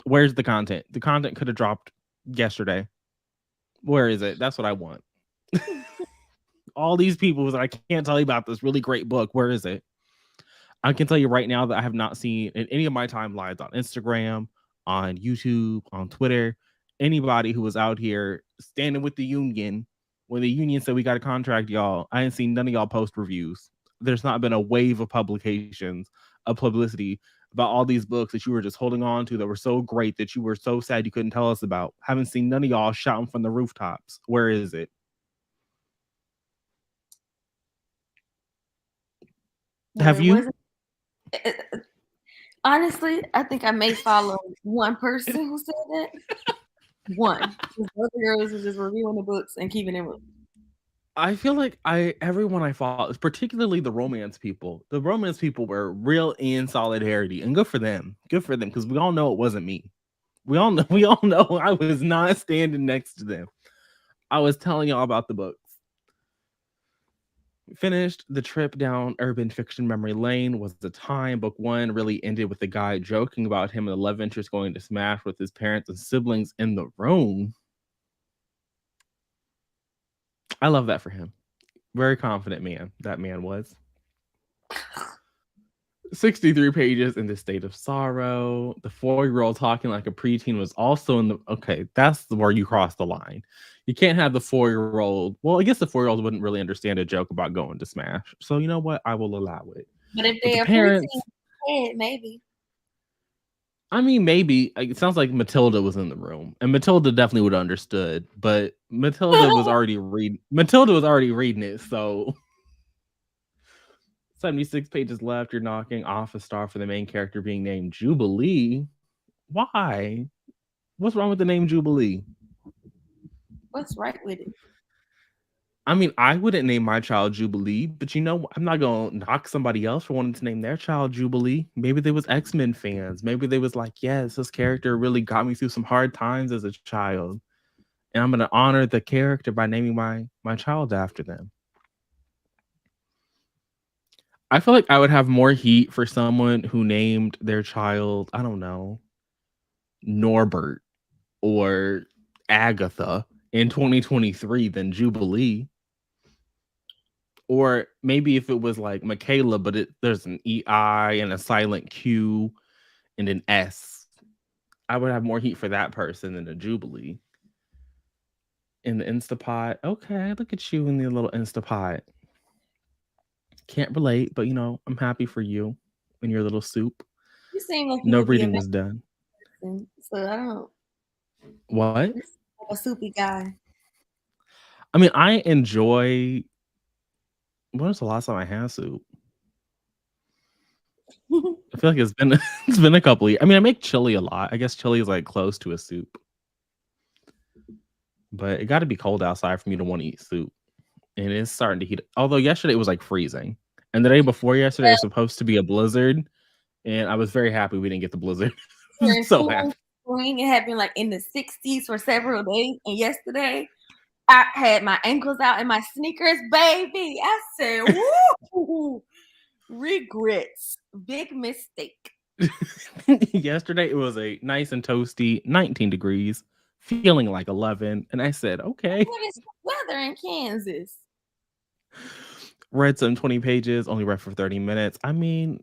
Where's the content? The content could have dropped yesterday. Where is it? That's what I want. All these people was like, I can't tell you about this really great book. Where is it? I can tell you right now that I have not seen in any of my timelines on Instagram, on YouTube, on Twitter, anybody who was out here standing with the union when the union said we got a contract, y'all. I ain't seen none of y'all post reviews. There's not been a wave of publications, of publicity about all these books that you were just holding on to that were so great that you were so sad you couldn't tell us about. Haven't seen none of y'all shouting from the rooftops. Where is it? Have you? Honestly, I think I may follow one person who said that. One. The other girls were just reviewing the books and keeping it moving. I feel like everyone I follow, particularly the romance people, were real in solidarity, and good for them. Good for them, because we all know it wasn't me. We all know I was not standing next to them. I was telling y'all about the books. Finished the trip down urban fiction memory lane was the time. Book 1 really ended with the guy joking about him and the love interest going to smash with his parents and siblings in the room. I love that for him. Very confident man, that man was. 63 pages in the state of sorrow. The 4-year-old talking like a preteen was also in the... Okay, that's where you cross the line. You can't have the 4-year-old... Well, I guess the 4-year-old wouldn't really understand a joke about going to smash. So you know what? I will allow it. But if they're parents... maybe. I mean, maybe. It sounds like Matilda was in the room. And Matilda definitely would have understood. But Matilda was already reading it, so... 76 pages left. You're knocking off a star for the main character being named Jubilee. Why? What's wrong with the name Jubilee? What's right with it? I mean, I wouldn't name my child Jubilee, but I'm not gonna knock somebody else for wanting to name their child Jubilee. Maybe they was X-Men fans. Maybe they was like, yes, this character really got me through some hard times as a child. And I'm gonna honor the character by naming my child after them. I feel like I would have more heat for someone who named their child, I don't know, Norbert or Agatha in 2023 than Jubilee. Or maybe if it was like Michaela, but there's an EI and a silent Q and an S. I would have more heat for that person than a Jubilee. In the Instapot, okay, look at you in the little Instapot. Can't relate, but I'm happy for you in your little soup. You seem like you No would be a reading was done. person, so I don't. What? You're like a soupy guy. I mean, I enjoy. When was the last time I had soup? I feel like it's been a couple of years. I mean, I make chili a lot. I guess chili is like close to a soup. But it got to be cold outside for me to want to eat soup. And it's starting to heat. Although yesterday it was like freezing. And the day before yesterday was supposed to be a blizzard. And I was very happy we didn't get the blizzard. So happy. Spring, it had been like in the 60s for several days. And yesterday, I had my ankles out in my sneakers, baby. I said, woo! Regrets. Big mistake. Yesterday it was a nice and toasty 19 degrees, feeling like 11. And I said, okay. What is the weather in Kansas? Read some 20 pages, only read for 30 minutes. I mean,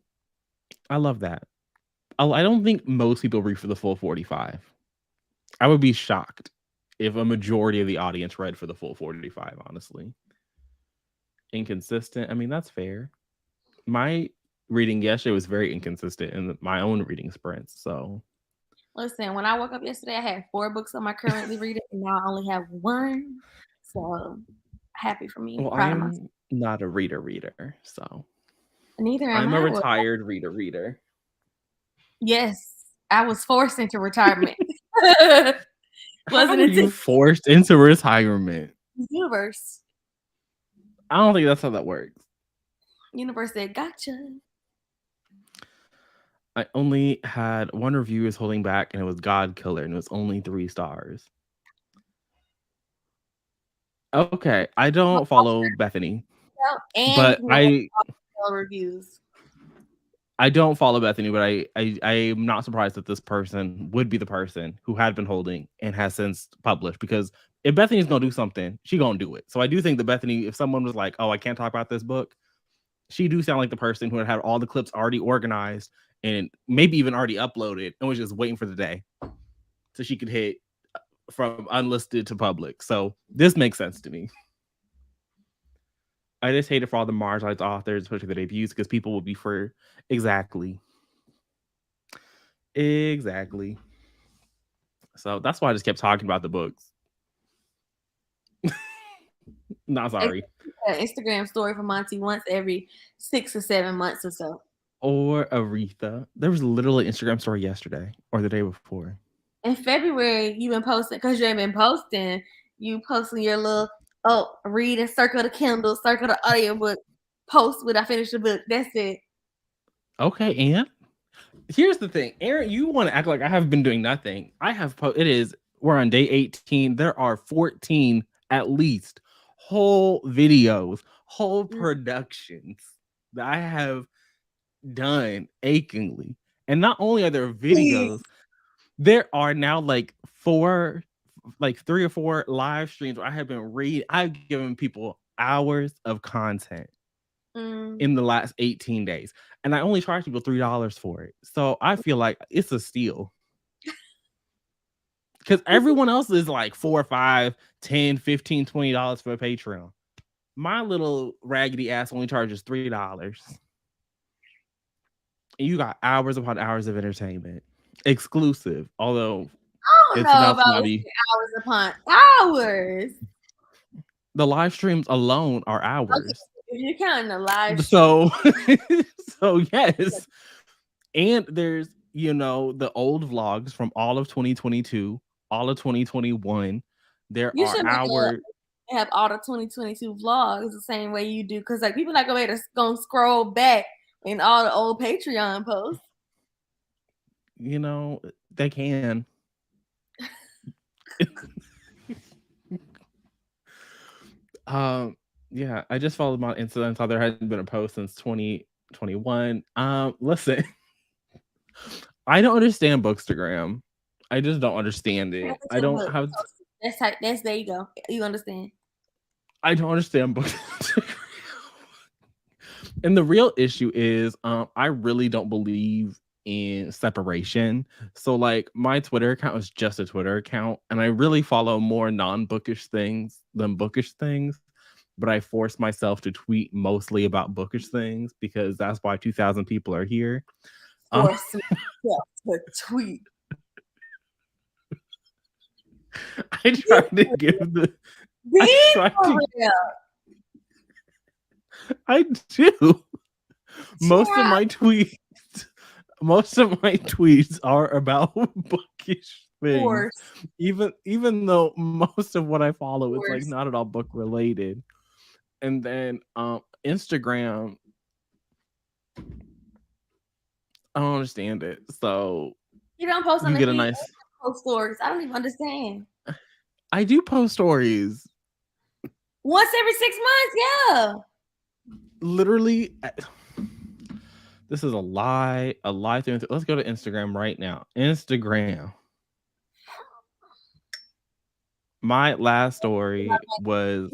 I love that. I don't think most people read for the full 45. I would be shocked if a majority of the audience read for the full 45, honestly. Inconsistent. I mean, that's fair. My reading yesterday was very inconsistent in my own reading sprints. So, listen, when I woke up yesterday, I had 4 books on my currently reading, and now I only have 1. So, happy for me. Well, I am not a reader, so neither am I'm a retired reader. Yes, I was forced into retirement. Wasn't it? You forced into retirement? Universe. I don't think that's how that works. Universe said, gotcha. I only had 1 review is holding back, and it was God Killer, and it was only 3 stars. Okay, I don't follow Bethany, but reviews. I don't follow Bethany, but I'm not surprised that this person would be the person who had been holding and has since published, because if Bethany's gonna do something, she gonna do it. So I do think that Bethany, if someone was like, oh, I can't talk about this book, she do sound like the person who had all the clips already organized and maybe even already uploaded and was just waiting for the day so she could hit from unlisted to public. So this makes sense to me. I just hate it for all the marginalized authors, especially the debuts, because people will be for exactly. So that's why I just kept talking about the books. Not sorry. Instagram story for Monty once every 6 or 7 months or so. Or Aretha. There was literally an Instagram story yesterday or the day before. In February, you've been posting, because you ain't been posting. You posting your little read and circle the Kindle, circle the audiobook, post when I finish the book. That's it. Okay, and here's the thing, Aaron, you want to act like I have been doing nothing. I have we're on day 18. There are 14 at least whole videos, whole productions that I have done achingly. And not only are there videos, there are now like 3 or 4 live streams where I have been I've given people hours of content in the last 18 days. And I only charge people $3 for it. So I feel like it's a steal. Because everyone else is like $4, $5, $10, $15, $20 for a Patreon. My little raggedy ass only charges $3. And you got hours upon hours of entertainment. Exclusive. Although I don't know about hours upon hours. The live streams alone are hours. Okay, if you're counting the live so yes. And there's the old vlogs from all of 2022, all of 2021. There are hours have all the 2022 vlogs the same way you do, because like people not gonna scroll back in all the old Patreon posts. You know, they can. Yeah, I just followed my Insta and saw there hadn't been a post since 2021. Listen, I don't understand Bookstagram. I just don't understand it. I don't have. That's there you go. You understand? I don't understand Bookstagram. And the real issue is, I really don't believe in separation. So like my Twitter account is just a Twitter account, and I really follow more non-bookish things than bookish things. But I force myself to tweet mostly about bookish things because that's why 2,000 people are here. Force myself to tweet. I try to give the. I do. Most of my tweets are about bookish things. Even though most of what I follow is like not at all book related. And then Instagram, I don't understand it. So you don't post on you get a nice post stories. I don't even understand. I do post stories once every 6 months. Yeah, literally. This is a lie through. Let's go to Instagram right now. Instagram. My last story was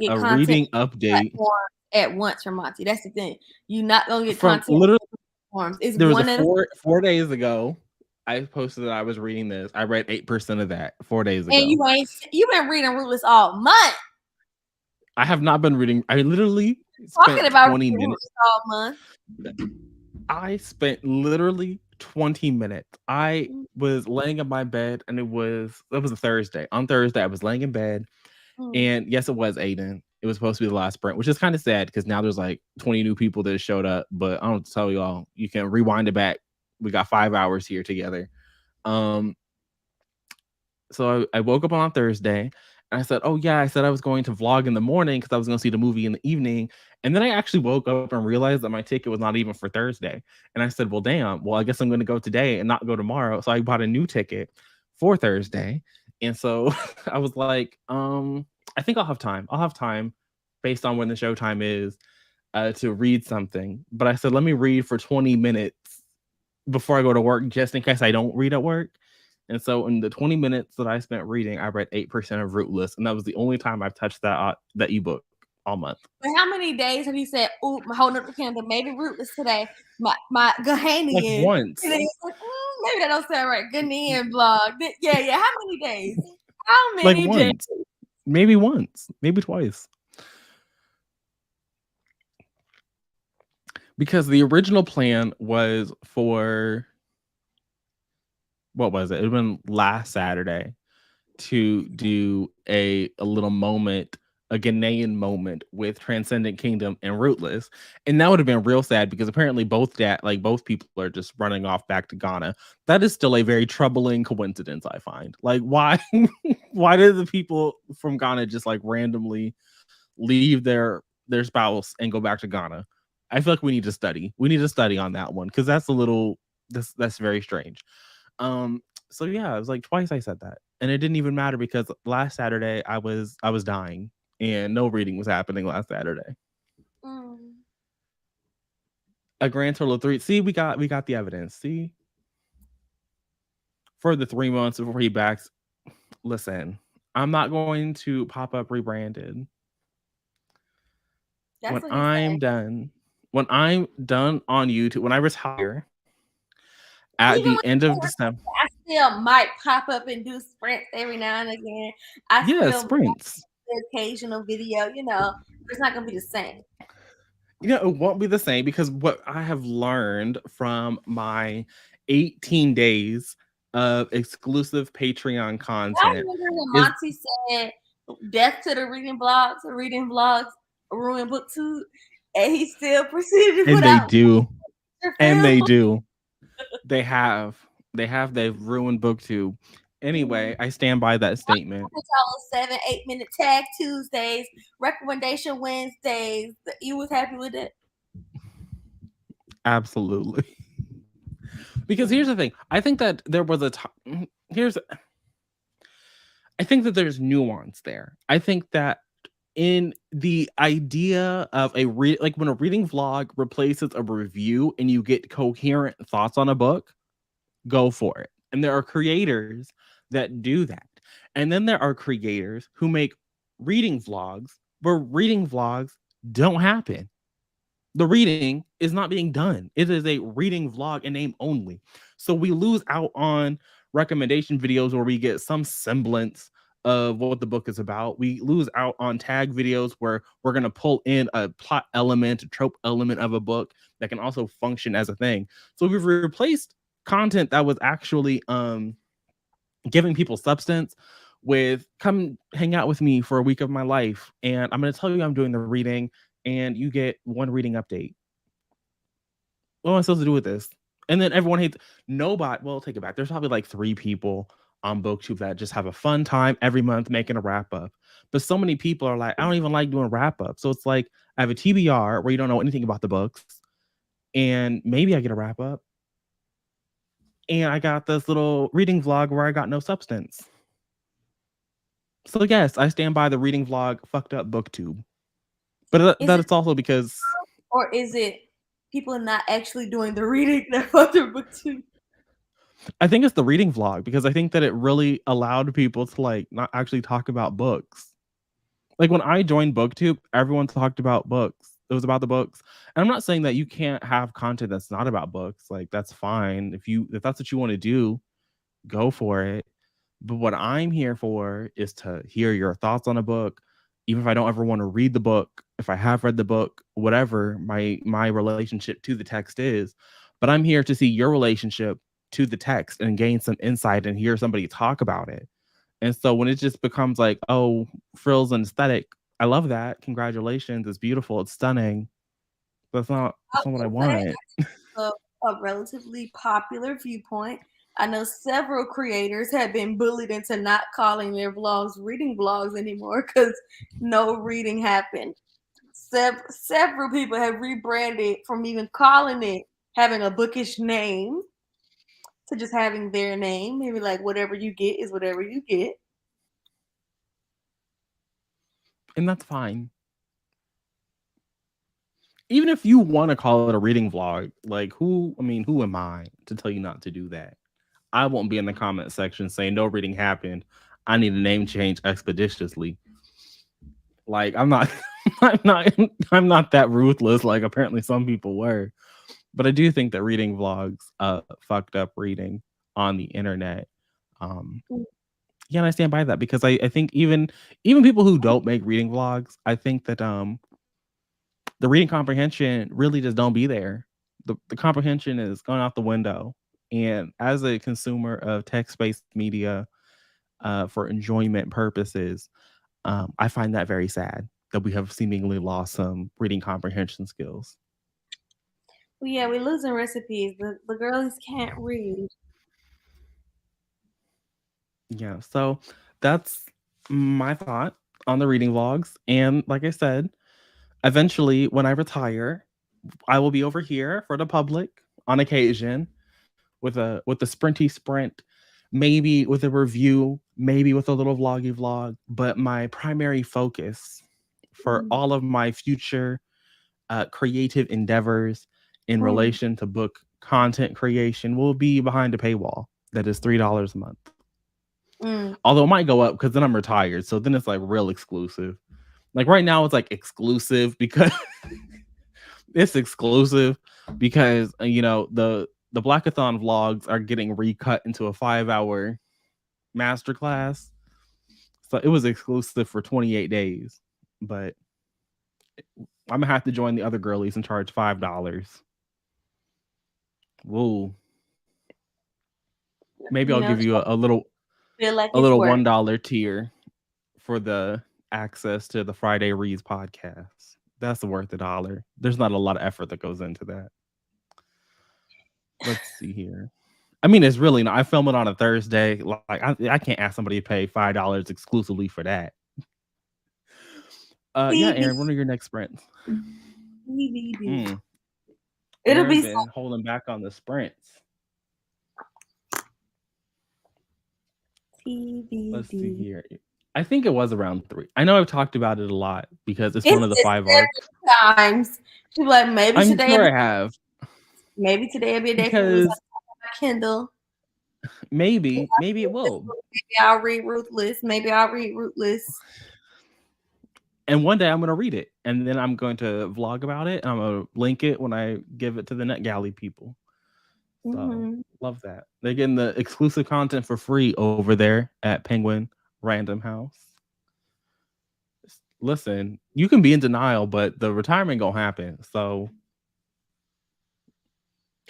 a reading update at once from Monty. That's the thing. You're not gonna get from content literally. It's there was a 4 days ago. I posted that I was reading this. I read 8% of that 4 days ago. And you've been reading Rootless all month. I have not been reading. I literally talking about 20 minutes all month. I spent literally 20 minutes. I was laying in my bed, and it was a Thursday. On Thursday, I was laying in bed, and yes, it was Aiden. It was supposed to be the last sprint, which is kind of sad because now there's like 20 new people that showed up. But I don't tell y'all, you can rewind it back. We got 5 hours here together. So I woke up on Thursday. And I said, oh, yeah, I said I was going to vlog in the morning because I was going to see the movie in the evening. And then I actually woke up and realized that my ticket was not even for Thursday. And I said, well, damn, I guess I'm going to go today and not go tomorrow. So I bought a new ticket for Thursday. And so I was like, I think I'll have time. I'll have time based on when the showtime is to read something. But I said, let me read for 20 minutes before I go to work, just in case I don't read at work. And so in the 20 minutes that I spent reading, I read 8% of Rootless. And that was the only time I've touched that ebook all month. But how many days have you said, ooh, I'm holding up the candle, maybe Rootless today, my Ghanaian. Like once. And then like, maybe that don't sound right. Ghanaian blog. Yeah. How many days? How many like days? Once. Maybe once. Maybe twice. Because the original plan was for... what was it? It would have been last Saturday to do a little moment, a Ghanaian moment with Transcendent Kingdom and Rootless. And that would have been real sad because apparently both people are just running off back to Ghana. That is still a very troubling coincidence, I find. Like, why did the people from Ghana just like randomly leave their spouse and go back to Ghana? I feel like we need to study. We need to study on that one because that's that's very strange. So yeah, it was like twice I said that, and it didn't even matter because last Saturday I was dying and no reading was happening last Saturday. A grand total of 3. See, we got the evidence. See, for the 3 months before he backs. Listen, I'm not going to pop up rebranded. When I'm done on YouTube, when I retire at the end of December, I still might pop up and do sprints every now and again. Sprints. The occasional video, it's not gonna be the same. It won't be the same because what I have learned from my 18 days of exclusive Patreon content. I remember when Monty said, "Death to the reading vlogs ruin Booktube," and he still proceeded to put out. And they do. They've ruined Booktube. Anyway, I stand by that statement. Y'all 7-8 minute tag Tuesdays, recommendation Wednesdays. You was happy with it? Absolutely. Because here's the thing. I think that there was a time. I think that there's nuance there. I think that in the idea of like when a reading vlog replaces a review and you get coherent thoughts on a book, go for it. And there are creators that do that. And then there are creators who make reading vlogs where reading vlogs don't happen. The reading is not being done. It is a reading vlog in name only. So we lose out on recommendation videos where we get some semblance of what the book is about. We lose out on tag videos where we're going to pull in a plot element, a trope element of a book that can also function as a thing. So we've replaced content that was actually giving people substance with come hang out with me for a week of my life and I'm going to tell you I'm doing the reading and you get one reading update. What am I supposed to do with this? And then everyone hates nobody. Well, take it back. There's probably like 3 people on Booktube that just have a fun time every month making a wrap up. But so many people are like, I don't even like doing wrap up. So it's like I have a TBR where you don't know anything about the books, and maybe I get a wrap up. And I got this little reading vlog where I got no substance. So yes, I stand by the reading vlog fucked up Booktube. But it's also because, or is it people not actually doing the reading that fucked their Booktube? I think it's the reading vlog because I think that it really allowed people to like not actually talk about books. Like when I joined Booktube, everyone talked about books. It was about the books. And I'm not saying that you can't have content that's not about books. Like that's fine. If that's what you want to do, go for it. But what I'm here for is to hear your thoughts on a book, even if I don't ever want to read the book, if I have read the book, whatever my relationship to the text is. But I'm here to see your relationship to the text and gain some insight and hear somebody talk about it. And so when it just becomes like, oh, frills and aesthetic, I love that. Congratulations. It's beautiful. It's stunning. That's not what I want. A relatively popular viewpoint. I know several creators have been bullied into not calling their vlogs reading vlogs anymore because no reading happened. Several people have rebranded from even calling it having a bookish name to just having their name. Maybe like whatever you get is whatever you get. And that's fine. Even if you want to call it a reading vlog, like who am I to tell you not to do that? I won't be in the comment section saying no reading happened. I need a name change expeditiously. Like I'm not I'm not that ruthless like apparently some people were. But I do think that reading vlogs fucked up reading on the internet. Yeah, and I stand by that because I think even people who don't make reading vlogs, I think that the reading comprehension really just don't be there. The comprehension is going out the window. And as a consumer of text-based media for enjoyment purposes, I find that very sad that we have seemingly lost some reading comprehension skills. Well, yeah, we're losing recipes. The girls can't read. Yeah, so that's my thought on the reading vlogs. And like I said, eventually when I retire, I will be over here for the public on occasion with a sprinty sprint, maybe with a review, maybe with a little vloggy vlog. But my primary focus for all of my future creative endeavors in relation to book content creation will be behind a paywall that is $3 a month. Although it might go up because then I'm retired. So then it's like real exclusive. Like right now it's like exclusive because it's exclusive because the blackathon vlogs are getting recut into a 5-hour masterclass. So it was exclusive for 28 days. But I'm gonna have to join the other girlies and charge $5. Whoa. Maybe I'll give you a little $1 tier for the access to the Friday Reads podcast. That's worth $1. There's not a lot of effort that goes into that. Let's see here. I mean, it's really not. I film it on a Thursday. Like I can't ask somebody to pay $5 exclusively for that. Yeah, TV, Aaron, when are your next sprints? DVD. Mm, It'll Aaron be so been holding back on the sprints. Let's see TBD. here. I think it was around 3. I know I've talked about it a lot because it's one It's of the been 5 arcs. several times. She be like, I'm sure I have maybe today will be a day for me to because talk about my Kindle. maybe it will. Maybe I'll read Ruthless. Maybe I'll read Rootless. And one day I'm going to read it and then I'm going to vlog about it. And I'm going to link it when I give it to the NetGalley people. So love that. They're getting the exclusive content for free over there at Penguin Random House. Listen, you can be in denial, but the retirement gonna happen. So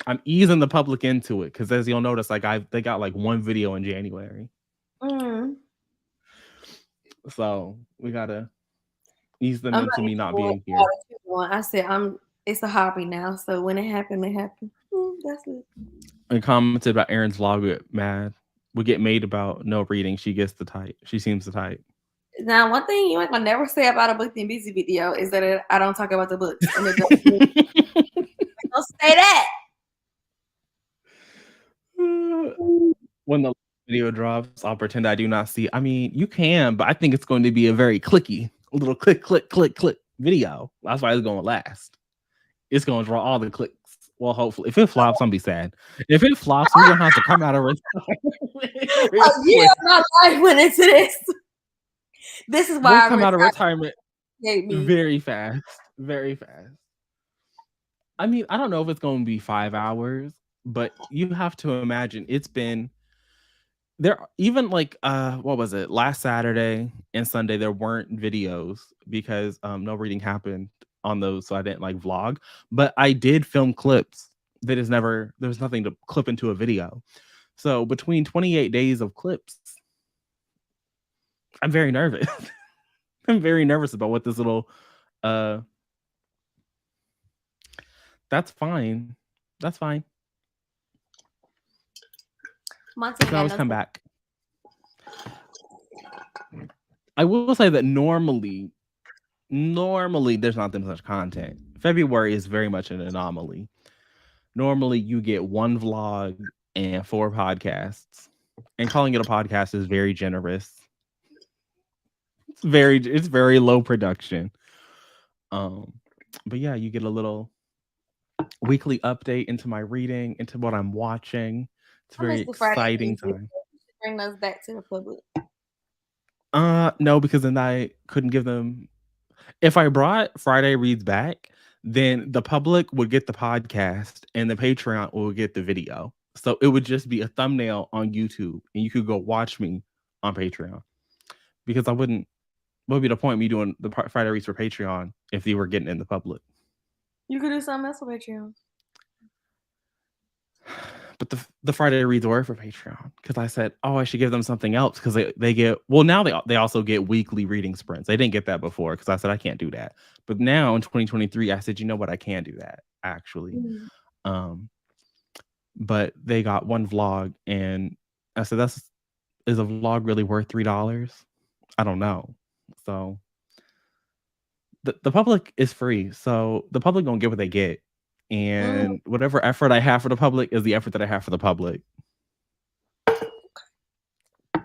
I'm easing the public into it because, as you'll notice, like they got like 1 video in January. So we gotta ease them into me not being here. I said it's a hobby now, so when it happened, it happened. That's it. And commented about Aaron's vlog get mad. We get made about no reading. She gets the type. She seems the type. Now, one thing you ain't gonna never say about a Booked and Busy video is that I don't talk about the books. And it don't say that. When the video drops, I'll pretend I do not see. I mean, you can, but I think it's going to be a very clicky, little click, click, click, click video. That's why it's going to last. It's going to draw all the clicks. Well, hopefully, if it flops, I'm be sad. If it flops, we're gonna have to come out of retirement. I'm not life went into this. This is why we'll come out of retirement very fast, very fast. I mean, I don't know if it's going to be 5 hours, but you have to imagine it's been there. Even like what was it? Last Saturday and Sunday there weren't videos because no reading happened on those, so I didn't like vlog. But I did film clips. There's nothing to clip into a video. So between 28 days of clips, I'm very nervous. I'm very nervous about what this little that's fine. That's fine. You can always come back. I will say that normally there's not that much content. February is very much an anomaly. Normally you get 1 vlog and 4 podcasts. And calling it a podcast is very generous. It's very low production. But yeah, you get a little weekly update into my reading, into what I'm watching. It's a very exciting time. Bring those back to the public. No, because then I couldn't give them. If I brought Friday Reads back, then the public would get the podcast and the Patreon will get the video. So it would just be a thumbnail on YouTube and you could go watch me on Patreon. Because what would be the point of me doing the Friday Reads for Patreon if they were getting in the public? You could do something else for Patreon. But the Friday Reads were for Patreon because I said, oh, I should give them something else because they get, well, now they also get weekly reading sprints. They didn't get that before because I said I can't do that. But now in 2023, I said, you know what, I can do that actually. But they got 1 vlog and I said, is a vlog really worth $3? I don't know. So the public is free. So the public don't get what they get. And whatever effort I have for the public is the effort that I have for the public.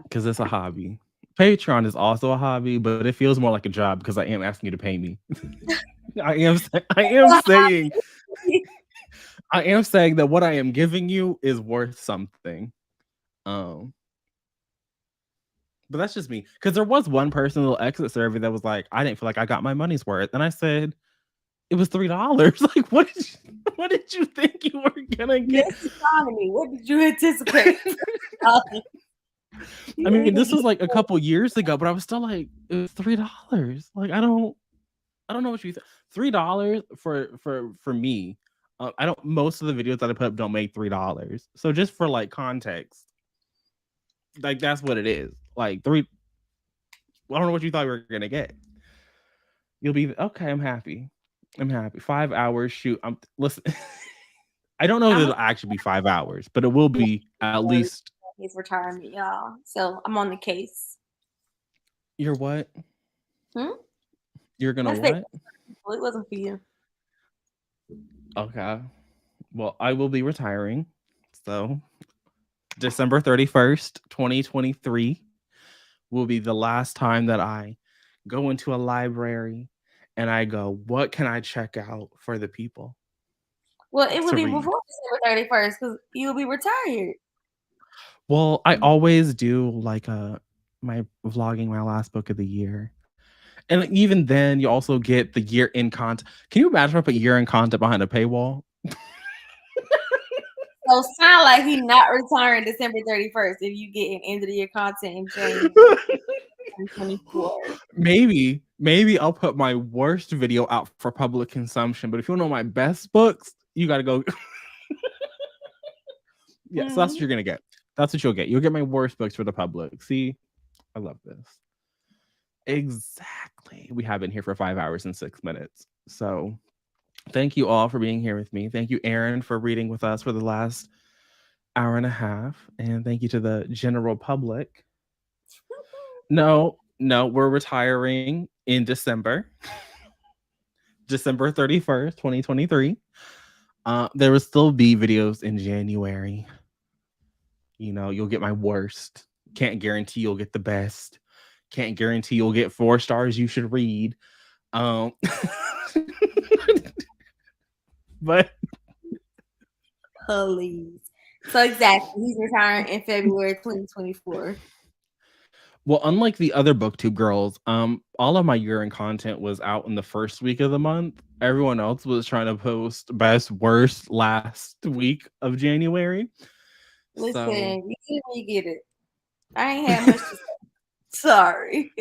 Because it's a hobby. Patreon is also a hobby, but it feels more like a job because I am asking you to pay me. I am saying that what I am giving you is worth something. But that's just me. Because there was one person, a little exit survey that was like, I didn't feel like I got my money's worth. And I said, it was $3. Like, what did you think you were gonna get? This economy. What did you anticipate? I mean, this was like a couple years ago, but I was still like, it was $3. Like, I don't know what you think. $3 for me. I don't. Most of the videos that I put up don't make $3. So just for like context, like that's what it is. Like I don't know what you thought we were gonna get. You'll be okay. I'm happy. 5 hours shoot. Listen. I don't know that I'm it'll actually be 5 hours, but it will be at least. his retirement, y'all. So I'm on the case. You're what? Hmm? You're gonna I said what? well, it wasn't for you. Okay. Well, I will be retiring. So December 31st, 2023 will be the last time that I go into a library and I go, what can I check out for the people Well, it would to be read? before December 31st because you'll be retired. Well, I always do like my vlogging my last book of the year. And even then you also get the year in content. Can you imagine if I put year in content behind a paywall? So sound like he not retiring December 31st if you get an end of the year content in January 2024. Maybe I'll put my worst video out for public consumption, but if you know my best books, you got to go. Yeah, so that's what you're gonna get. That's what you'll get. You'll get my worst books for the public. See, I love this. Exactly. We have been here for 5 hours and 6 minutes. So thank you all for being here with me. Thank you, Aaron, for reading with us for the last hour and a half. And thank you to the general public. No, we're retiring in December. December 31st, 2023. There will still be videos in January. You know, you'll get my worst. Can't guarantee you'll get the best. Can't guarantee you'll get 4 stars you should read. But Please. So exactly, he's retiring in February 2024. well, unlike the other booktube girls, all of my year-end content was out in the first week of the month. Everyone else was trying to post best worst last week of January. Listen, So you get it. I ain't had much to say. Sorry.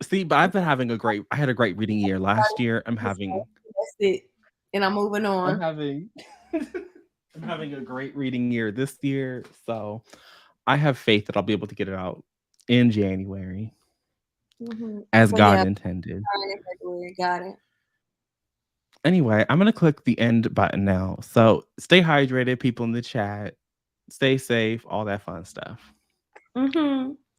see, but I've been having I had a great reading year last year. That's it. And I'm moving I'm on. having I'm having a great reading year this year. So I have faith that I'll be able to get it out in January as So God yeah, intended. February. Got it. Anyway, I'm going to click the end button now. So stay hydrated, people in the chat. Stay safe, all that fun stuff.